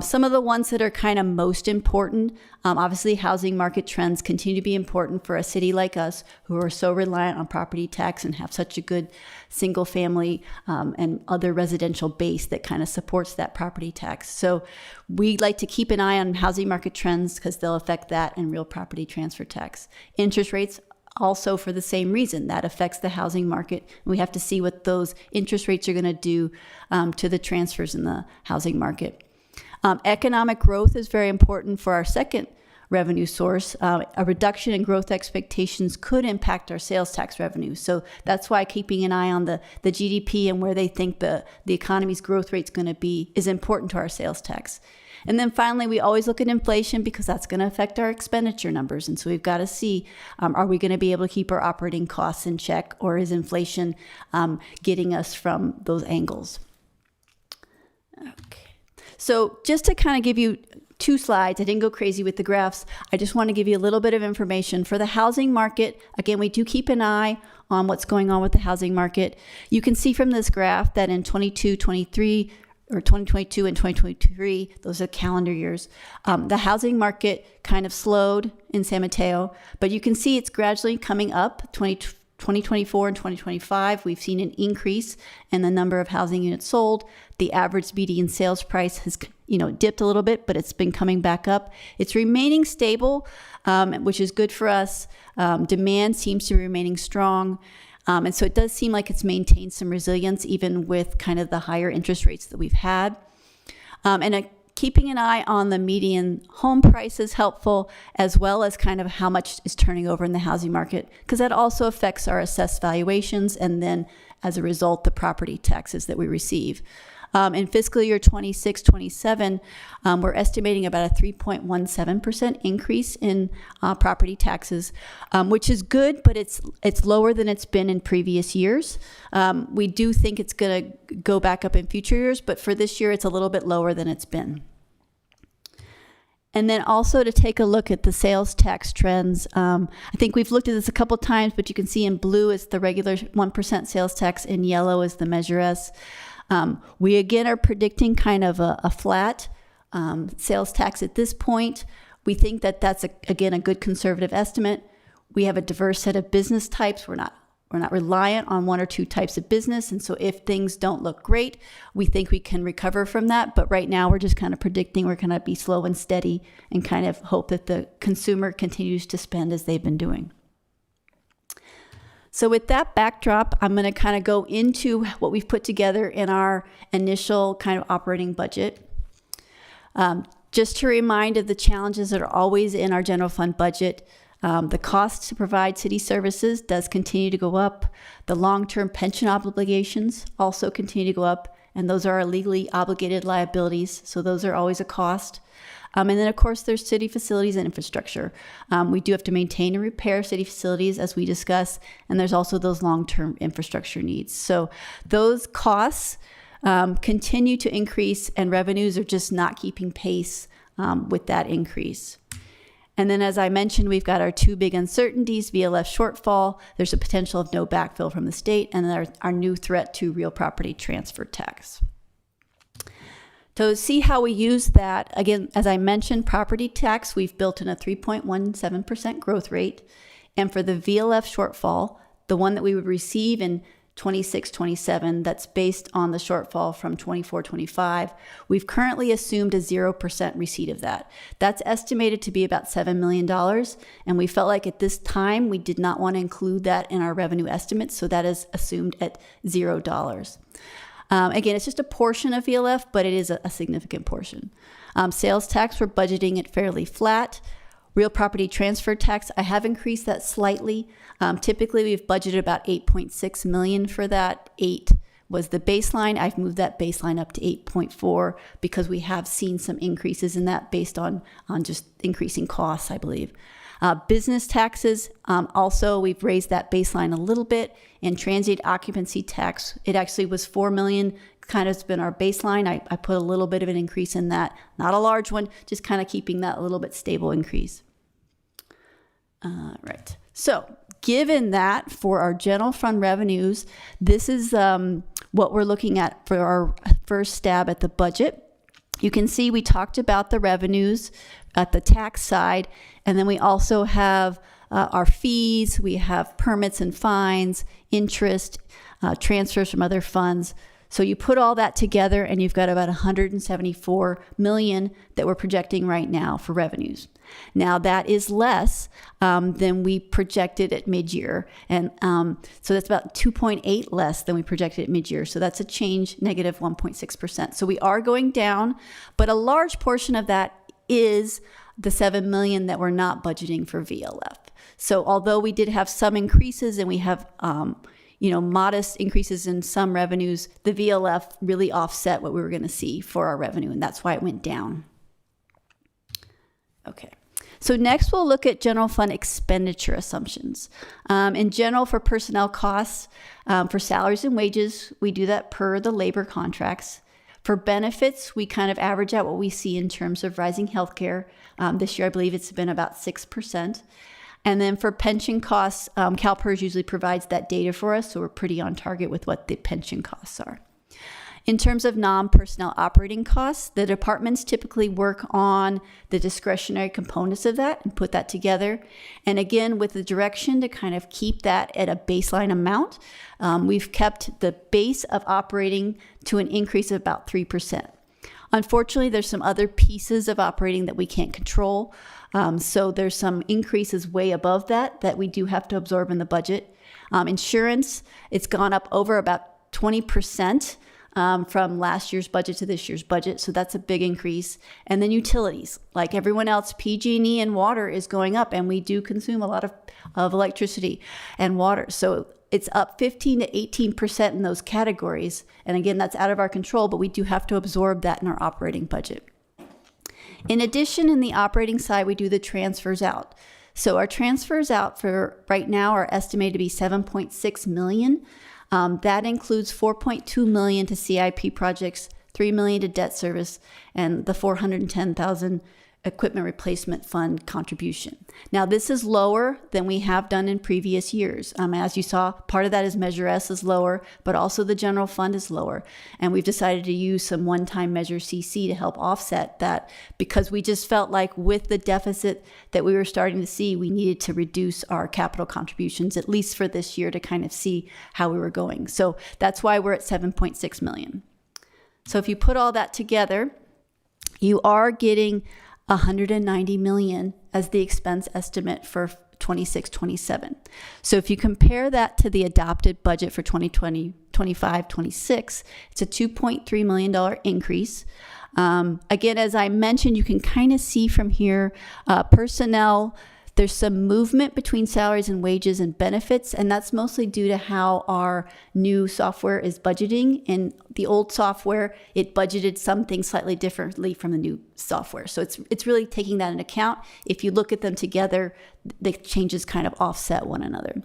Some of the ones that are kind of most important, obviously housing market trends continue to be important for a city like us who are so reliant on property tax and have such a good single family and other residential base that kind of supports that property tax. So we like to keep an eye on housing market trends because they'll affect that and real property transfer tax. Interest rates also for the same reason, that affects the housing market. We have to see what those interest rates are going to do to the transfers in the housing market. Economic growth is very important for our second revenue source. A reduction in growth expectations could impact our sales tax revenue. So that's why keeping an eye on the GDP and where they think the economy's growth rate is going to be is important to our sales tax. And then finally, we always look at inflation because that's going to affect our expenditure numbers. And so we've got to see, are we going to be able to keep our operating costs in check, or is inflation getting us from those angles? Okay. So just to kind of give you two slides, I didn't go crazy with the graphs. I just want to give you a little bit of information. For the housing market, again, we do keep an eye on what's going on with the housing market. You can see from this graph that in 2022 and 2023, those are calendar years, the housing market kind of slowed in San Mateo, but you can see it's gradually coming up. 2024 and 2025, we've seen an increase in the number of housing units sold. The average median sales price has, dipped a little bit, but it's been coming back up. It's remaining stable, which is good for us. Demand seems to be remaining strong. And so it does seem like it's maintained some resilience even with kind of the higher interest rates that we've had. Keeping an eye on the median home price is helpful, as well as kind of how much is turning over in the housing market, because that also affects our assessed valuations and then, as a result, the property taxes that we receive. In fiscal year 26-27, we're estimating about a 3.17% increase in property taxes, which is good, but it's lower than it's been in previous years. We do think it's going to go back up in future years, but for this year, it's a little bit lower than it's been. And then also to take a look at the sales tax trends. I think we've looked at this a couple times, but you can see in blue is the regular 1% sales tax, in yellow is the Measure S. We again are predicting kind of a flat sales tax at this point. We think that that's again a good conservative estimate. We have a diverse set of business types. We're not reliant on one or two types of business, and so if things don't look great, we think we can recover from that. But right now, we're just kind of predicting we're going to be slow and steady, and kind of hope that the consumer continues to spend as they've been doing. So with that backdrop, I'm going to kind of go into what we've put together in our initial kind of operating budget. Just to remind of the challenges that are always in our general fund budget. The cost to provide city services does continue to go up. The long-term pension obligations also continue to go up, and those are our legally obligated liabilities, so those are always a cost. And then, of course, there's city facilities and infrastructure. We do have to maintain and repair city facilities, as we discuss, and there's also those long-term infrastructure needs. So those costs continue to increase, and revenues are just not keeping pace with that increase. And then, as I mentioned, we've got our two big uncertainties: VLF shortfall, there's a potential of no backfill from the state, and our new threat to real property transfer tax. To see how we use that, again, as I mentioned, property tax, we've built in a 3.17% growth rate. And for the VLF shortfall, the one that we would receive in 26-27, that's based on the shortfall from 24-25, we've currently assumed a 0% receipt of that. That's estimated to be about $7 million. And we felt like at this time, we did not want to include that in our revenue estimates. So that is assumed at $0. Again, it's just a portion of VLF, but it is a significant portion. Sales tax, we're budgeting it fairly flat. Real property transfer tax, I have increased that slightly. Typically, we've budgeted about $8.6 million for that. 8 was the baseline. I've moved that baseline up to 8.4 because we have seen some increases in that based on just increasing costs, I believe. Business taxes, also we've raised that baseline a little bit. And transient occupancy tax, it actually was $4 million, kind of has been our baseline. I put a little bit of an increase in that, not a large one, just kind of keeping that a little bit stable increase. Right. So given that for our general fund revenues, this is what we're looking at for our first stab at the budget. You can see we talked about the revenues at the tax side, and then we also have our fees, we have permits and fines, interest, transfers from other funds. So you put all that together and you've got about $174 million that we're projecting right now for revenues. Now that is less than we projected at mid-year. And so that's about 2.8 less than we projected at mid-year. So that's a change, negative 1.6%. So we are going down, but a large portion of that is the $7 million that we're not budgeting for VLF. So although we did have some increases and we have modest increases in some revenues, the VLF really offset what we were going to see for our revenue, and that's why it went down. Okay. So next we'll look at general fund expenditure assumptions. In general, for personnel costs, for salaries and wages, we do that per the labor contracts. For benefits, we kind of average out what we see in terms of rising healthcare. This year, I believe it's been about 6%. And then for pension costs, CalPERS usually provides that data for us, so we're pretty on target with what the pension costs are. In terms of non-personnel operating costs, the departments typically work on the discretionary components of that and put that together. And again, with the direction to kind of keep that at a baseline amount, we've kept the base of operating to an increase of about 3%. Unfortunately, there's some other pieces of operating that we can't control. So there's some increases way above that we do have to absorb in the budget. Insurance, it's gone up over about 20%. From last year's budget to this year's budget. So that's a big increase. And then utilities, like everyone else, PG&E and water is going up, and we do consume a lot of electricity and water. So it's up 15 to 18% in those categories. And again, that's out of our control, but we do have to absorb that in our operating budget. In addition, in the operating side, we do the transfers out. So our transfers out for right now are estimated to be $7.6 million. That includes $4.2 million to CIP projects, $3 million to debt service, and the $410,000 equipment replacement fund contribution. Now, this is lower than we have done in previous years. As you saw, part of that is Measure S is lower, but also the general fund is lower. And we've decided to use some one-time Measure CC to help offset that because we just felt like with the deficit that we were starting to see, we needed to reduce our capital contributions, at least for this year, to kind of see how we were going. So that's why we're at $7.6 million. So if you put all that together, you are getting $190 million as the expense estimate for 26-27. So if you compare that to the adopted budget for 2020, 25-26, it's a $2.3 million increase. Again, as I mentioned, you can kind of see from here, personnel, there's some movement between salaries and wages and benefits, and that's mostly due to how our new software is budgeting. In the old software, it budgeted something slightly differently from the new software. So it's really taking that into account. If you look at them together, the changes kind of offset one another.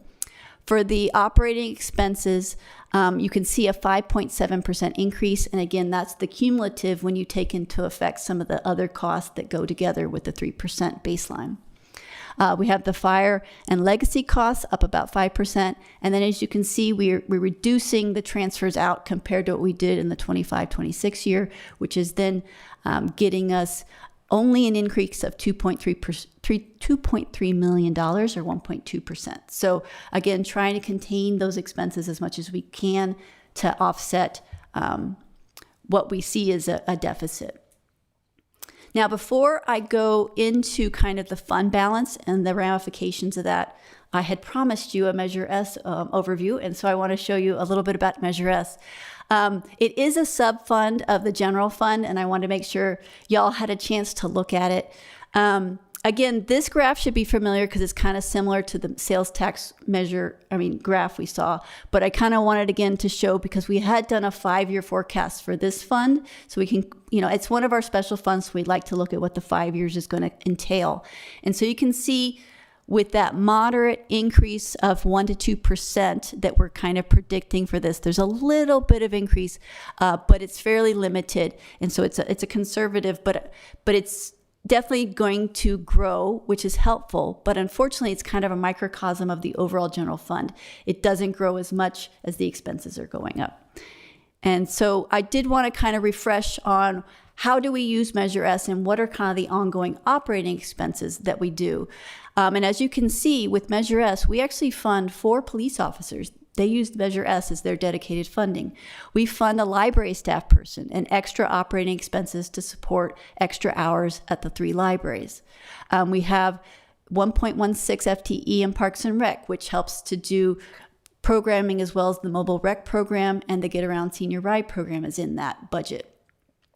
For the operating expenses, you can see a 5.7% increase. And again, that's the cumulative when you take into effect some of the other costs that go together with the 3% baseline. We have the fire and legacy costs up about 5%. And then as you can see, we're reducing the transfers out compared to what we did in the 25-26 year, which is then getting us only an increase of $2.3 million or 1.2%. So again, trying to contain those expenses as much as we can to offset what we see as a deficit. Now, before I go into kind of the fund balance and the ramifications of that, I had promised you a Measure S overview, and so I want to show you a little bit about Measure S. It is a sub-fund of the general fund, and I want to make sure y'all had a chance to look at it. Again, this graph should be familiar because it's kind of similar to the sales tax graph we saw, but I kind of wanted again to show because we had done a 5-year forecast for this fund. So we can, it's one of our special funds. So we'd like to look at what the 5 years is going to entail. And so you can see with that moderate increase of 1% to 2% that we're kind of predicting for this, there's a little bit of increase, but it's fairly limited. And so it's a conservative, but it's definitely going to grow, which is helpful, but unfortunately it's kind of a microcosm of the overall general fund. It doesn't grow as much as the expenses are going up. And so I did want to kind of refresh on how do we use Measure S and what are kind of the ongoing operating expenses that we do. And as you can see with Measure S, we actually fund 4 police officers. They use Measure S as their dedicated funding. We fund a library staff person and extra operating expenses to support extra hours at the 3 libraries. We have 1.16 FTE in Parks and Rec, which helps to do programming as well as the mobile rec program, and the Get Around Senior Ride program is in that budget.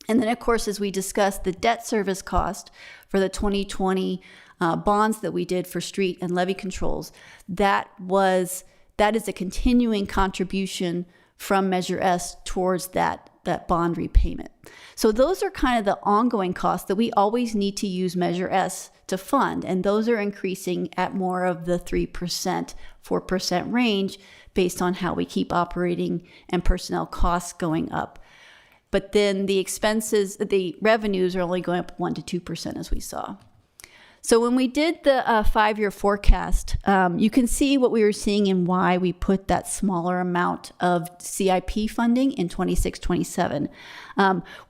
And then, of course, as we discussed, the debt service cost for the 2020 bonds that we did for street and levy controls, that is a continuing contribution from Measure S towards that bond repayment. So those are kind of the ongoing costs that we always need to use Measure S to fund, and those are increasing at more of the 3%, 4% range based on how we keep operating and personnel costs going up. But then the revenues are only going up 1% to 2% as we saw. So when we did the 5-year forecast, you can see what we were seeing and why we put that smaller amount of CIP funding in 26-27.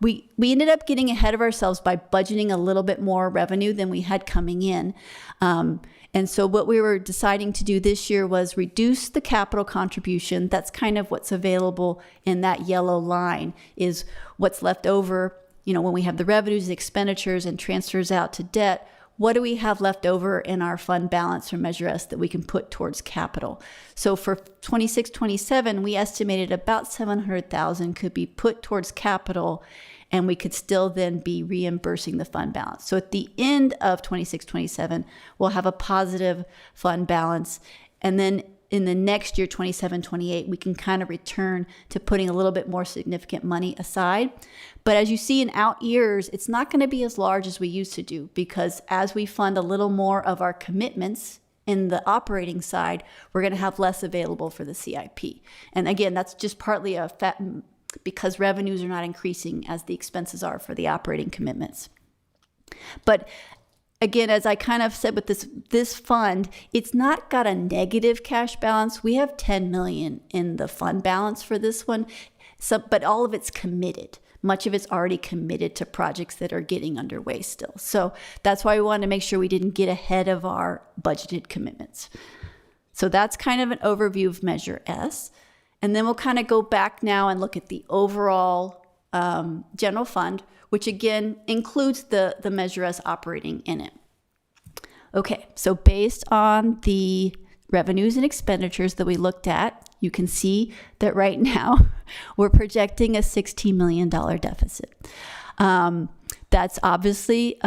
We ended up getting ahead of ourselves by budgeting a little bit more revenue than we had coming in. And so what we were deciding to do this year was reduce the capital contribution. That's kind of what's available in that yellow line, is what's left over, when we have the revenues, expenditures, and transfers out to debt. What do we have left over in our fund balance from Measure S that we can put towards capital? So for 26-27, we estimated about $700,000 could be put towards capital, and we could still then be reimbursing the fund balance. So at the end of 26-27, we'll have a positive fund balance. And then in the next year, 27-28, we can kind of return to putting a little bit more significant money aside. But as you see in out years, it's not going to be as large as we used to do, because as we fund a little more of our commitments in the operating side, we're going to have less available for the CIP. And again, that's just partly because revenues are not increasing as the expenses are for the operating commitments. But again, as I kind of said with this fund, it's not got a negative cash balance. We have $10 million in the fund balance for this one, but all of it's committed. Much of it's already committed to projects that are getting underway still. So that's why we wanted to make sure we didn't get ahead of our budgeted commitments. So that's kind of an overview of Measure S. And then we'll kind of go back now and look at the overall general fund, which again includes the Measure S operating in it. Okay, so based on the revenues and expenditures that we looked at, you can see that right now we're projecting a $16 million deficit. That's obviously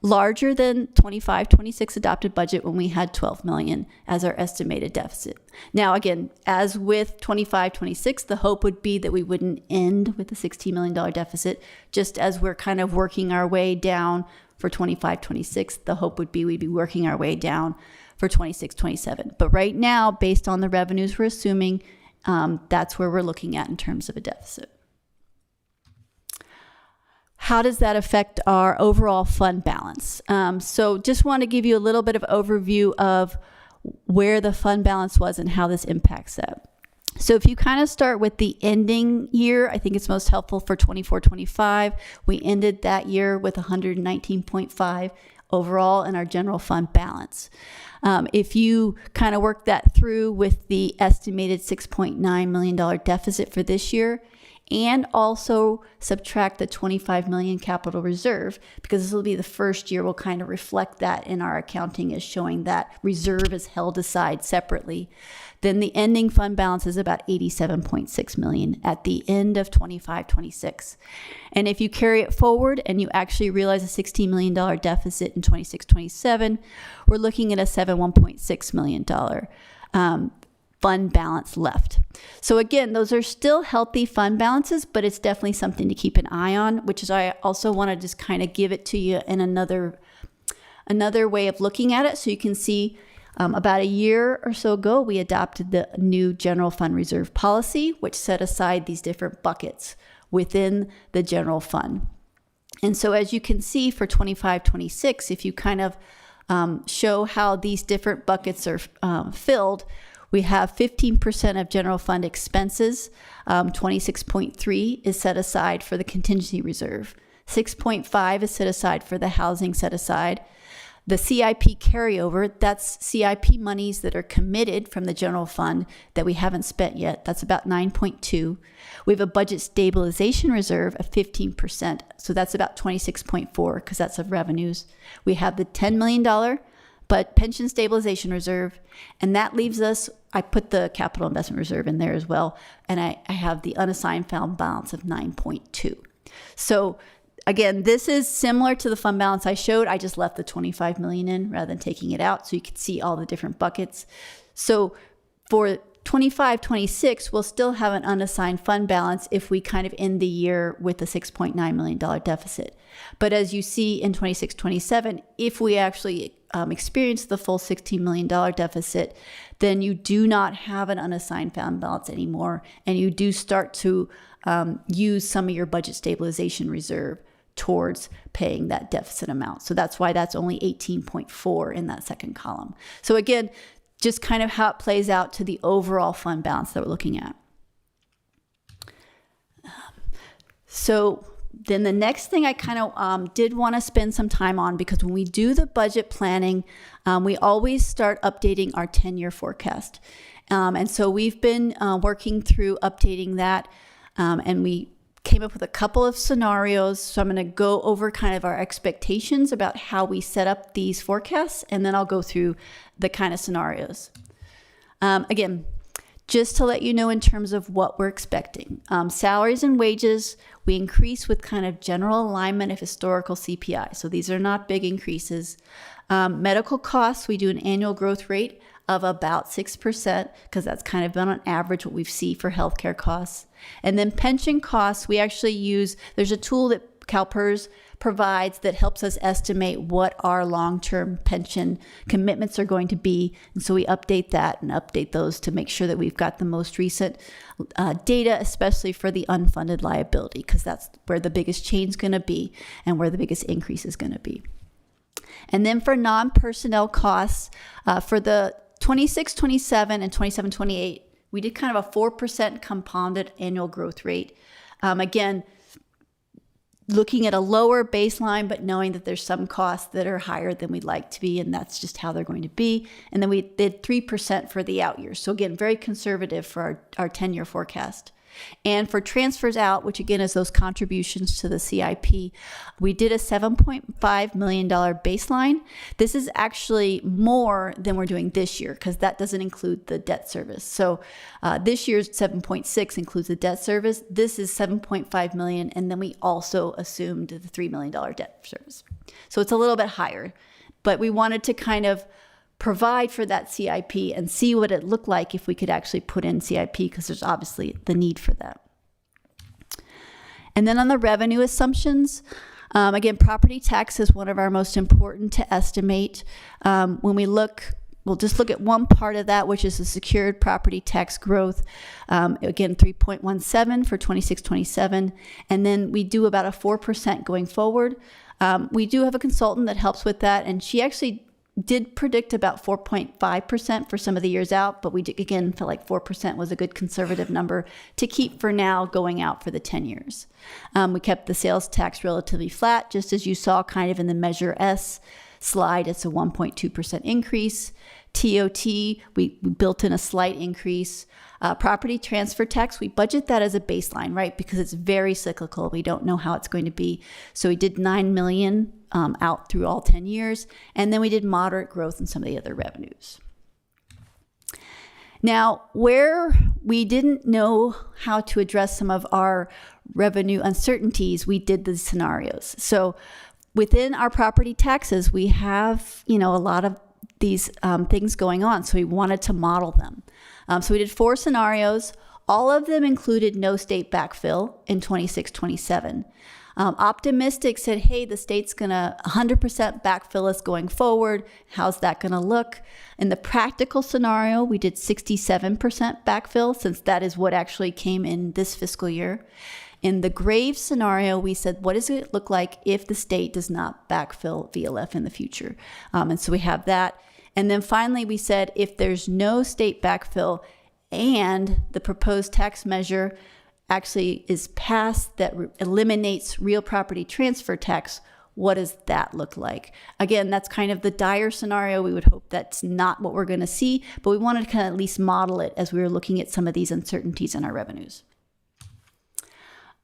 larger than 25-26 adopted budget when we had 12 million as our estimated deficit. Now, again, as with 25-26, the hope would be that we wouldn't end with a $16 million deficit. Just as we're kind of working our way down for 25-26, the hope would be we'd be working our way down for 26-27. But right now, based on the revenues we're assuming, that's where we're looking at in terms of a deficit. how does that affect our overall fund balance? So just want to give you a little bit of overview of where the fund balance was and how this impacts that. So if you kind of start with the ending year, I think it's most helpful for 24-25. We ended that year with 119.5 overall in our general fund balance. If you kind of work that through with the estimated $6.9 million deficit for this year, and also subtract the $25 million capital reserve, because this will be the first year we'll kind of reflect that in our accounting as showing that reserve is held aside separately, then the ending fund balance is about $87.6 million at the end of 25-26. And if you carry it forward and you actually realize a $16 million deficit in 26-27, we're looking at a $71.6 million fund balance left. So again, those are still healthy fund balances, but it's definitely something to keep an eye on, which is I also want to just kind of give it to you in another way of looking at it. So you can see about a year or so ago, we adopted the new general fund reserve policy, which set aside these different buckets within the general fund. And so as you can see for 25-26, if you kind of show how these different buckets are filled, we have 15% of general fund expenses, 26.3 is set aside for the contingency reserve. 6.5 is set aside for the housing set aside. The CIP carryover, that's CIP monies that are committed from the general fund that we haven't spent yet. That's about 9.2. We have a budget stabilization reserve of 15%. So that's about 26.4 because that's of revenues. We have the $10 million but pension stabilization reserve, and that leaves us, I put the capital investment reserve in there as well, and I have the unassigned fund balance of 9.2. So again, this is similar to the fund balance I showed. I just left the 25 million in rather than taking it out so you could see all the different buckets. So for 25-26, we'll still have an unassigned fund balance if we kind of end the year with a $6.9 million deficit. But as you see in 26-27, if we actually experience the full $16 million deficit, then you do not have an unassigned fund balance anymore, and you do start to use some of your budget stabilization reserve towards paying that deficit amount. So that's why that's only 18.4 in that second column. So again, just kind of how it plays out to the overall fund balance that we're looking at. So then the next thing I kind of did want to spend some time on, because when we do the budget planning, we always start updating our 10-year forecast. And so we've been working through updating that, and we came up with a couple of scenarios. So I'm going to go over kind of our expectations about how we set up these forecasts, and then I'll go through the kind of scenarios. Again, just to let you know in terms of what we're expecting. Salaries and wages, we increase with kind of general alignment of historical CPI. So these are not big increases. Medical costs, we do an annual growth rate of about 6%, because that's kind of been on average what we see for healthcare costs. And then pension costs, we actually use, there's a tool that CalPERS provides that helps us estimate what our long-term pension commitments are going to be. And so we update that and update those to make sure that we've got the most recent data, especially for the unfunded liability, because that's where the biggest change is going to be and where the biggest increase is going to be. And then for non-personnel costs, for the 26-27 and 27-28, we did kind of a 4% compounded annual growth rate. Again, looking at a lower baseline, but knowing that there's some costs that are higher than we'd like to be, and that's just how they're going to be. And then we did 3% for the out years. So again, very conservative for our 10-year forecast. And for transfers out, which again is those contributions to the CIP, we did a $7.5 million baseline. This is actually more than we're doing this year, because that doesn't include the debt service. So this year's 7.6 includes the debt service. This is 7.5 million, and then we also assumed the $3 million debt service. So it's a little bit higher, but we wanted to kind of provide for that CIP and see what it looked like if we could actually put in CIP, because there's obviously the need for that. And then on the revenue assumptions, again, property tax is one of our most important to estimate. When we look we'll just look at one part of that, which is the secured property tax growth. Again, 3.17 for 26-27. And then we do about a 4% going forward. We do have a consultant that helps with that, and she actually did predict about 4.5% for some of the years out, but we again felt like 4% was a good conservative number to keep for now going out for the 10 years. We kept the sales tax relatively flat, just as you saw kind of in the Measure S slide. It's a 1.2% increase. TOT, we built in a slight increase. Property transfer tax, we budget that as a baseline, right? Because it's very cyclical. We don't know how it's going to be. So we did $9 million out through all 10 years. And then we did moderate growth in some of the other revenues. Now, where we didn't know how to address some of our revenue uncertainties, we did the scenarios. So within our property taxes, we have, a lot of these things going on. So we wanted to model them. So we did 4 scenarios. All of them included no state backfill in 26-27. Optimistic said, hey, the state's going to 100% backfill us going forward. How's that going to look? In the practical scenario, we did 67% backfill, since that is what actually came in this fiscal year. In the grave scenario, we said, what does it look like if the state does not backfill VLF in the future? And so we have that. And then finally, we said, if there's no state backfill and the proposed tax measure actually is passed that eliminates real property transfer tax, what does that look like? Again, that's kind of the dire scenario. We would hope that's not what we're going to see, but we wanted to kind of at least model it as we were looking at some of these uncertainties in our revenues.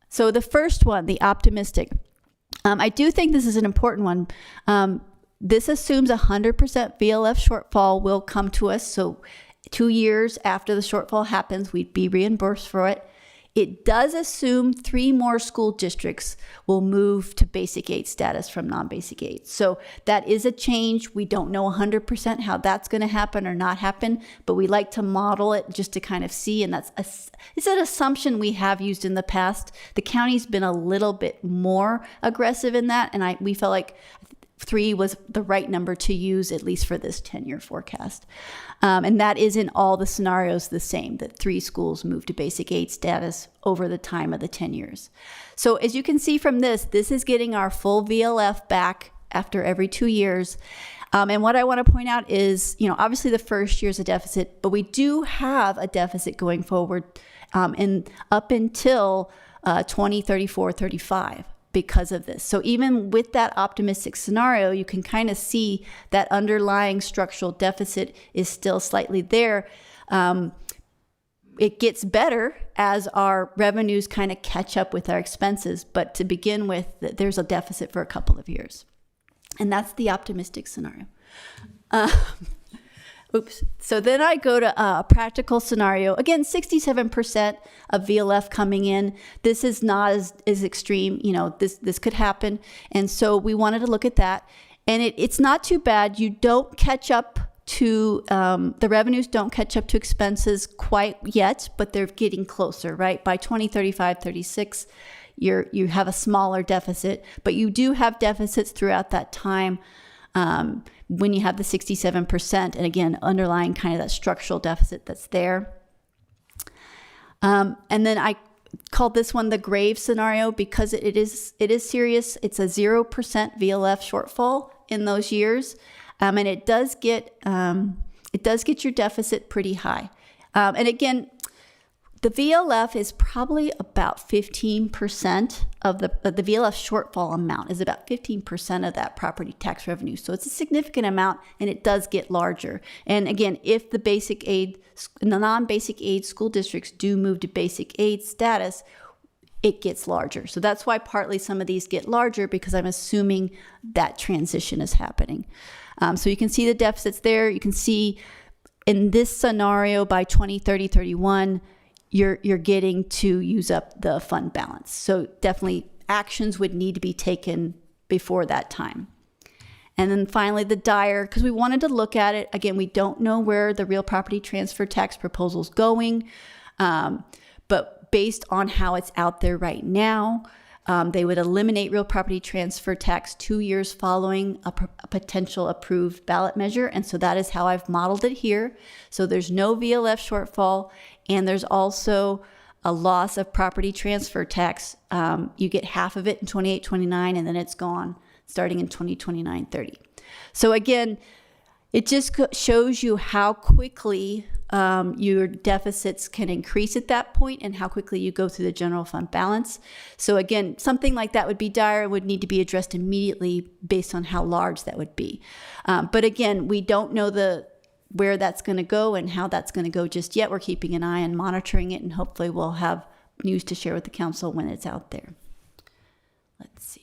So the first one, the optimistic. I do think this is an important one. This assumes 100% VLF shortfall will come to us. So 2 years after the shortfall happens, we'd be reimbursed for it. It does assume 3 more school districts will move to basic aid status from non-basic aid. So that is a change. We don't know 100% how that's going to happen or not happen, but we like to model it just to kind of see. And it's an assumption we have used in the past. The county's been a little bit more aggressive in that, and we felt like 3 was the right number to use, at least for this 10-year forecast. And that is in all the scenarios the same, that 3 schools move to basic aid status over the time of the 10 years. So as you can see from this is getting our full VLF back after every 2 years. And what I want to point out is, obviously the first year is a deficit, but we do have a deficit going forward and up until 2034, 35. Because of this. So even with that optimistic scenario, you can kind of see that underlying structural deficit is still slightly there. It gets better as our revenues kind of catch up with our expenses. But to begin with, there's a deficit for a couple of years. And that's the optimistic scenario. So then I go to a practical scenario. Again, 67% of VLF coming in. This is not as extreme. This could happen. And so we wanted to look at that. And it's not too bad. You don't catch up to, the revenues don't catch up to expenses quite yet, but they're getting closer, right? By 2035, 36, you have a smaller deficit, but you do have deficits throughout that time. When you have the 67%, and again, underlying kind of that structural deficit that's there. And then I called this one the grave scenario because it is serious. It's a 0% VLF shortfall in those years, and it does get your deficit pretty high. And again, the VLF is probably about 15% of the VLF shortfall amount is about 15% of that property tax revenue. So it's a significant amount, and it does get larger. And again, if the non-basic aid school districts do move to basic aid status, it gets larger. So that's why partly some of these get larger, because I'm assuming that transition is happening. So you can see the deficits there. You can see in this scenario by 2030, 31, you're getting to use up the fund balance. So definitely actions would need to be taken before that time. And then finally the dire, because we wanted to look at it. Again, we don't know where the real property transfer tax proposal is going, but based on how it's out there right now, They would eliminate real property transfer tax 2 years following a potential approved ballot measure. And so that is how I've modeled it here. So there's no VLF shortfall, and there's also a loss of property transfer tax. You get half of it in 28-29, and then it's gone starting in 2029-30. So again, it just shows you how quickly your deficits can increase at that point and how quickly you go through the general fund balance. So again, something like that would be dire and would need to be addressed immediately based on how large that would be. But again, we don't know where that's going to go and how that's going to go just yet. We're keeping an eye on monitoring it, and hopefully we'll have news to share with the council when it's out there. Let's see.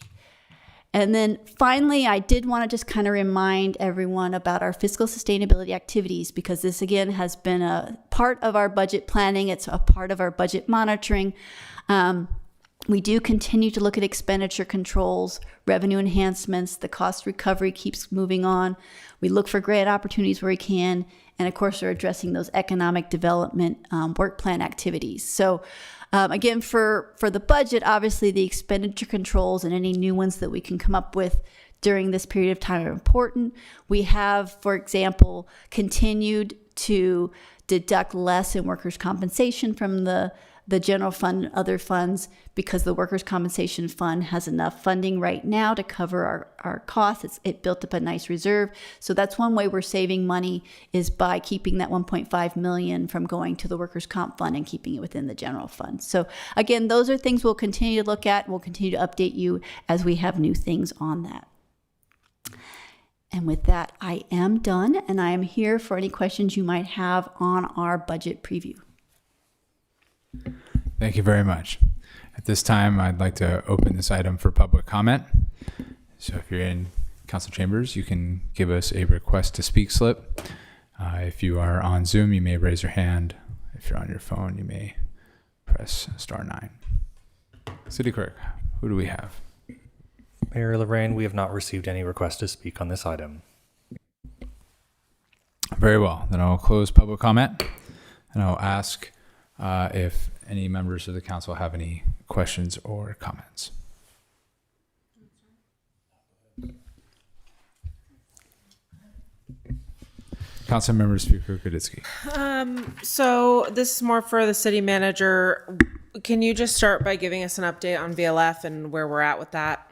And then finally, I did want to just kind of remind everyone about our fiscal sustainability activities, because this again has been a part of our budget planning. It's a part of our budget monitoring. We do continue to look at expenditure controls, revenue enhancements. The cost recovery keeps moving on. We look for grant opportunities where we can. And of course, we're addressing those economic development work plan activities. So again, for the budget, obviously the expenditure controls and any new ones that we can come up with during this period of time are important. We have, for example, continued to deduct less in workers' compensation from the general fund and other funds, because the workers' compensation fund has enough funding right now to cover our costs. It built up a nice reserve. So that's one way we're saving money, is by keeping that $1.5 million from going to the workers' comp fund and keeping it within the general fund. So again, those are things we'll continue to look at. We'll continue to update you as we have new things on that. And with that, I am done, and I am here for any questions you might have on our budget preview. Thank you very much. At this time, I'd like to open this item for public comment. So if you're in council chambers, you can give us a request to speak slip. If you are on Zoom, you may raise your hand. If you're on your phone, you may press *9. City Clerk, who do we have? Mayor Lorraine, we have not received any requests to speak on this item. Very well. Then I'll close public comment, and I'll ask if any members of the council have any questions or comments. Councilmember Speaker Kuditsky. So this is more for the city manager. Can you just start by giving us an update on VLF and where we're at with that?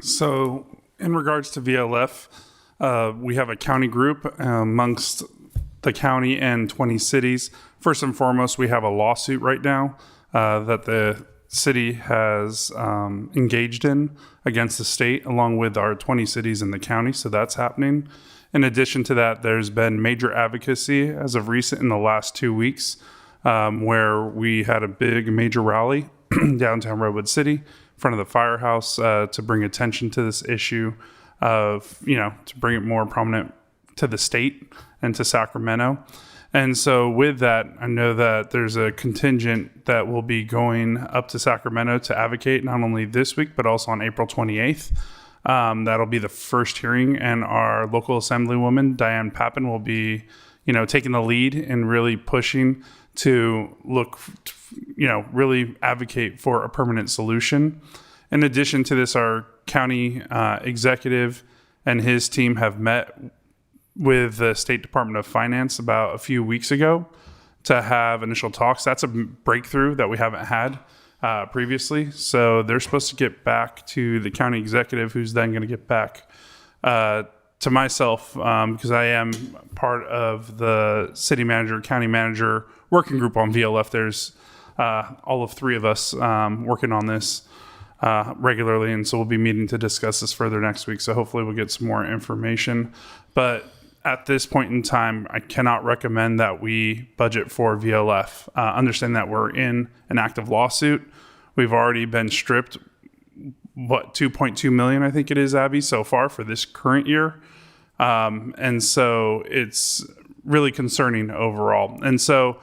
So in regards to VLF, we have a county group amongst the county and 20 cities. First and foremost, we have a lawsuit right now that the city has engaged in against the state, along with our 20 cities in the county. So that's happening. In addition to that, there's been major advocacy as of recent in the last 2 weeks, where we had a big major rally downtown Redwood City in front of the firehouse to bring attention to this issue of, to bring it more prominent to the state and to Sacramento. And so with that, I know that there's a contingent that will be going up to Sacramento to advocate not only this week, but also on April 28th. That'll be the first hearing, and our local assemblywoman, Diane Pappin, will be, taking the lead and really pushing to look, really advocate for a permanent solution. In addition to this, our county executive and his team have met with the State Department of Finance about a few weeks ago to have initial talks. That's a breakthrough that we haven't had previously. So they're supposed to get back to the county executive, who's then going to get back to myself, because I am part of the city manager, county manager working group on VLF. There's all of 3 of us working on this regularly, and so we'll be meeting to discuss this further next week. So hopefully we'll get some more information. But at this point in time, I cannot recommend that we budget for VLF. Understand that we're in an active lawsuit. We've already been stripped, $2.2 million, I think it is, Abby, so far for this current year. And so it's really concerning overall. And so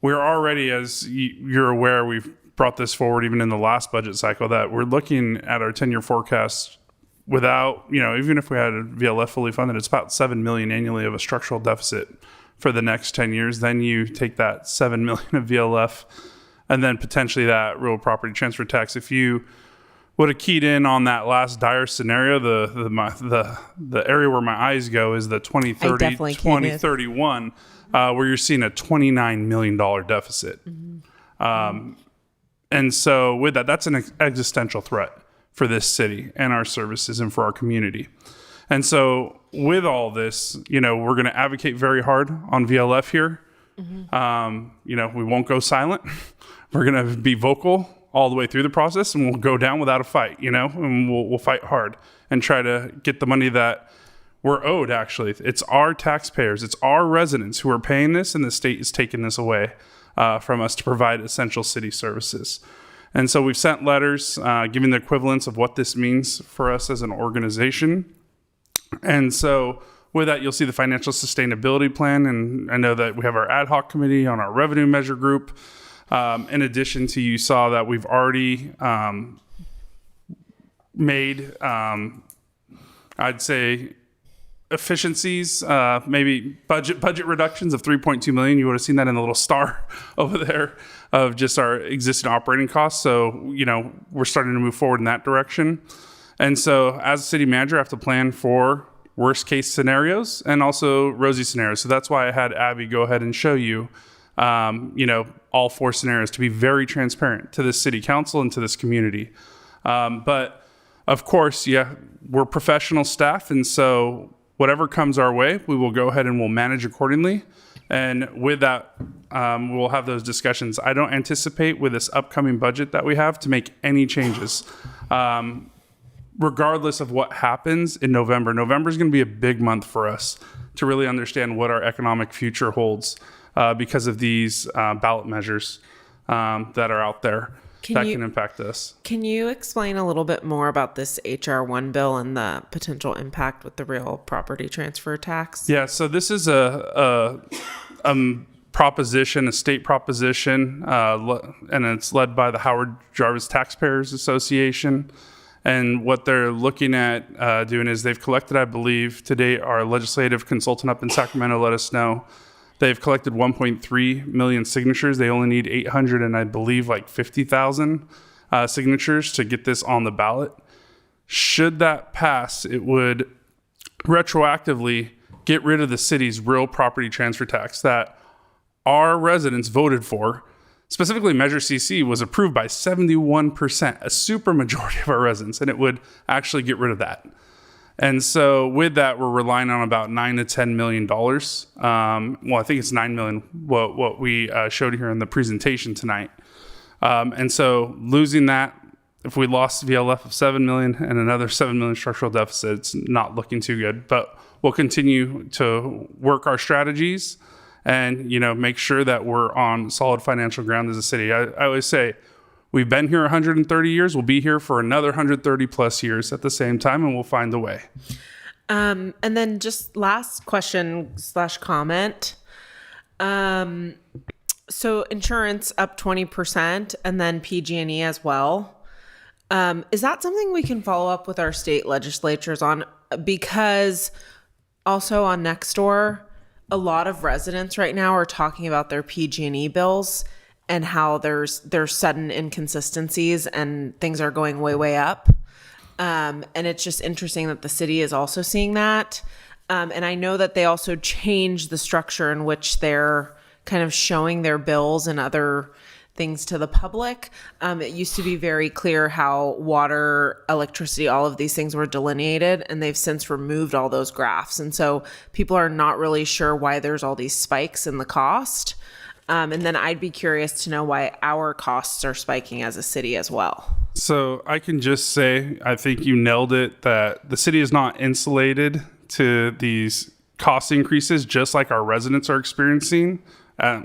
we're already, as you're aware, we've brought this forward even in the last budget cycle, that we're looking at our 10-year forecast without, even if we had a VLF fully funded, it's about $7 million annually of a structural deficit for the next 10 years. Then you take that $7 million of VLF and then potentially that real property transfer tax. If you would have keyed in on that last dire scenario, the area where my eyes go is the 2030, definitely keyed in. 2031, where you're seeing a $29 million deficit. And so with that, that's an existential threat for this city and our services and for our community. And so with all this, we're going to advocate very hard on VLF here. We won't go silent. We're going to be vocal all the way through the process, and we'll go down without a fight, and we'll fight hard and try to get the money that we're owed. Actually, it's our taxpayers, it's our residents who are paying this, and the state is taking this away from us to provide essential city services. And so we've sent letters giving the equivalence of what this means for us as an organization. And so with that, you'll see the financial sustainability plan. And I know that we have our ad hoc committee on our revenue measure group. In addition to, you saw that we've already made, I'd say, efficiencies, maybe budget reductions of $3.2 million. You would have seen that in the little star over there of just our existing operating costs. So, we're starting to move forward in that direction. And so as a city manager, I have to plan for worst case scenarios and also rosy scenarios. So that's why I had Abby go ahead and show you, all 4 scenarios to be very transparent to this city council and to this community. But of course, we're professional staff. And so whatever comes our way, we will go ahead and we'll manage accordingly. And with that, we'll have those discussions. I don't anticipate with this upcoming budget that we have to make any changes. Regardless of what happens in November. November is going to be a big month for us to really understand what our economic future holds because of these ballot measures that are out there can impact us. Can you explain a little bit more about this HR 1 bill and the potential impact with the real property transfer tax? Yeah, so this is a proposition, a state proposition, and it's led by the Howard Jarvis Taxpayers Association. And what they're looking at doing is they've collected, I believe, today our legislative consultant up in Sacramento let us know, they've collected 1.3 million signatures. They only need 800 and I believe like 50,000 signatures to get this on the ballot. Should that pass, it would retroactively get rid of the city's real property transfer tax that our residents voted for. Specifically, Measure CC was approved by 71%, a super majority of our residents, and it would actually get rid of that. And so with that, we're relying on about $9 to $10 million. Well, I think it's $9 million, what we showed here in the presentation tonight. And so losing that, if we lost VLF of $7 million and another $7 million structural deficit, it's not looking too good. But we'll continue to work our strategies and make sure that we're on solid financial ground as a city. I always say we've been here 130 years. We'll be here for another 130 plus years at the same time, and we'll find a way. And then just last question / comment. So insurance up 20% and then PG&E as well. Is that something we can follow up with our state legislatures on? Because also on Nextdoor, a lot of residents right now are talking about their PG&E bills and how there's sudden inconsistencies and things are going way up. And it's just interesting that the city is also seeing that. And I know that they also changed the structure in which they're kind of showing their bills and other things to the public. It used to be very clear how water, electricity, all of these things were delineated, and they've since removed all those graphs. And so people are not really sure why there's all these spikes in the cost. And then I'd be curious to know why our costs are spiking as a city as well. So I can just say, I think you nailed it, that the city is not insulated to these cost increases, just like our residents are experiencing.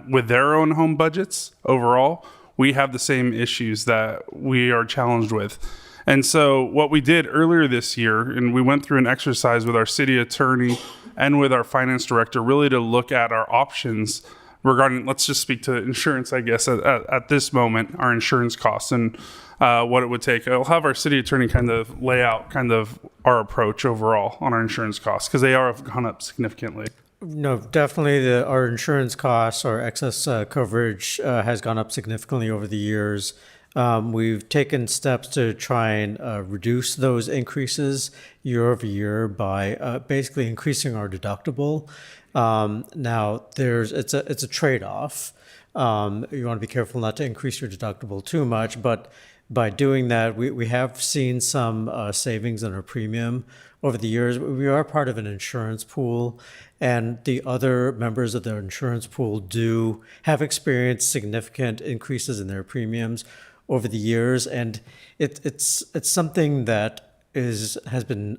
With their own home budgets overall, we have the same issues that we are challenged with. And so what we did earlier this year, and we went through an exercise with our city attorney and with our finance director, really to look at our options regarding, let's just speak to insurance, I guess, at this moment, our insurance costs and what it would take. I'll have our city attorney kind of lay out kind of our approach overall on our insurance costs, because they have gone up significantly. No, definitely our insurance costs, our excess coverage has gone up significantly over the years. We've taken steps to try and reduce those increases year over year by basically increasing our deductible. Now, it's a trade-off. You want to be careful not to increase your deductible too much, but by doing that, we have seen some savings in our premium over the years. We are part of an insurance pool, and the other members of the insurance pool do have experienced significant increases in their premiums over the years, and it's something that has been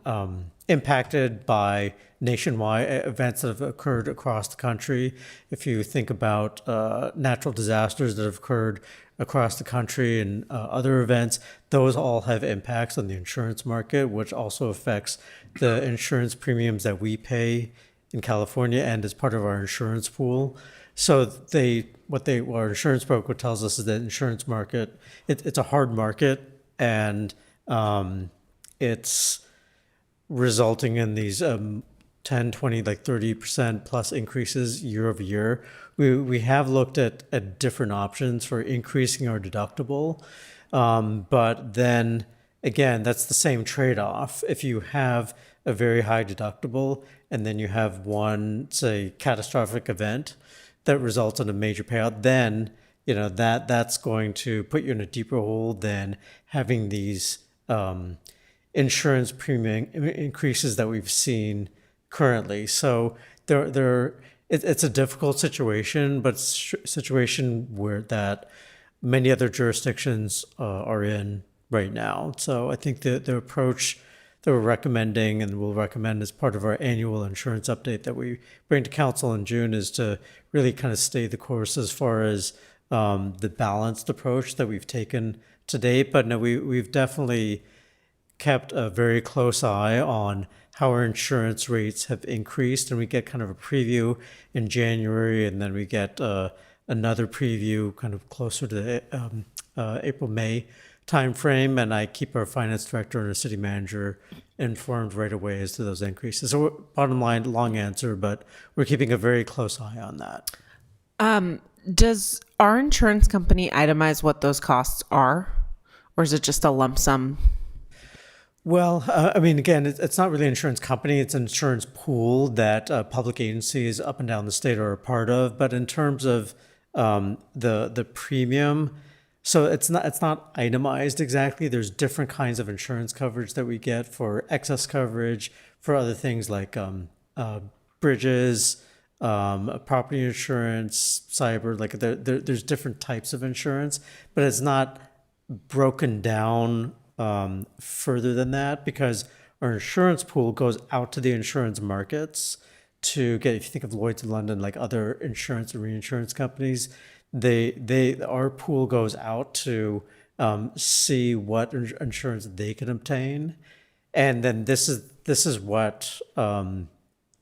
impacted by nationwide events that have occurred across the country. If you think about natural disasters that have occurred across the country and other events, those all have impacts on the insurance market, which also affects the insurance premiums that we pay in California and as part of our insurance pool. So our insurance broker tells us is that insurance market, it's a hard market, and it's resulting in these 10, 20, like 30% plus increases year over year. We have looked at different options for increasing our deductible, but then again, that's the same trade-off. If you have a very high deductible and then you have one, say, catastrophic event that results in a major payout, then that's going to put you in a deeper hole than having these insurance premium increases that we've seen currently. So it's a difficult situation, but it's a situation that many other jurisdictions are in right now. So I think the approach that we're recommending and will recommend as part of our annual insurance update that we bring to council in June is to really kind of stay the course as far as the balanced approach that we've taken to date. But no, we've definitely kept a very close eye on how our insurance rates have increased, and we get kind of a preview in January, and then we get another preview kind of closer to the April-May timeframe, and I keep our finance director and our city manager informed right away as to those increases. So bottom line, long answer, but we're keeping a very close eye on that. Does our insurance company itemize what those costs are, or is it just a lump sum? Well, I mean, again, it's not really an insurance company. It's an insurance pool that public agencies up and down the state are a part of. But in terms of the premium, so it's not itemized exactly. There's different kinds of insurance coverage that we get for excess coverage, for other things like bridges, property insurance, cyber. Like there's different types of insurance, but it's not broken down further than that, because our insurance pool goes out to the insurance markets to get, if you think of Lloyd's of London, like other insurance and reinsurance companies, our pool goes out to see what insurance they can obtain, and then this is what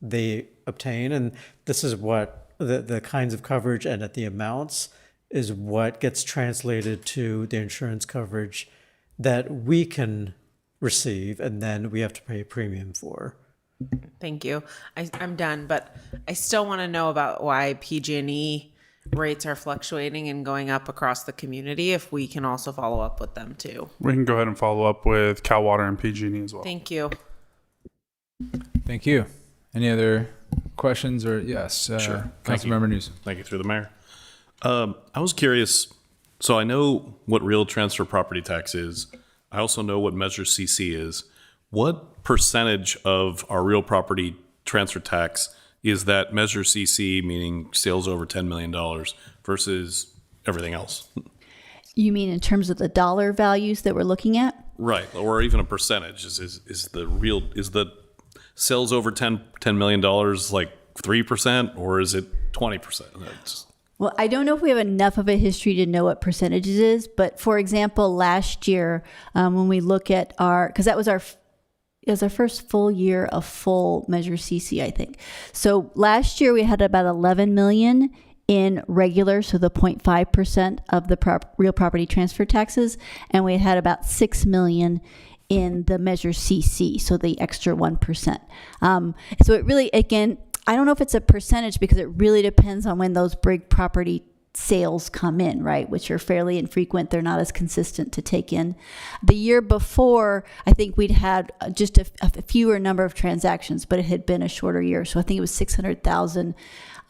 they obtain, and this is what the kinds of coverage and at the amounts is what gets translated to the insurance coverage that we can receive, and then we have to pay a premium for. Thank you. I'm done, but I still want to know about why PG&E rates are fluctuating and going up across the community, if we can also follow up with them too. We can go ahead and follow up with Cal Water and PG&E as well. Thank you. Thank you. Any other questions or yes? Sure. Councilmember Newsom. Thank you through the mayor. I was curious. So I know what real transfer property tax is. I also know what Measure CC is. What percentage of our real property transfer tax is that Measure CC, meaning sales over $10 million, versus everything else? You mean in terms of the dollar values that we're looking at? Right, or even a percentage. Is the sales over $10 million like 3%, or is it 20%? Well, I don't know if we have enough of a history to know what percentages is, but for example, last year, when we look at because that was our first full year of full Measure CC, I think. So last year we had about 11 million in regular, so the 0.5% of the real property transfer taxes, and we had about 6 million in the Measure CC, so the extra 1%. So it really, again, I don't know if it's a percentage because it really depends on when those big property sales come in, right? Which are fairly infrequent. They're not as consistent to take in. The year before, I think we'd had just a fewer number of transactions, but it had been a shorter year. So I think it was 600,000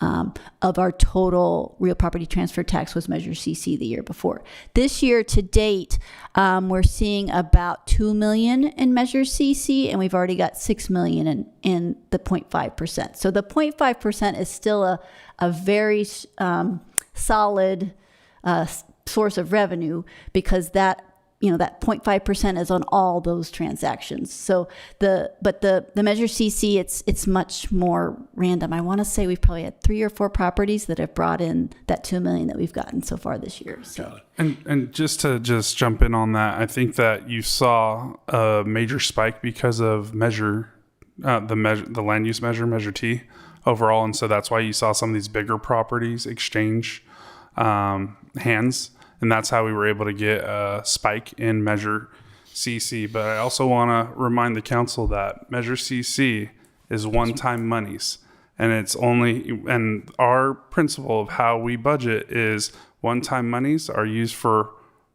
of our total real property transfer tax was Measure CC the year before. This year to date, we're seeing about 2 million in Measure CC, and we've already got 6 million in the 0.5%. So the 0.5% is still a very solid source of revenue, because that 0.5% is on all those transactions. So the Measure CC, it's much more random. I want to say we've probably had 3 or 4 properties that have brought in that 2 million that we've gotten so far this year. So. And just to jump in on that, I think that you saw a major spike because of the land use measure, Measure T, overall, and so that's why you saw some of these bigger properties exchange hands, and that's how we were able to get a spike in Measure CC. But I also want to remind the council that Measure CC is one-time monies, and our principle of how we budget is one-time monies are used for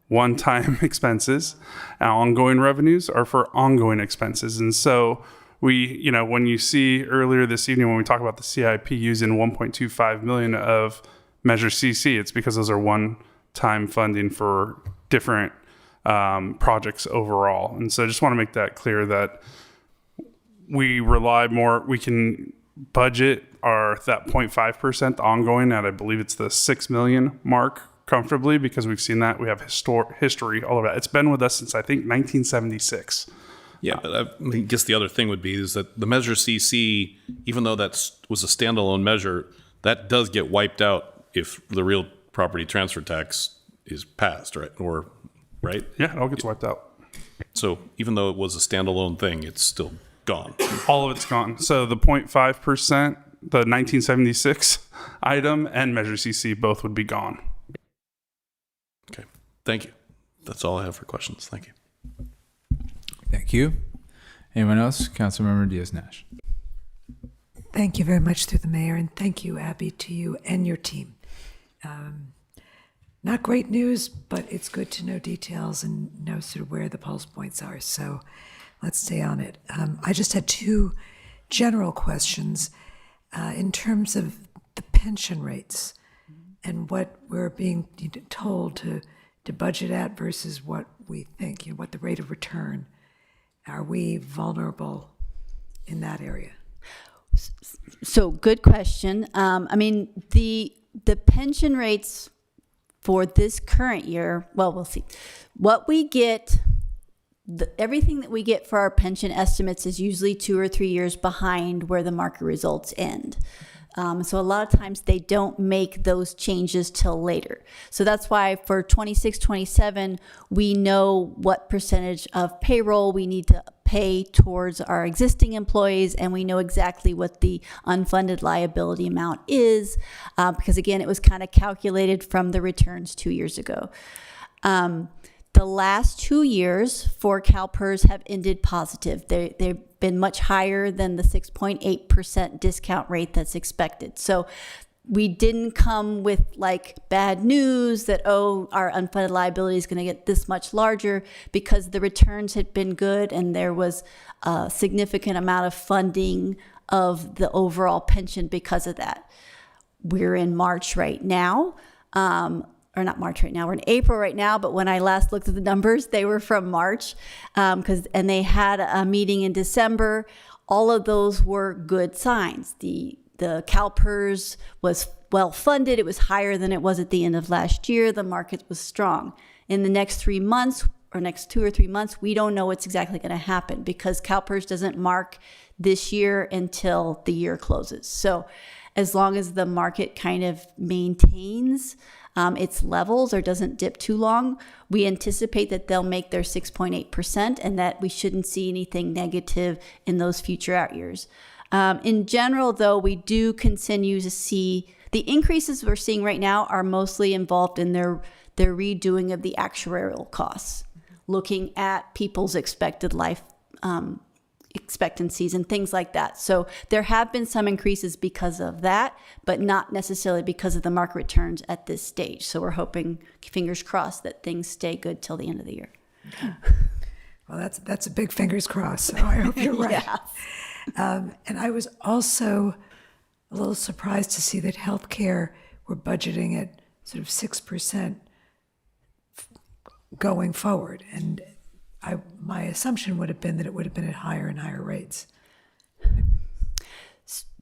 one-time expenses, and ongoing revenues are for ongoing expenses. And so we, when you see earlier this evening when we talk about the CIP using 1.25 million of Measure CC, it's because those are one-time funding for different projects overall. And so I just want to make that clear that we can budget that 0.5% ongoing at, I believe it's the 6 million mark comfortably, because we've seen that. We have history, all of that. It's been with us since, I think, 1976. Yeah, but I guess the other thing would be is that the Measure CC, even though that was a standalone measure, that does get wiped out if the real property transfer tax is passed, right? Right? Yeah, it all gets wiped out. So even though it was a standalone thing, it's still gone. All of it's gone. So the 0.5%, the 1976 item, and Measure CC both would be gone. Okay, thank you. That's all I have for questions. Thank you. Thank you. Anyone else? Councilmember Diaz-Nash. Thank you very much through the mayor, and thank you, Abby, to you and your team. Not great news, but it's good to know details and know sort of where the pulse points are. So let's stay on it. I just had 2 general questions in terms of the pension rates and what we're being told to budget at versus what we think, what the rate of return. Are we vulnerable in that area? So good question. I mean, the pension rates for this current year, well, we'll see. What we get, everything that we get for our pension estimates is usually 2 or 3 years behind where the market results end. So a lot of times they don't make those changes till later. So that's why for 26, 27, we know what percentage of payroll we need to pay towards our existing employees, and we know exactly what the unfunded liability amount is, because again, it was kind of calculated from the returns 2 years ago. The last 2 years for CalPERS have ended positive. They've been much higher than the 6.8% discount rate that's expected. So we didn't come with like bad news that, our unfunded liability is going to get this much larger, because the returns had been good and there was a significant amount of funding of the overall pension because of that. We're in March right now. Or not March right now, we're in April right now, but when I last looked at the numbers, they were from March, and they had a meeting in December. All of those were good signs. The CalPERS was well funded. It was higher than it was at the end of last year. The market was strong. In the next 3 months, or next 2 or 3 months, we don't know what's exactly going to happen, because CalPERS doesn't mark this year until the year closes. So as long as the market kind of maintains its levels or doesn't dip too long, we anticipate that they'll make their 6.8% and that we shouldn't see anything negative in those future out years. In general, though, we do continue to see the increases we're seeing right now are mostly involved in their redoing of the actuarial costs, looking at people's expected life expectancies and things like that. So there have been some increases because of that, but not necessarily because of the market returns at this stage. So we're hoping, fingers crossed, that things stay good till the end of the year. Well, that's a big fingers crossed. So I hope you're right. Yeah. And I was also a little surprised to see that healthcare, we're budgeting at sort of 6% going forward. And my assumption would have been that it would have been at higher and higher rates.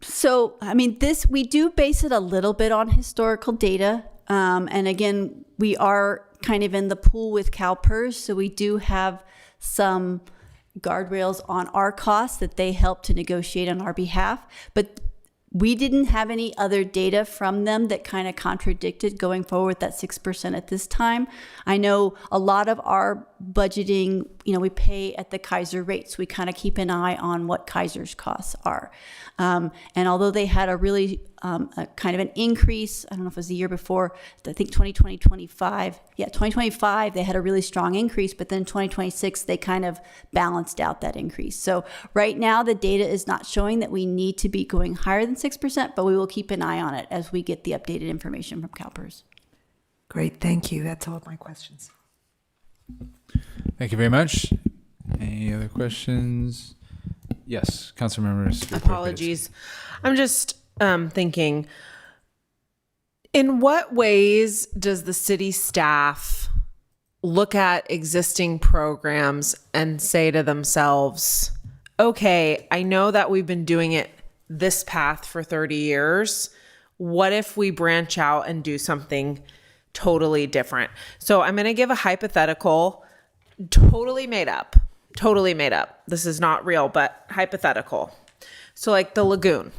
So, I mean, we do base it a little bit on historical data. And again, we are kind of in the pool with CalPERS. So we do have some guardrails on our costs that they help to negotiate on our behalf. But we didn't have any other data from them that kind of contradicted going forward with that 6% at this time. I know a lot of our budgeting, we pay at the Kaiser rates. We kind of keep an eye on what Kaiser's costs are. And although they had a really kind of an increase, I don't know if it was the year before, I think 2025, they had a really strong increase, but then 2026, they kind of balanced out that increase. So right now, the data is not showing that we need to be going higher than 6%, but we will keep an eye on it as we get the updated information from CalPERS. Great, thank you. That's all of my questions. Thank you very much. Any other questions? Yes, council members. Apologies. I'm just thinking, in what ways does the city staff look at existing programs and say to themselves, okay, I know that we've been doing it this path for 30 years. What if we branch out and do something totally different? So I'm going to give a hypothetical, totally made up. This is not real, but hypothetical. So like the lagoon,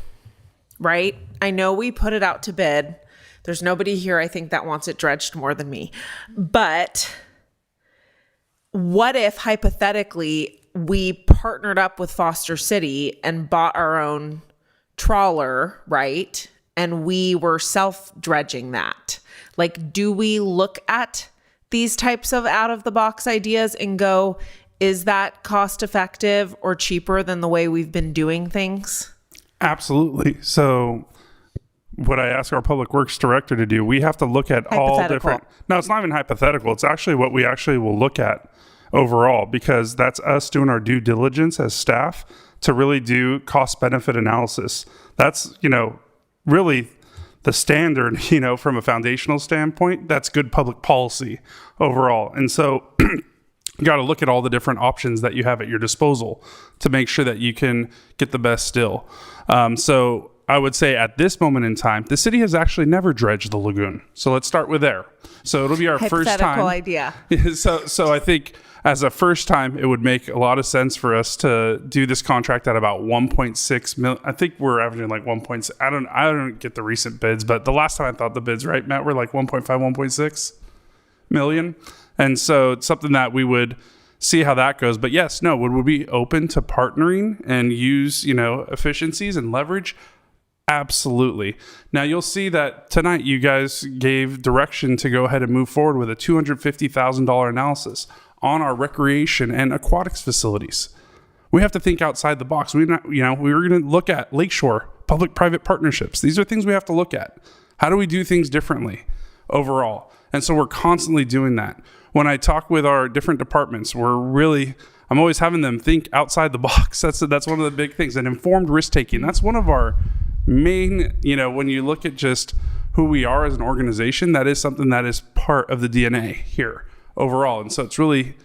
right? I know we put it out to bid. There's nobody here, I think, that wants it dredged more than me. But what if hypothetically we partnered up with Foster City and bought our own trawler, right? And we were self-dredging that. Like, do we look at these types of out-of-the-box ideas and go, is that cost effective or cheaper than the way we've been doing things? Absolutely. So what I ask our public works director to do, we have to look at all different, no, it's not even hypothetical. It's actually what we actually will look at overall, because that's us doing our due diligence as staff to really do cost benefit analysis. That's, really the standard, from a foundational standpoint. That's good public policy overall. And so you got to look at all the different options that you have at your disposal to make sure that you can get the best still. So I would say at this moment in time, the city has actually never dredged the lagoon. So let's start with there. So it'll be our first time. Hypothetical idea. So I think as a first time, it would make a lot of sense for us to do this contract at about 1.6 million. I think we're averaging like 1.6. I don't get the recent bids, but the last time I thought the bids, right, Matt, were like 1.5, 1.6 million. And so it's something that we would see how that goes. But yes, no, would we be open to partnering and use, efficiencies and leverage? Absolutely. Now you'll see that tonight you guys gave direction to go ahead and move forward with a $250,000 analysis on our recreation and aquatics facilities. We have to think outside the box. We were going to look at lakeshore, public-private partnerships. These are things we have to look at. How do we do things differently overall? And so we're constantly doing that. When I talk with our different departments, I'm always having them think outside the box. That's one of the big things. And informed risk taking. That's one of our main, when you look at just who we are as an organization, that is something that is part of the DNA here overall. And so it's really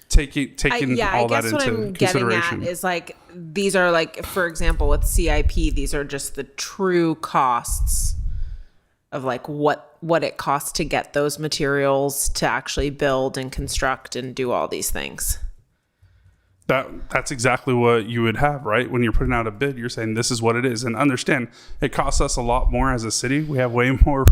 taking all that into consideration. I guess what I'm getting at is like, these are like, for example, with CIP, these are just the true costs of like what it costs to get those materials to actually build and construct and do all these things. That's exactly what you would have, right? When you're putting out a bid, you're saying this is what it is. And understand, it costs us a lot more as a city. We have way more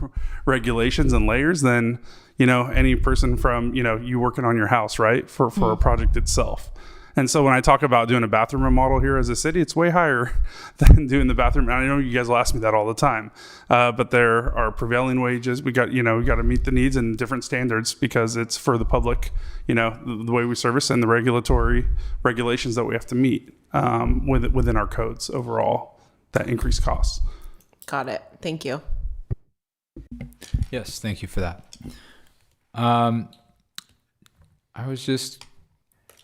regulations and layers than, any person from, you working on your house, right? For a project itself. And so when I talk about doing a bathroom remodel here as a city, it's way higher than doing the bathroom. I know you guys will ask me that all the time, but there are prevailing wages. We got to meet the needs and different standards because it's for the public, the way we service and the regulatory regulations that we have to meet. within our codes overall that increase costs. Got it. Thank you. Yes, thank you for that.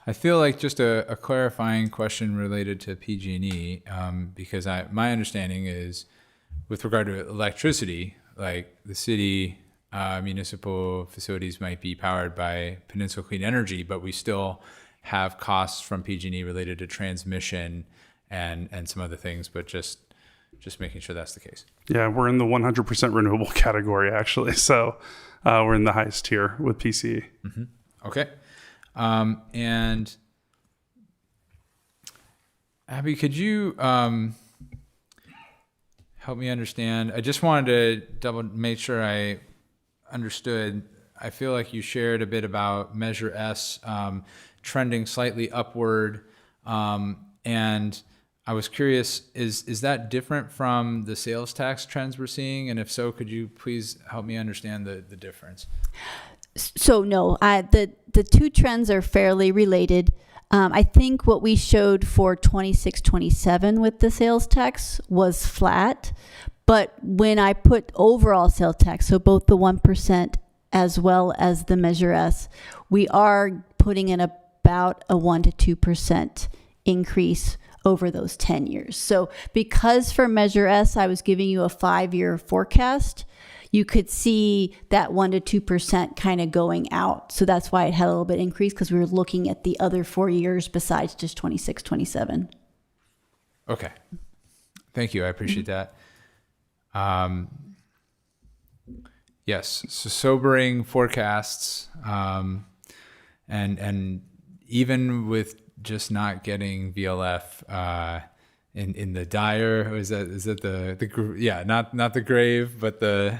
I feel like just a clarifying question related to PG&E, because my understanding is with regard to electricity, like the city municipal facilities might be powered by Peninsula Clean Energy, but we still have costs from PG&E related to transmission and some other things, but just making sure that's the case. Yeah, we're in the 100% renewable category, actually. So we're in the highest tier with PCE. Mm-hmm. Okay. And Abby, could you help me understand? I just wanted to make sure I understood. I feel like you shared a bit about Measure S trending slightly upward. And I was curious, is that different from the sales tax trends we're seeing? And if so, could you please help me understand the difference? So no, the two trends are fairly related. I think what we showed for 26-27 with the sales tax was flat, but when I put overall sales tax, so both the 1% as well as the Measure S, we are putting in about a 1 to 2% increase over those 10 years. So because for Measure S, I was giving you a 5-year forecast, you could see that 1 to 2% kind of going out. So that's why it had a little bit increase, because we were looking at the other 4 years besides just 26-27. Okay. Thank you. I appreciate that. Yes. So sobering forecasts. And even with just not getting VLF, in the dire, is that the yeah, not the grave, but the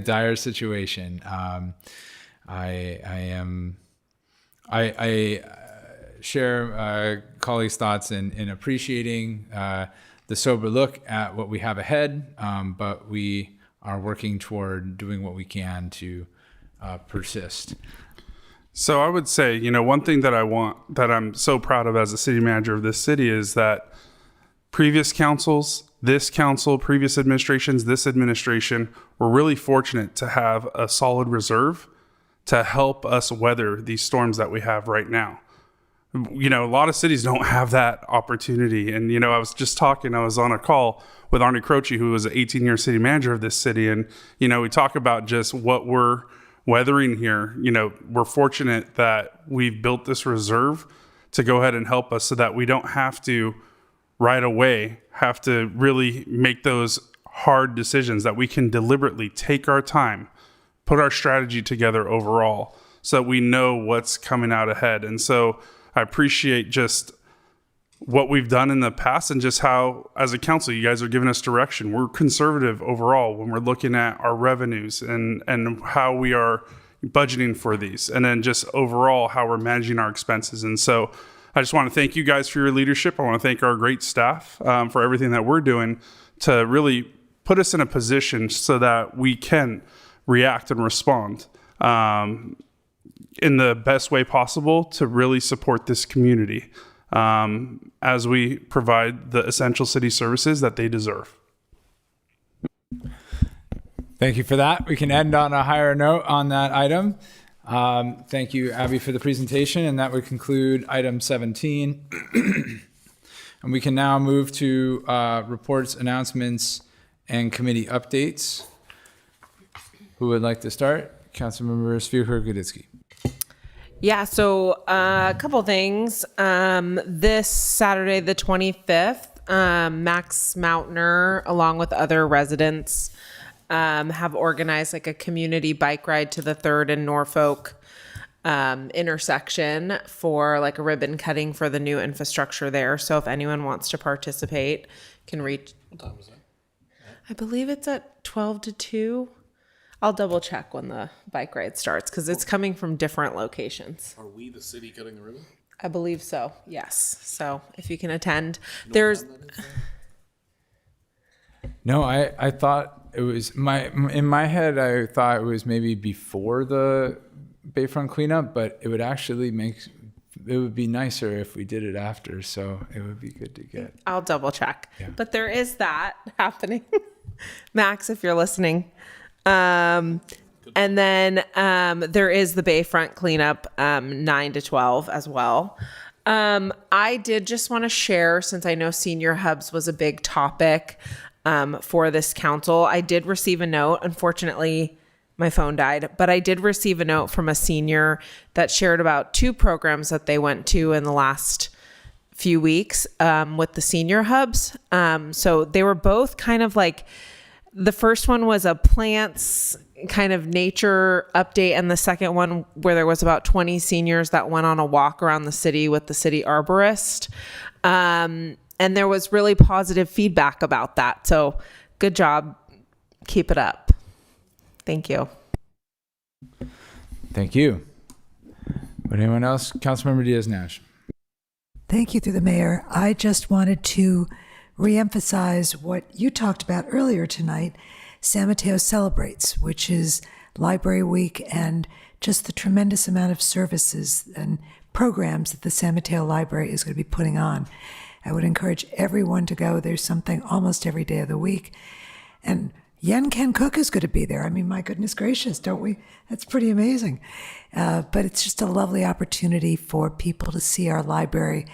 dire situation. I share colleagues' thoughts in appreciating the sober look at what we have ahead, but we are working toward doing what we can to persist. So I would say, one thing that I'm so proud of as a city manager of this city is that previous councils, this council, previous administrations, this administration, were really fortunate to have a solid reserve to help us weather these storms that we have right now. A lot of cities don't have that opportunity. And, I was on a call with Arnie Croce, who was an 18-year city manager of this city. And, we talk about just what we're weathering here. We're fortunate that we've built this reserve to go ahead and help us so that we don't have to right away have to really make those hard decisions, that we can deliberately take our time, put our strategy together overall so that we know what's coming out ahead. And so I appreciate just what we've done in the past and just how, as a council, you guys are giving us direction. We're conservative overall when we're looking at our revenues and how we are budgeting for these, and then just overall how we're managing our expenses. And so I just want to thank you guys for your leadership. I want to thank our great staff for everything that we're doing to really put us in a position so that we can react and respond in the best way possible to really support this community as we provide the essential city services that they deserve. Thank you for that. We can end on a higher note on that item. Thank you, Abby, for the presentation, and that would conclude item 17. And we can now move to reports, announcements, and committee updates. Who would like to start? Councilmember Sviher-Guditsky. Yeah, so a couple things. This Saturday, the 25th, Max Mountainer, along with other residents, have organized like a community bike ride to the 3rd and Norfolk intersection for like a ribbon cutting for the new infrastructure there. So if anyone wants to participate, can reach. What time is it? I believe it's at 12 to 2. I'll double check when the bike ride starts because it's coming from different locations. Are we the city cutting the ribbon? I believe so. Yes. So if you can attend, there's. No, I thought it was in my head. I thought it was maybe before the Bayfront cleanup, but it would actually make would be nicer if we did it after, so it would be good to get. I'll double check. Yeah. But there is that happening. Max, if you're listening. And then there is the Bayfront cleanup 9 to 12 as well. I did just want to share, since I know senior hubs was a big topic for this council, I did receive a note. Unfortunately, my phone died, but I did receive a note from a senior that shared about 2 programs that they went to in the last few weeks with the senior hubs. So they were both kind of like, the first one was a plants kind of nature update, and the second one where there was about 20 seniors that went on a walk around the city with the city arborist. And there was really positive feedback about that. So good job. Keep it up. Thank you. Thank you. Would anyone else? Councilmember Diaz-Nash. Thank you, through the mayor. I just wanted to reemphasize what you talked about earlier tonight. San Mateo Celebrates, which is Library Week, and just the tremendous amount of services and programs that the San Mateo Library is going to be putting on. I would encourage everyone to go. There's something almost every day of the week. And Yen Ken Cook is going to be there. I mean, my goodness gracious, don't we? That's pretty amazing. But it's just a lovely opportunity for people to see our library.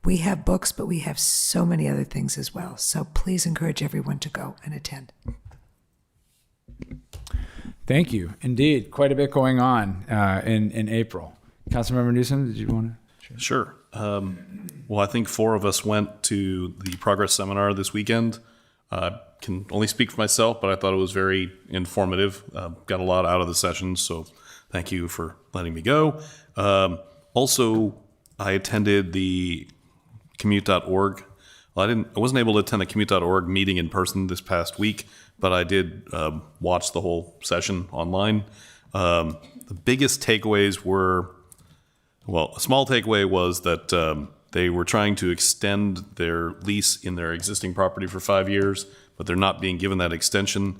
We have books, but we have so many other things as well. So please encourage everyone to go and attend. Thank you. Indeed, quite a bit going on in April. Councilmember Newsom, did you want to? Sure. Well, I think 4 of us went to the Progress Seminar this weekend. Can only speak for myself, but I thought it was very informative. Got a lot out of the session, so thank you for letting me go. Also, I attended the commute.org. Well, I wasn't able to attend the commute.org meeting in person this past week, but I did watch the whole session online. The biggest takeaways were, well, a small takeaway was that they were trying to extend their lease in their existing property for 5 years, but they're not being given that extension,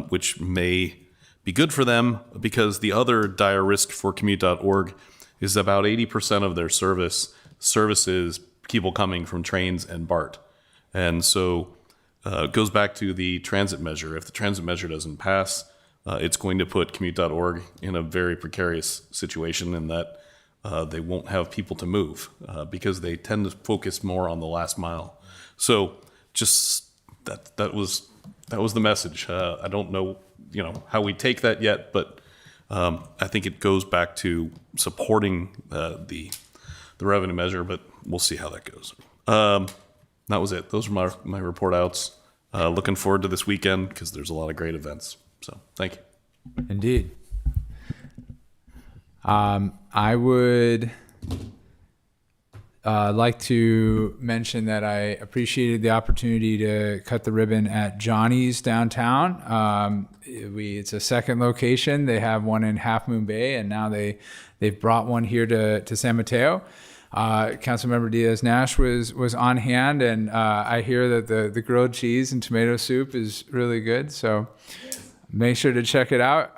which may be good for them, because the other dire risk for commute.org is about 80% of their services people coming from trains and BART. And so it goes back to the transit measure. If the transit measure doesn't pass, it's going to put commute.org in a very precarious situation, in that they won't have people to move because they tend to focus more on the last mile. So just that was the message. I don't know, how we take that yet, but I think it goes back to supporting the revenue measure, but we'll see how that goes. That was it. Those are my report outs. Looking forward to this weekend because there's a lot of great events. So thank you. Indeed. I would like to mention that I appreciated the opportunity to cut the ribbon at Johnny's downtown. It's a second location. They have one in Half Moon Bay, and now they've brought one here to San Mateo. Councilmember Diaz-Nash was on hand, and I hear that the grilled cheese and tomato soup is really good. So make sure to check it out.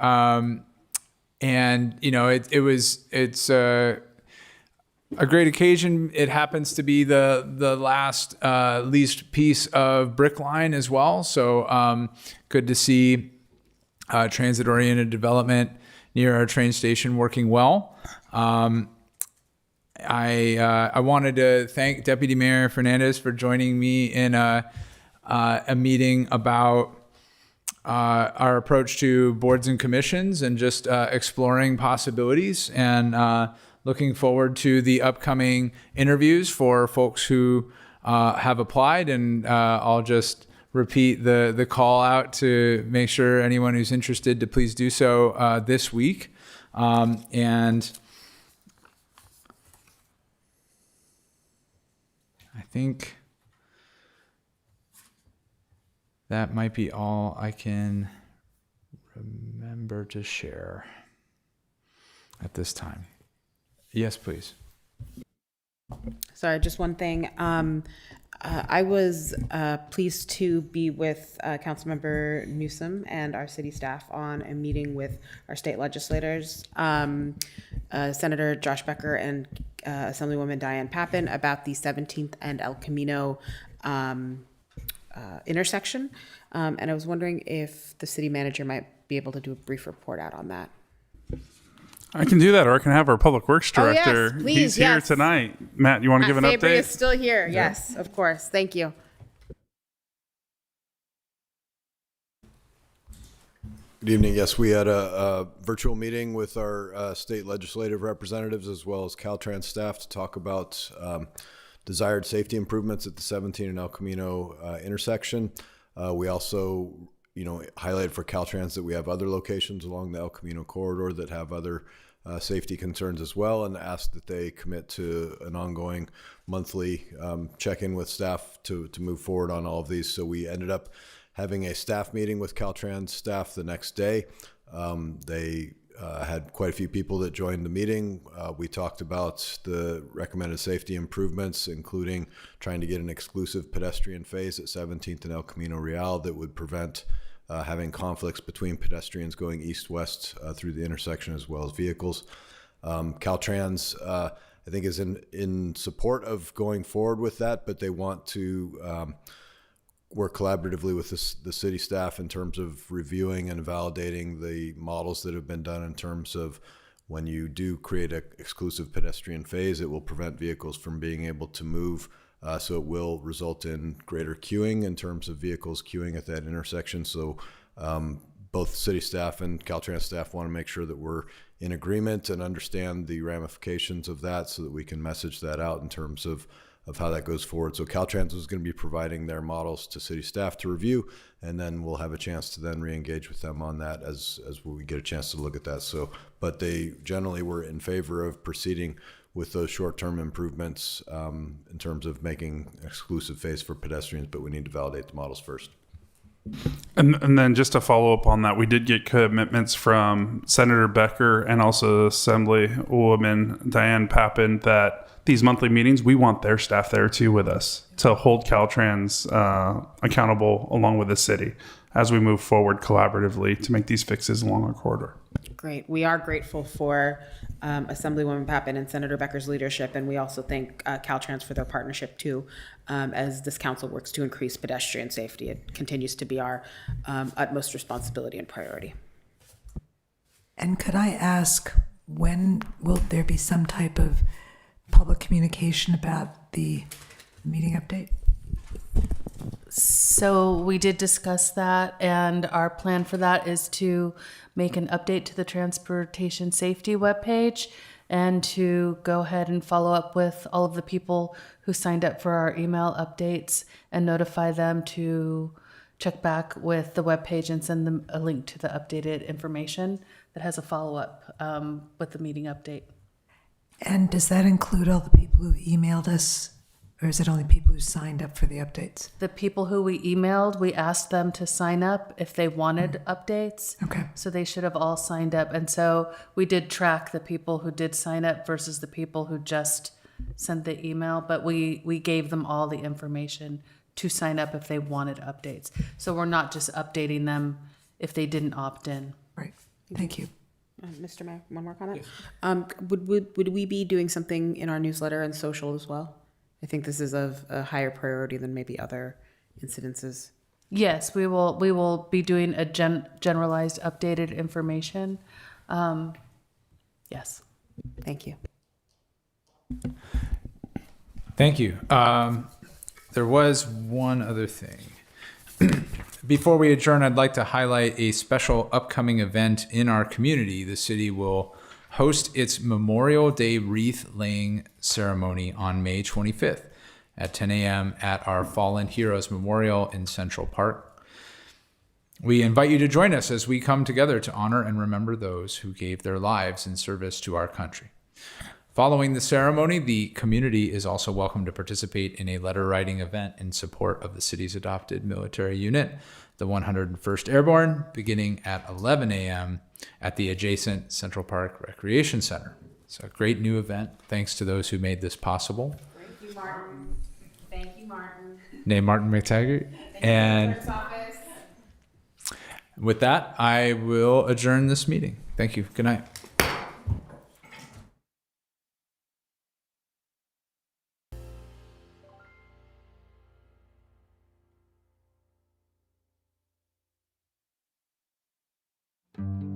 And it's a great occasion. It happens to be the last leased piece of brick line as well. So good to see transit-oriented development near our train station working well. I wanted to thank Deputy Mayor Fernandez for joining me in a meeting about our approach to boards and commissions, and just exploring possibilities, and looking forward to the upcoming interviews for folks who have applied. And I'll just repeat the call out to make sure anyone who's interested to please do so this week. And I think that might be all I can remember to share at this time. Yes, please. Sorry, just one thing. I was pleased to be with Councilmember Newsom and our city staff on a meeting with our state legislators, Senator Josh Becker and Assemblywoman Diane Pappin about the 17th and El Camino intersection. And I was wondering if the city manager might be able to do a brief report out on that. I can do that, or I can have our public works Oh, yes, director. please, He's here yes. tonight. Matt, you want to give an Fabry update? is still here. Yeah. Yes, of course. Thank you. Good evening. Yes, we had a virtual meeting with our state legislative representatives as well as Caltrans staff to talk about desired safety improvements at the 17 and El Camino intersection. We also, highlighted for Caltrans that we have other locations along the El Camino corridor that have other safety concerns as well, and asked that they commit to an ongoing monthly check-in with staff to move forward on all of these. So we ended up having a staff meeting with Caltrans staff the next day. They had quite a few people that joined the meeting. We talked about the recommended safety improvements, including trying to get an exclusive pedestrian phase at 17th and El Camino Real that would prevent having conflicts between pedestrians going east-west through the intersection as well as vehicles. Caltrans, I think, is in support of going forward with that, but they want to work collaboratively with the city staff in terms of reviewing and validating the models that have been done in terms of when you do create an exclusive pedestrian phase, it will prevent vehicles from being able to move. So it will result in greater queuing in terms of vehicles queuing at that intersection. So both city staff and Caltrans staff want to make sure that we're in agreement and understand the ramifications of that so that we can message that out in terms of how that goes forward. So Caltrans is going to be providing their models to city staff to review, and then we'll have a chance to then re-engage with them on that as we get a chance to look at that. So, but they generally were in favor of proceeding with those short-term improvements in terms of making exclusive phase for pedestrians, but we need to validate the models first. And then just to follow up on that, we did get commitments from Senator Becker and also Assemblywoman Diane Pappin that these monthly meetings, we want their staff there too with us to hold Caltrans accountable along with the city as we move forward collaboratively to make these fixes along our corridor. Great. We are grateful for Assemblywoman Pappin and Senator Becker's leadership, and we also thank Caltrans for their partnership too, as this council works to increase pedestrian safety. It continues to be our utmost responsibility and priority. And could I ask, when will there be some type of public communication about the meeting update? So we did discuss that, and our plan for that is to make an update to the transportation safety webpage and to go ahead and follow up with all of the people who signed up for our email updates and notify them to check back with the webpage and send them a link to the updated information that has a follow-up with the meeting update. And does that include all the people who emailed us, or is it only people who signed up for the updates? The people who we emailed, we asked them to sign up if they wanted updates. Okay. So they should have all signed up. And so we did track the people who did sign up versus the people who just sent the email, but we gave them all the information to sign up if they wanted updates. So we're not just updating them if they didn't opt in. Right. Thank you. Mr. Mayor, one more comment. Would we be doing something in our newsletter and social as well? I think this is of a higher priority than maybe other incidences. Yes, we will be doing a generalized updated information. Yes. Thank you. Thank you. There was one other thing. Before we adjourn, I'd like to highlight a special upcoming event in our community. The city will host its Memorial Day wreath laying ceremony on May 25th at 10 a.m. at our Fallen Heroes Memorial in Central Park. We invite you to join us as we come together to honor and remember those who gave their lives in service to our country. Following the ceremony, the community is also welcome to participate in a letter writing event in support of the city's adopted military unit, the 101st Airborne, beginning at 11 a.m. at the adjacent Central Park Recreation Center. It's a great new event. Thanks to those who made this possible. Thank you, Martin. Thank you, Martin. Named Martin McTaggart. And with that, I will adjourn this meeting. Thank you. Good night. you.